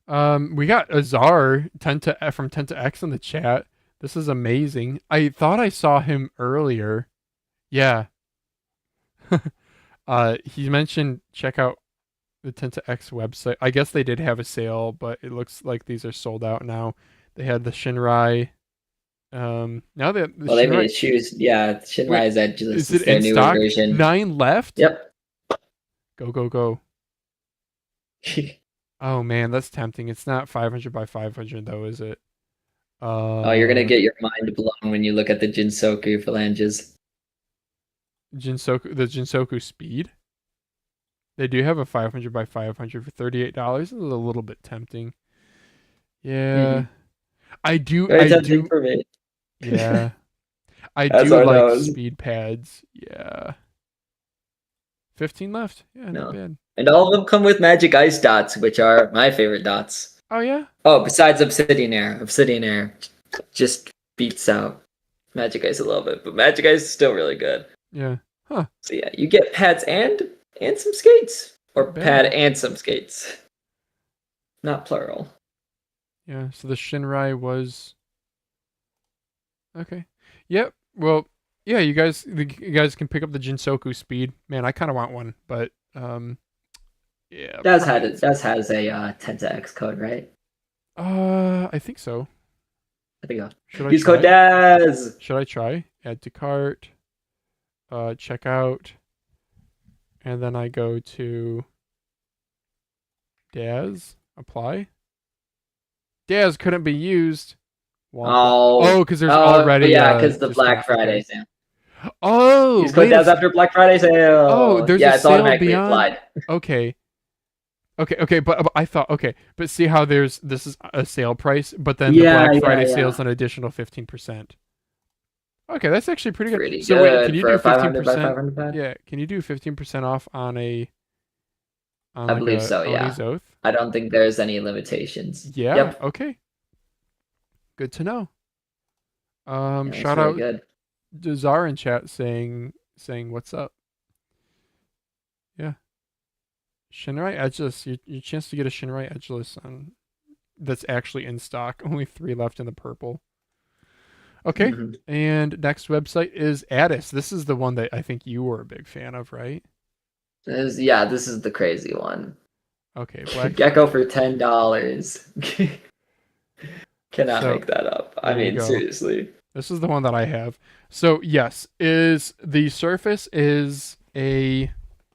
We got Azar from Tenta-X in the chat. This is amazing. I thought I saw him earlier. Yeah. He mentioned check out the Tenta-X website. I guess they did have a sale, but it looks like these are sold out now. They had the Shinrai. Now that they made shoes. Yeah, Shinrai's Edgeless is their in newer stock? version. 9 left? Yep. Go. Oh man, that's tempting. It's not 500 by 500 though, is it? Oh, you're gonna get your mind blown when you look at the Jinsoku phalanges. The Jinsoku Speed. They do have a 500 by 500 for $38. This is a little bit tempting. Yeah, I do. Very tempting for me. Yeah, I do like speed pads. Yeah, 15 left. Yeah, not bad. And all of them come with magic ice dots, which are my favorite dots. Oh yeah. Oh, besides Obsidian Air. Obsidian Air just beats out magic ice a little bit, but magic ice is still really good. Yeah. Huh. So yeah, you get pads and some skates, or pad and some skates, not plural. Yeah. So the Shinrai was okay. Yep. Well, yeah. You guys can pick up the Jinsoku Speed. Man, I kind of want one, but yeah. Daz has a Tenta-X code, right? I think so. I think so. Use code Daz. Should I try? Add to cart. Check out. And then I go to Daz. Apply. Daz couldn't be used. Oh, because there's already because the Black Friday sale. Oh, use code Daz after Black Friday sale. Oh, there's it's sale automatically beyond. applied. Okay, but I thought but see how this is a sale price, but then the Black Friday sale is an additional 15%. Okay, that's actually pretty good. So wait, can you do 15%? Yeah, can you do 15% off on a? I believe so. Yeah. Oath? I don't think there's any limitations. Yeah. Yep. Okay. Good to know. Yeah, shout really out good. to Zar in chat saying what's up. Yeah. Shinrai Edgeless. Your chance to get a Shinrai Edgeless on that's actually in stock. Only 3 left in the purple. Okay. Mhm. And next website is Addice. This is the one that I think you were a big fan of, right? This is the crazy one. Okay, Black Gecko Friday. for $10. Cannot So make that up. I there you mean, go. seriously. This is the one that I have. So yes, is the surface is a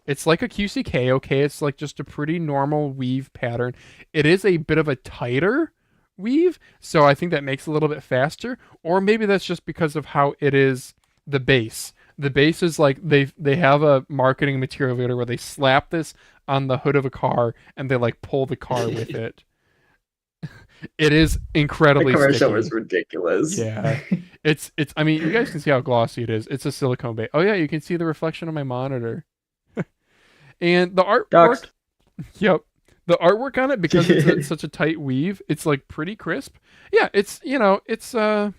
it's like a QCK, okay? It's like just a pretty normal weave pattern. It is a bit of a tighter weave, so I think that makes it a little bit faster. Or maybe that's just because of how it is the base. The base is like they have a marketing material video where they slap this on the hood of a car and they like pull the car with it. It is The incredibly commercial sticky. was ridiculous. Yeah. It's I mean, you guys can see how glossy it is. It's a silicone base. Oh yeah, you can see the reflection on my monitor. And the artwork, Doxed. yep. The artwork on it because such a tight weave, it's like pretty crisp. Yeah, it's and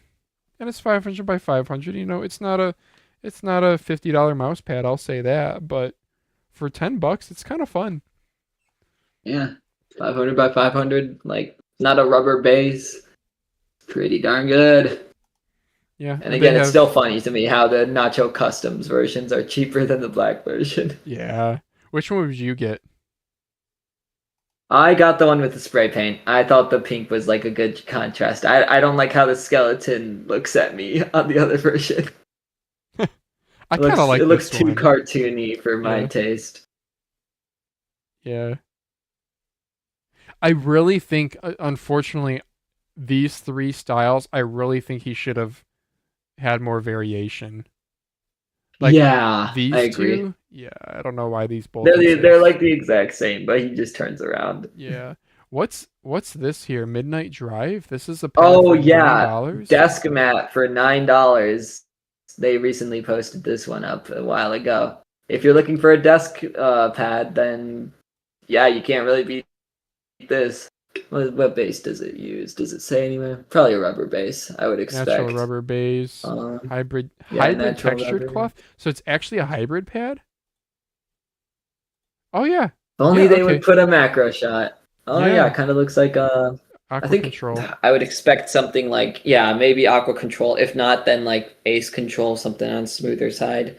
it's 500 by 500, it's not a $50 mouse pad, I'll say that, but for $10, it's kind of fun. Yeah. 500 by 500, like not a rubber base. Pretty darn good. Yeah. And they again, it's have- still funny to me how the Nacho Customs versions are cheaper than the black version. Yeah. Which one would you get? I got the one with the spray paint. I thought the pink was like a good contrast. I don't like how the skeleton looks at me on the other version. I kind of like it looks this too one. cartoony for my Yeah. taste. Yeah. I really think, unfortunately, these three styles, I really think he should have had more variation. Like Yeah, these I agree. two, yeah, I don't know why these both They're exist. they're like the exact same, but he just turns around. Yeah. What's this here? Midnight Drive? This is a Oh for yeah, $9? desk mat for $9. They recently posted this one up a while ago. If you're looking for a desk pad, then yeah, you can't really beat this. What base does it use? Does it say anywhere? Probably a rubber base, I would expect. Natural rubber base, hybrid natural textured rubber. cloth. So it's actually a hybrid pad? Oh yeah. If only Yeah, they okay. would put a macro shot. Oh yeah, it kind of looks like a. Aqua I think Control. I would expect something like maybe Aqua Control. If not, then like Ace Control, something on smoother side.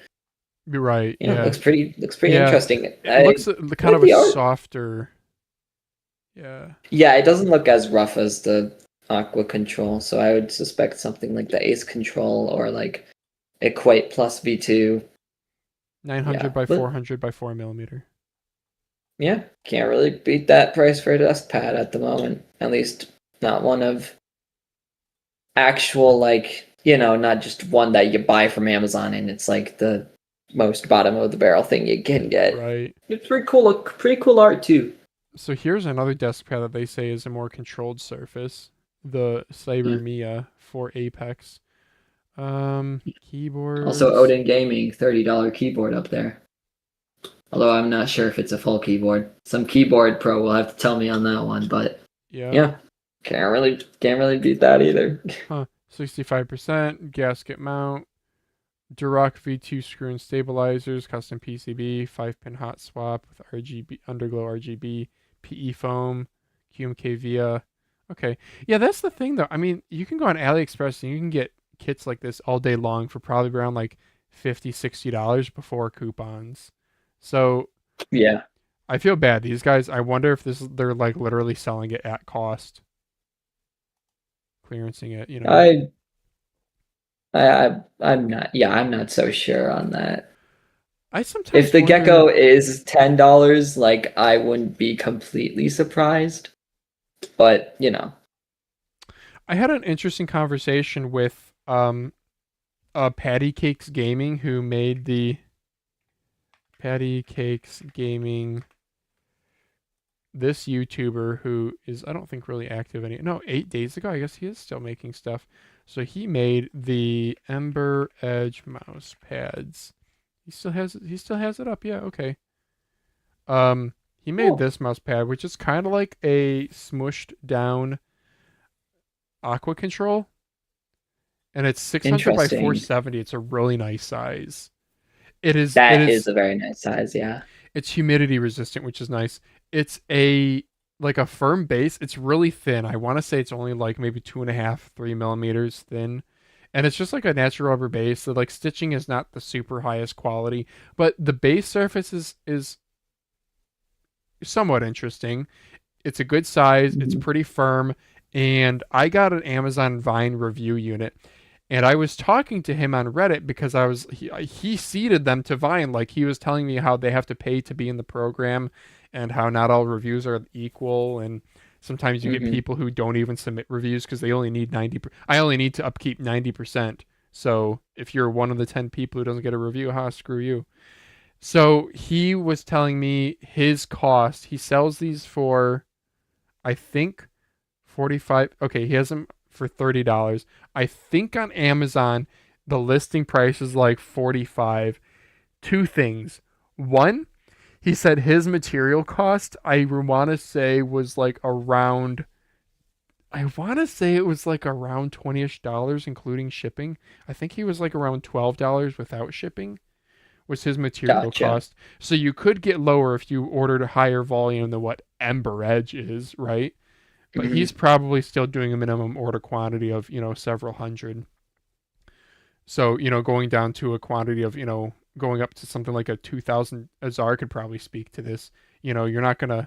You're right. Yeah, Yeah. looks pretty Yeah. interesting. It looks kind of the a art. softer. Yeah. Yeah, it doesn't look as rough as the Aqua Control, so I would suspect something like the Ace Control or like Equate Plus V2. 900 Yeah, by but- 400 by 4 mm. Yeah, can't really beat that price for a desk pad at the moment. At least not one of actual, like, not just one that you buy from Amazon and it's like the most bottom of the barrel thing you can get. Right. It's pretty cool art too. So here's another desk pad that they say is a more controlled surface. The Cyber Mia for Apex. Keyboard. Also, Odin Gaming, $30 keyboard up there. Although I'm not sure if it's a full keyboard. Some keyboard pro will have to tell me on that one, but Yeah. can't really beat that either. 65% gasket mount. Duroc V2 screw and stabilizers, custom PCB, 5-pin hot swap with RGB underglow RGB, PE foam, QMK via. Okay. Yeah, that's the thing though. I mean, you can go on AliExpress and you can get kits like this all day long for probably around like $50, $60 before coupons. So Yeah. I feel bad. These guys, I wonder if they're like literally selling it at cost. Clearancing it, I'm not so sure on that. I sometimes If the wonder- Gecko is $10, like I wouldn't be completely surprised. But, I had an interesting conversation with Patty Cakes Gaming, who made the Patty Cakes Gaming. This YouTuber who is, I don't think, really active 8 days ago. I guess he is still making stuff. So he made the Ember Edge mouse pads. He still has it up. Yeah, okay. He made Cool. this mouse pad, which is kind of like a smushed down Aqua Control. And it's 600 by Interesting. 470. It's a really nice size. It is is a very nice size, yeah. It's humidity resistant, which is nice. It's a firm base. It's really thin. I want to say it's only like maybe 2.5, 3 millimeters thin. and it's just like a natural rubber base. So like stitching is not the super highest quality, but the base surface is somewhat interesting. It's a good size. It's pretty firm. And I got an Amazon Vine review unit, and I was talking to him on Reddit because he seeded them to Vine. Like he was telling me how they have to pay to be in the program, and how not all reviews are equal, and sometimes you get people who don't even submit reviews because they only need 90. I only need to upkeep 90%. So if you're one of the 10 people who doesn't get a review, screw you. So he was telling me his cost. He sells these for, I think, 45. Okay, he has them for $30. I think on Amazon the listing price is like 45. Two things. One, he said his material cost, I want to say was like around, I want to say it was like around $20ish, including shipping. I think he was like around $12 without shipping was his material cost. So you could get lower if you ordered a higher volume than what Ember Edge is, right? But he's probably still doing a minimum order quantity of, several hundred. So, going down to a quantity of, going up to something like a 2,000, Azar could probably speak to this. It's not going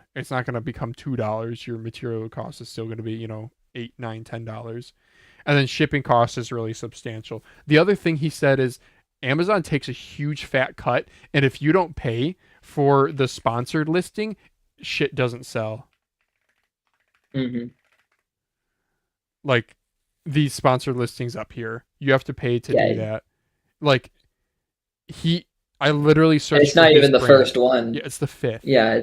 to become $2. Your material cost is still going to be, $8, $9, $10. And then shipping cost is really substantial. The other thing he said is Amazon takes a huge fat cut. And if you don't pay for the sponsored listing, shit doesn't sell. Like these sponsored listings up here, you have to pay to do that. Like I literally searched. It's not even the first one. Yeah, it's the 5th. Yeah,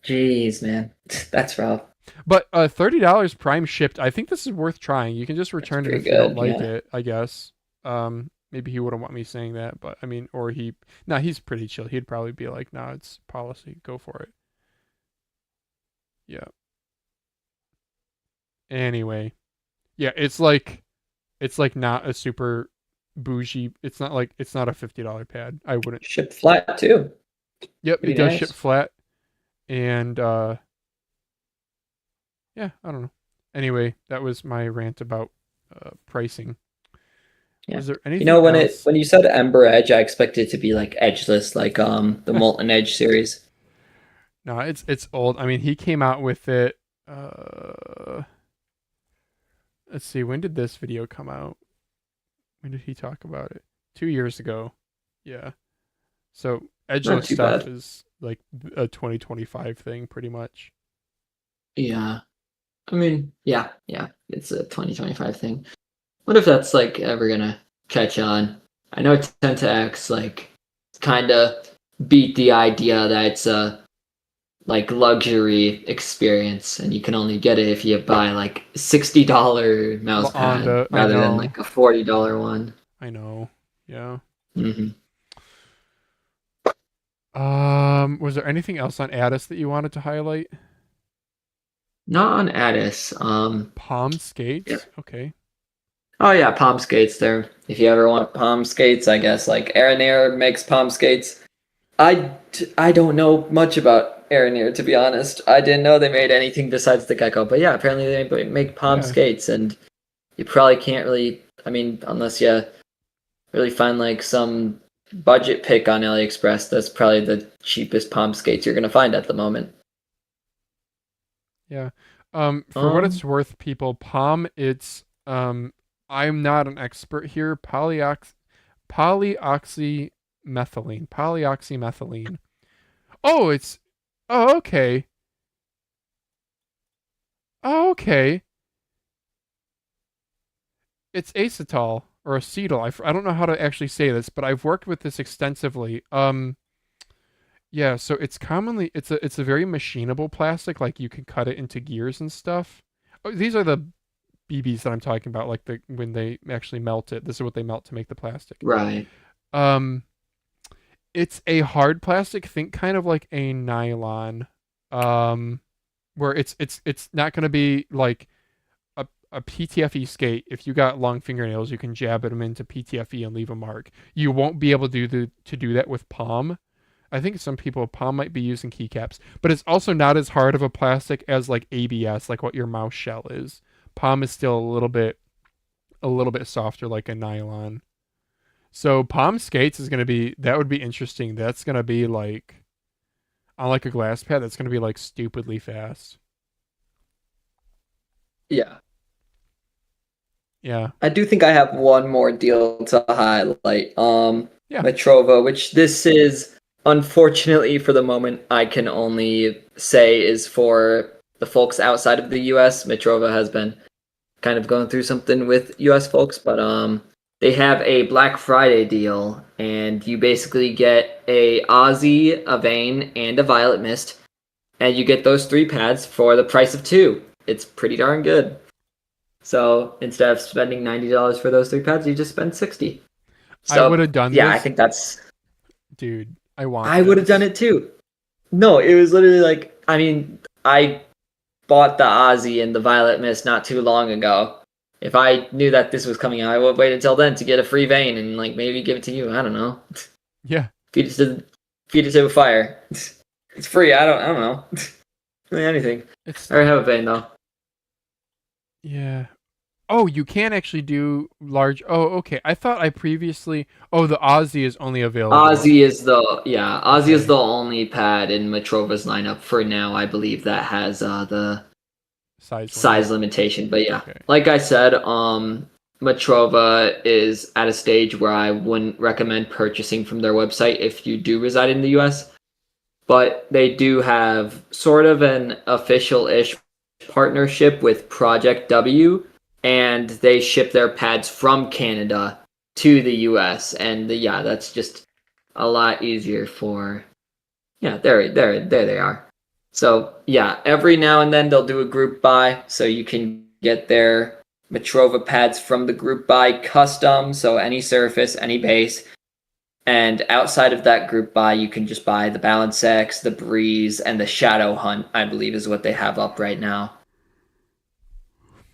jeez, man, that's rough. But $30 Prime shipped. I think this is worth trying. You can just return it if you don't like it, I guess. Maybe he wouldn't want me saying that, but I mean, or he's pretty chill. He'd probably be like, "Nah, it's policy. Go for it." Yeah. Anyway, yeah, it's like not a super bougie. It's not a $50 pad. I wouldn't ship flat too. Yep, it does ship flat, and yeah, I don't know. Anyway, that was my rant about pricing. Yeah. Was there anything when you said Ember Edge, I expected it to be like edgeless, like the Molten Edge series. No, it's old. I mean, he came out with it. Let's see, when did this video come out? When did he talk about it? 2 years ago. Yeah. So edgeless stuff is like a 2025 thing, pretty much. Yeah. I mean, yeah, it's a 2025 thing. What if that's like ever gonna catch on? I know Tenta-X like kind of beat the idea that it's a like luxury experience, and you can only get it if you buy like $60 mouse pad rather than like a $40 one. I know. Yeah. Was there anything else on Addice that you wanted to highlight? Not on Addice. Palm skates. Yeah. Okay. Oh yeah, palm skates. There. If you ever want palm skates, I guess like Aranir makes palm skates. I don't know much about Aranir, to be honest. I didn't know they made anything besides the gecko. But yeah, apparently they make palm skates, and you probably can't really. I mean, unless you really find like some budget pick on AliExpress, that's probably the cheapest palm skates you're gonna find at the moment. Yeah. For what it's worth, people, palm. It's I'm not an expert here. Polyoxymethylene. Oh, it's... Oh, okay. Oh, okay. It's acetal or acetal. I don't know how to actually say this, but I've worked with this extensively. Yeah, so it's commonly... It's a very machinable plastic. Like, you can cut it into gears and stuff. Oh, these are the BBs that I'm talking about, like when they actually melt it. This is what they melt to make the plastic. Right. It's a hard plastic. Think kind of like a nylon, where it's not going to be like a PTFE skate. If you got long fingernails, you can jab them into PTFE and leave a mark. You won't be able to do that with palm. I think some people palm might be using keycaps, but it's also not as hard of a plastic as like ABS, like what your mouse shell is. Palm is still a little bit a little bit softer, like a nylon. So palm skates is gonna be that would be interesting. That's gonna be like on like a glass pad. That's gonna be like stupidly fast. Yeah. Yeah. I do think I have one more deal to highlight. Yeah. Matrova, which this is unfortunately for the moment I can only say is for the folks outside of the US. Matrova has been kind of going through something with US folks, but they have a Black Friday deal and you basically get a Aussie, a Vane, and a Violet Mist, and you get those 3 pads for the price of 2. It's pretty darn good. So instead of spending $90 for those 3 pads, you just spend $60. So, I would have done yeah, this. I think that's... Dude, I want I would have this. done it too. No, it was literally like, I mean, I bought the Aussie and the Violet Mist not too long ago. If I knew that this was coming out, I would wait until then to get a free Vane and like maybe give it to you. I don't know. Yeah. Feed it to the fire. It's free. I don't know. Really anything. It's I already have a Vane though. yeah. Oh, you can actually do large. Oh, okay. I thought I previously. Oh, the Aussie is only available. Aussie is the only pad in Matrova's lineup for now. I believe that has the size limitation. But yeah, Okay. like I said, Matrova is at a stage where I wouldn't recommend purchasing from their website if you do reside in the US. But they do have sort of an official-ish partnership with Project W, and they ship their pads from Canada to the US. And yeah, that's just a lot easier for... Yeah, there they are. So yeah, every now and then they'll do a group buy, so you can get their Matrova pads from the group buy custom, so any surface, any base. And outside of that group buy, you can just buy the Balance X, the Breeze, and the Shadow Hunt, I believe is what they have up right now.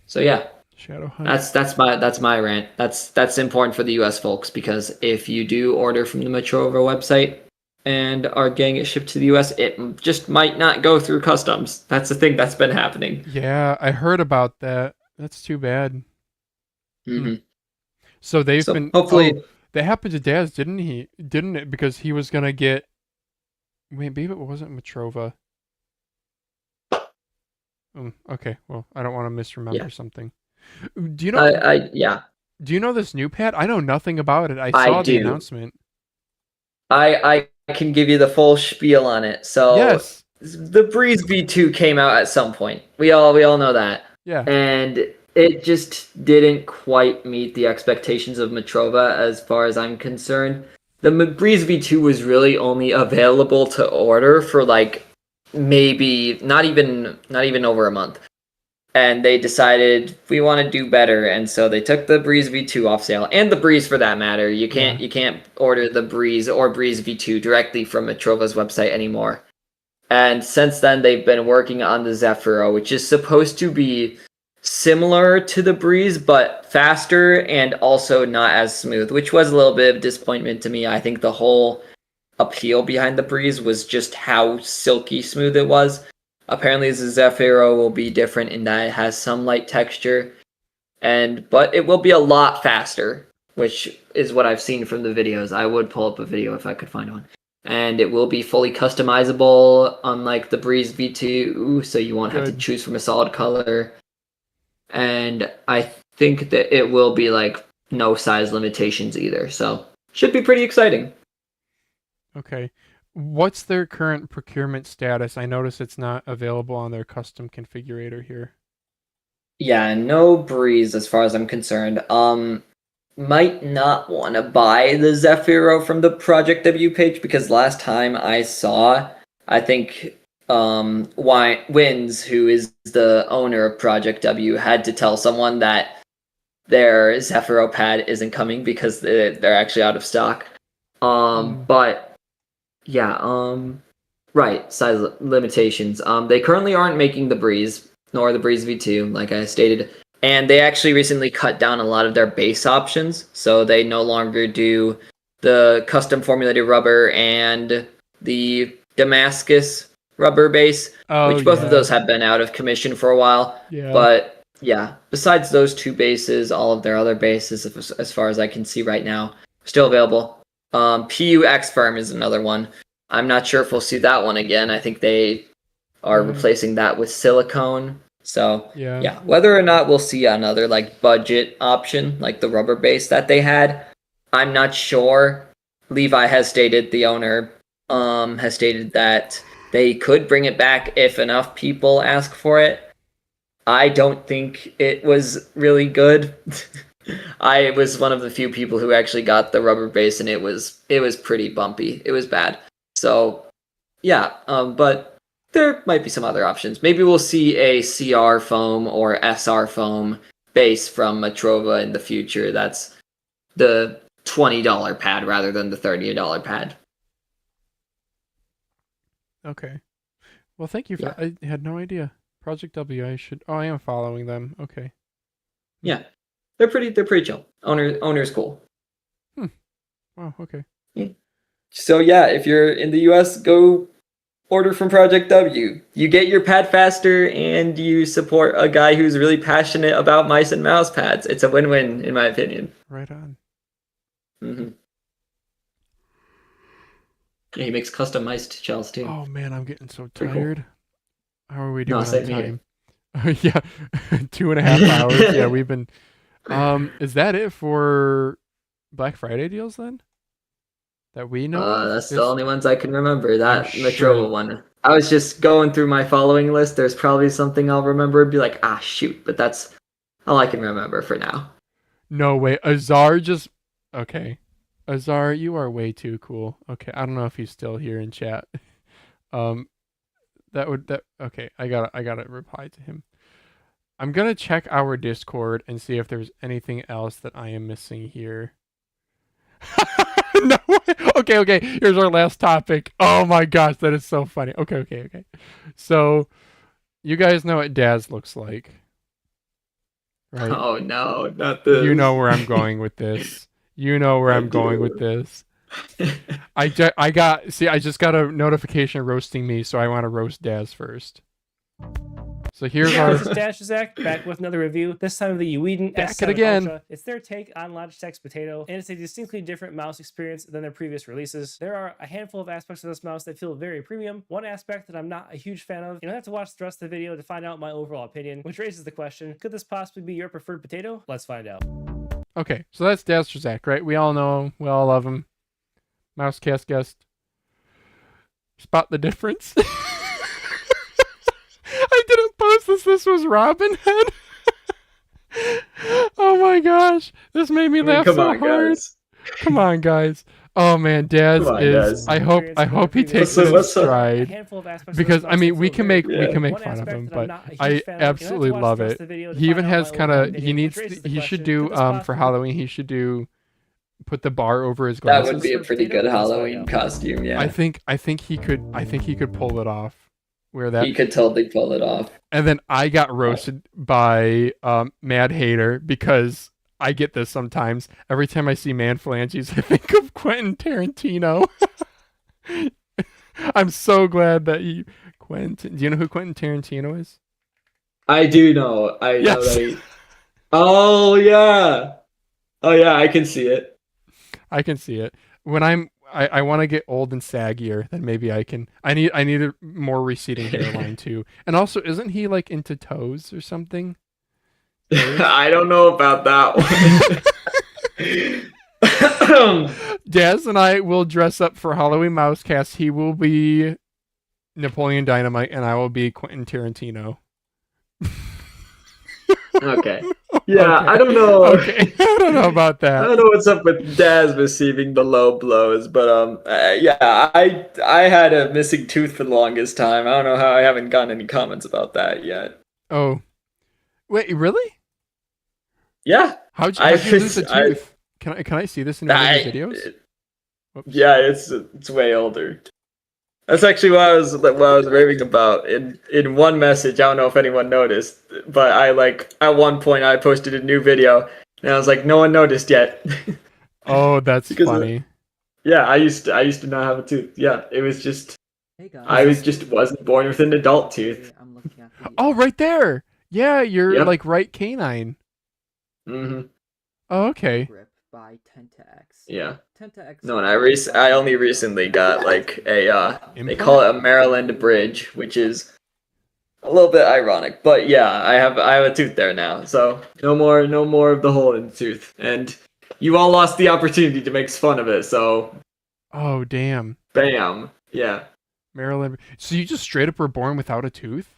So yeah, Shadow Hunt. that's my rant. That's important for the US folks, because if you do order from the Matrova website and are getting it shipped to the US, it just might not go through customs. That's the thing that's been happening. Yeah, I heard about that. That's too bad. Mm-hmm. So they've So been hopefully- Oh, that happened to Daz, didn't he? Didn't it? Because he was gonna get. Wait, maybe it wasn't Matrova. Okay, well, I don't want to misremember something. Do you know? yeah. Do you know this new pad? I know nothing about it. I saw the do. announcement. I can give you the full spiel on it. So Yes. the Breeze V2 came out at some point. We all know that. Yeah. And it just didn't quite meet the expectations of Matrova as far as I'm concerned. The Breeze V2 was really only available to order for like maybe not even over a month. And they decided we want to do better, and so they took the Breeze V2 off sale, and the Breeze for that matter. You can't order the Breeze or Breeze V2 directly from Matrova's website anymore. And since then, they've been working on the Zephyro, which is supposed to be similar to the Breeze, but faster and also not as smooth, which was a little bit of disappointment to me. I think the whole appeal behind the Breeze was just how silky smooth it was. Apparently, the Zephyro will be different in that it has some light texture, but it will be a lot faster, which is what I've seen from the videos. I would pull up a video if I could find one. And it will be fully customizable, unlike the Breeze V2, so you won't have to choose from a solid color. And I think that it will be like no size limitations either, so should be pretty exciting. Okay. What's their current procurement status? I notice it's not available on their custom configurator here. Yeah, no Breeze as far as I'm concerned. Might not want to buy the Zephyro from the Project W page, because last time I saw, I think Wins, who is the owner of Project W, had to tell someone that their Zephyro pad isn't coming because they're actually out of stock. But yeah, right, size limitations. They currently aren't making the Breeze, nor the Breeze V2, like I stated. And they actually recently cut down a lot of their base options, so they no longer do the custom formulated rubber and the Damascus rubber base, which both of those have been out of commission for a while. Yeah. But yeah, besides those two bases, all of their other bases, as far as I can see right now, still available. PUX Firm is another one. I'm not sure if we'll see that one again. I think they are replacing that with silicone. So yeah, whether or not we'll see another like budget option, like the rubber base that they had, I'm not sure. Levi has stated, the owner, has stated that they could bring it back if enough people ask for it. I don't think it was really good. I was one of the few people who actually got the rubber base, and it was pretty bumpy. It was bad. So yeah, but there might be some other options. Maybe we'll see a CR foam or SR foam base from Matrova in the future. That's the $20 pad rather than the $30 pad. Okay. Well, thank you for that. I had no idea. Project W, I am following them. Okay. Yeah. They're pretty chill. Owner's cool. Wow, okay. Yeah. So yeah, if you're in the US, go order from Project W. You get your pad faster, and you support a guy who's really passionate about mice and mouse pads. It's a win-win, in my opinion. Right on. Mm-hmm. Yeah, he makes custom mice shells too. Oh man, I'm getting so Pretty tired. How are we doing on same time? Yeah, 2.5 hours. Yeah, we've been. Is that it for Black Friday deals then? That we know of? That's the only ones I can remember. That sure. Matrova one. I was just going through my following list. There's probably something I'll remember and be like, shoot. But that's all I can remember for now. No way. Azar just... Okay. Azar, you are way too cool. Okay, I don't know if he's still here in chat. Okay, I gotta reply to him. I'm gonna check our Discord and see if there's anything else that I am missing here. No way. Okay. Here's our last topic. Oh my gosh, that is so funny. Okay. So, you guys know what Daz looks like, right? Oh no, not this. You know where I'm going with this. I just got a notification roasting me, so I want to roast Daz first. So here's our... This is Dashazak, back with another review, this time of the Odin S7 again. Ultra. It's their take on Logitech's Potato, and it's a distinctly different mouse experience than their previous releases. There are a handful of aspects of this mouse that feel very premium. One aspect that I'm not a huge fan of. You don't have to watch the rest of the video to find out my overall opinion, which raises the question, could this possibly be your preferred Potato? Let's find out. Okay, so that's Dashazak, right? We all know him. We all love him. Mousecast guest. Spot the difference? I didn't post this was Robin Head. Oh my gosh. This made me laugh so hard. Guys. Come on, guys. Oh man, Daz is... Daz. I hope he takes it in stride. Because, I mean, we can make fun of him, but I absolutely love it. He even has kind of... He should do, for Halloween, he should do... Put the bar over his glasses. That would be a pretty good Halloween costume, yeah. I think he could pull it off. He could totally pull it off. And then I got roasted by Mad Hater because I get this sometimes. Every time I see Man Phalanges, I think of Quentin Tarantino. I'm so glad that you... Quentin... Do you know who Quentin Tarantino is? I do know. I know that Oh, yeah. Oh, yeah, I can see it. I can see it. When I want to get old and saggier, then maybe I can. I need a more receding hairline too. And also, isn't he like into toes or something? I don't know about that one. Daz and I will dress up for Halloween Mousecast. He will be Napoleon Dynamite, and I will be Quentin Tarantino. Okay. Yeah, okay. I don't know. Okay, I don't know about that. I don't know what's up with Daz receiving the low blows, but yeah, I had a missing tooth for the longest time. I don't know how I haven't gotten any comments about that yet. Oh, wait, really? Yeah. How'd you lose a tooth? Can I see this in any videos? Yeah, it's way older. That's actually what I was raving about in one message. I don't know if anyone noticed, but at one point I posted a new video and I was like, no one noticed yet. Oh, that's funny. I used to not have a tooth. Yeah, it was just wasn't born with an adult tooth. Oh, right there. Yeah, your Yep. like right canine. Hmm. Oh, okay. Grip by Tenta-X. Yeah. Tenta-X. No, and I only recently got like a they Implant? call it a Maryland bridge, which is a little bit ironic, but yeah, I have a tooth there now, so no more of the hole in the tooth, and you all lost the opportunity to make fun of it, so Oh, damn. bam, yeah, Maryland. So you just straight up were born without a tooth?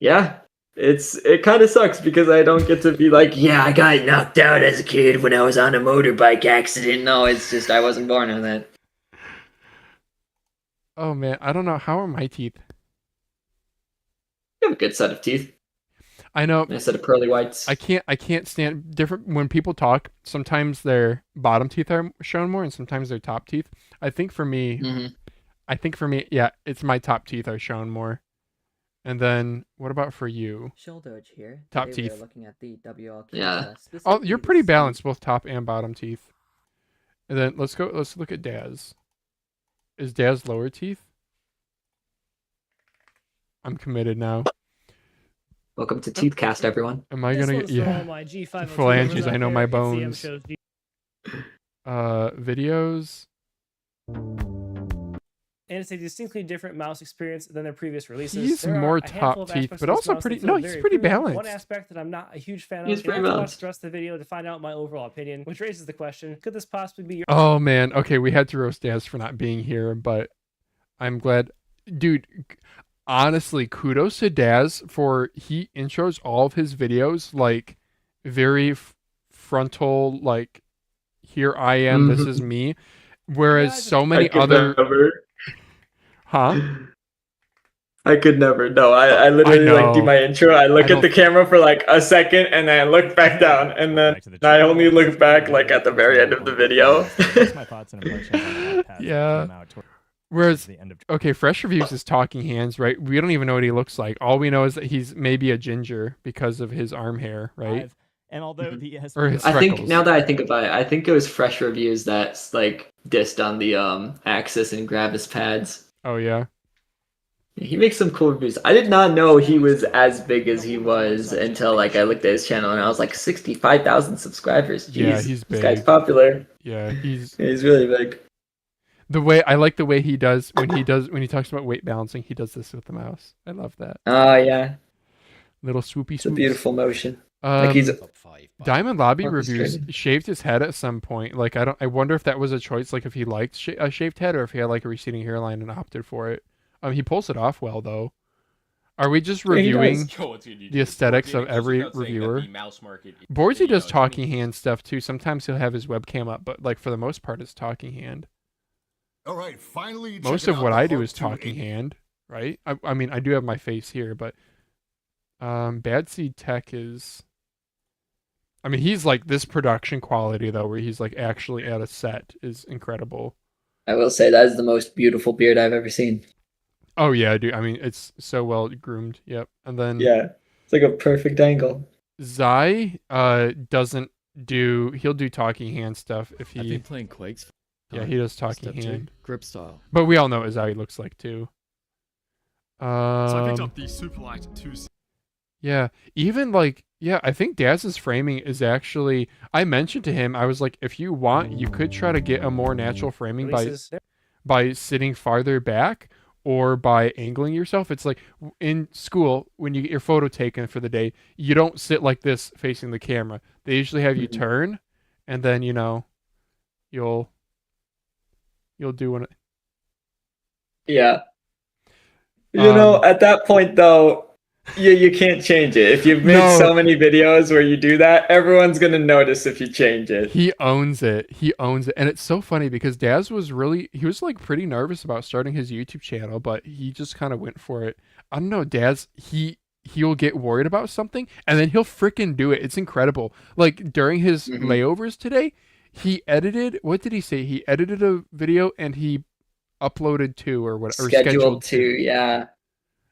yeah. It kind of sucks because I don't get to be like, yeah, I got knocked out as a kid when I was on a motorbike accident. No, it's just I wasn't born with that. Oh man, I don't know. How are my teeth? You have a good set of teeth, I know. nice set of pearly whites. I can't stand different when people talk. Sometimes their bottom teeth are shown more, and sometimes their top teeth. I think for me, yeah, it's my top teeth are shown more. And then what about for you? SholDoge here. Top Today we are teeth. looking at the WLK. Yeah. Oh, you're pretty balanced, both top and bottom teeth. And then let's look at Daz. Is Daz lower teeth? I'm committed now. Welcome to Teethcast, everyone. Am I This gonna one's get for yeah? all my G502 Phalanges, members I out know there. my It's the M bones. shows G- Videos. And it's a distinctly different mouse experience than their previous releases. He's There are more a handful of top teeth, aspects but of this also mouse that pretty. feel No, he's very pretty premium. balanced. One aspect that I'm not a huge fan of. He's You'll pretty have to watch balanced. the rest of the video to find out my overall opinion, which raises the question: could this possibly be your Oh man, okay, we had to roast Daz for not being here, but I'm glad, dude. Honestly, kudos to Daz for he intros all of his videos like very frontal, like here I am, this is me. Whereas Yeah, so I many could other, never. huh? I could never. No, I literally like do know. my intro. I look I at the don't- camera for like a second, and then I look back down, and then Back to the I channel. only look back like at the very end of the video. That's my thoughts and impressions on the iPad that Yeah. came out towards Whereas the end of okay, Fresh Reviews is Talking Hands, right? We don't even know what he looks like. All we know is that he's maybe a ginger because of his arm hair, right? 5. And although the Or his I think freckles. now that I think about it, I think it was Fresh Reviews that's like dissed on the Axis and Gravis pads. Oh yeah. He makes some cool reviews. I did not know he was as big as he was until like I looked at his channel and I was like 65,000 subscribers. Jeez, Yeah, he's This guy's big. popular. Yeah, he's He's really big. the way I like the way he does when he talks about weight balancing, he does this with the mouse. I love that. Oh yeah, Little swoopy it's a swoops. beautiful motion. Like he's Diamond Lobby Orchestrated. Reviews shaved his head at some point. Like I wonder if that was a choice, like if he liked a shaved head or if he had like a receding hairline and opted for it. He pulls it off well though. Are we just Yeah, he reviewing does. the aesthetics of every reviewer? Borzy does talking hand stuff too. Sometimes he'll have his webcam up, but like for the most part, it's talking hand. All right, finally. Most of what I do is talking hand, right? I mean, I do have my face here, but Bad Seed Tech is. I mean, he's like this production quality though, where he's like actually at a set is incredible. I will say that is the most beautiful beard I've ever seen. Oh yeah, dude. I mean, it's so well groomed. Yep. And then Yeah, it's like a perfect angle. Zai doesn't do. He'll do talking hand stuff if I've he. been playing Quakes. Yeah, he does talking Step 2, hand. grip style. But we all know what Zai looks like too. So I picked up the Superlight 2. Yeah, even like I think Daz's framing is actually. I mentioned to him, I was like, if you want, you could try to get a more natural framing releases? by sitting farther back or by angling yourself. It's like in school when you get your photo taken for the day, you don't sit like this facing the camera. They usually have you turn, and then you'll do one. Yeah. You know, at that point though, you can't change it. If you've made No. so many videos where you do that, everyone's gonna notice if you change it. He owns it. He owns it. And it's so funny because Daz was like pretty nervous about starting his YouTube channel, but he just kind of went for it. I don't know, Daz, he'll get worried about something and then he'll freaking do it. It's incredible. Like during his layovers today, he edited, what did he say? He edited a video and he uploaded 2 or whatever. Scheduled to, yeah.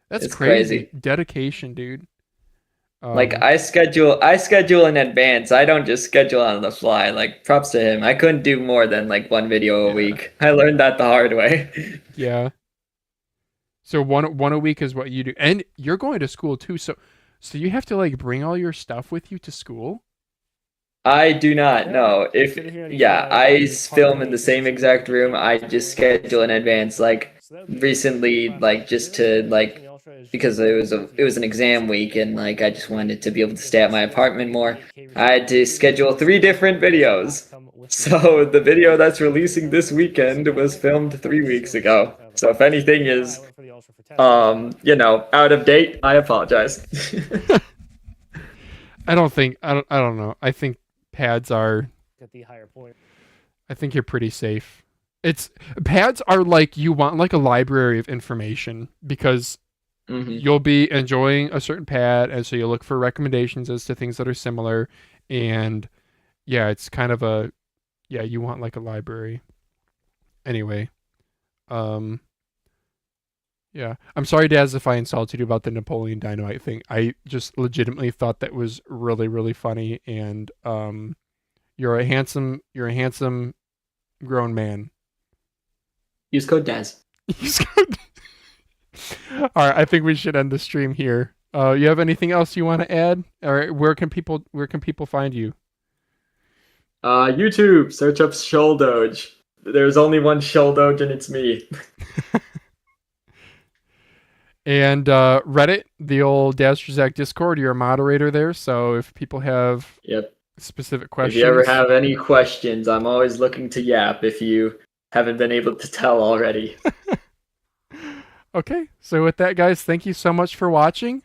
That's It's crazy. crazy. Dedication, dude. Like I schedule in advance. I don't just schedule on the fly. Like props to him. I couldn't do more than like one video a week. I learned that the hard way. Yeah. So one a week is what you do, and you're going to school too. So So you have to like bring all your stuff with you to school? I do not Yeah. know. If Good to hear you yeah, feel like I you're film in part the of same it. exact room. I just schedule in advance. Like So that would be recently, class like act just zero. to So like the Ultra is because just it was an exam week and like I just wanted to be able to stay at my apartment more. I had to schedule 3 different videos. So the video that's releasing this weekend was filmed 3 weeks ago. So if anything is out of date, I apologize. I don't know. I think pads are At the higher point. I think you're pretty safe. Pads are like you want like a library of information because you'll be enjoying a certain pad and so you'll look for recommendations as to things that are similar and yeah, it's kind of you want like a library. Anyway, yeah. I'm sorry, Daz, if I insulted you about the Napoleon Dynamite thing. I just legitimately thought that was really, really funny and you're a handsome grown man. Use code Daz. All right, I think we should end the stream here. You have anything else you want to add, or where can people find you? YouTube, search up SholDoge. There's only one SholDoge and it's me. And Reddit, the old Daz Discord, you're a moderator there, so if people have specific questions. If you ever have any questions, I'm always looking to yap if you haven't been able to tell already. Okay, so with that, guys, thank you so much for watching.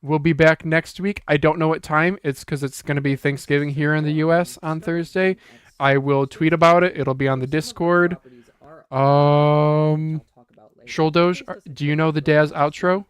We'll be back next week. I don't know what time. It's because it's going to be Thanksgiving here in the U.S. on Thursday. I will tweet about it. It'll be on the Discord. SholDoge, do you know the Daz outro?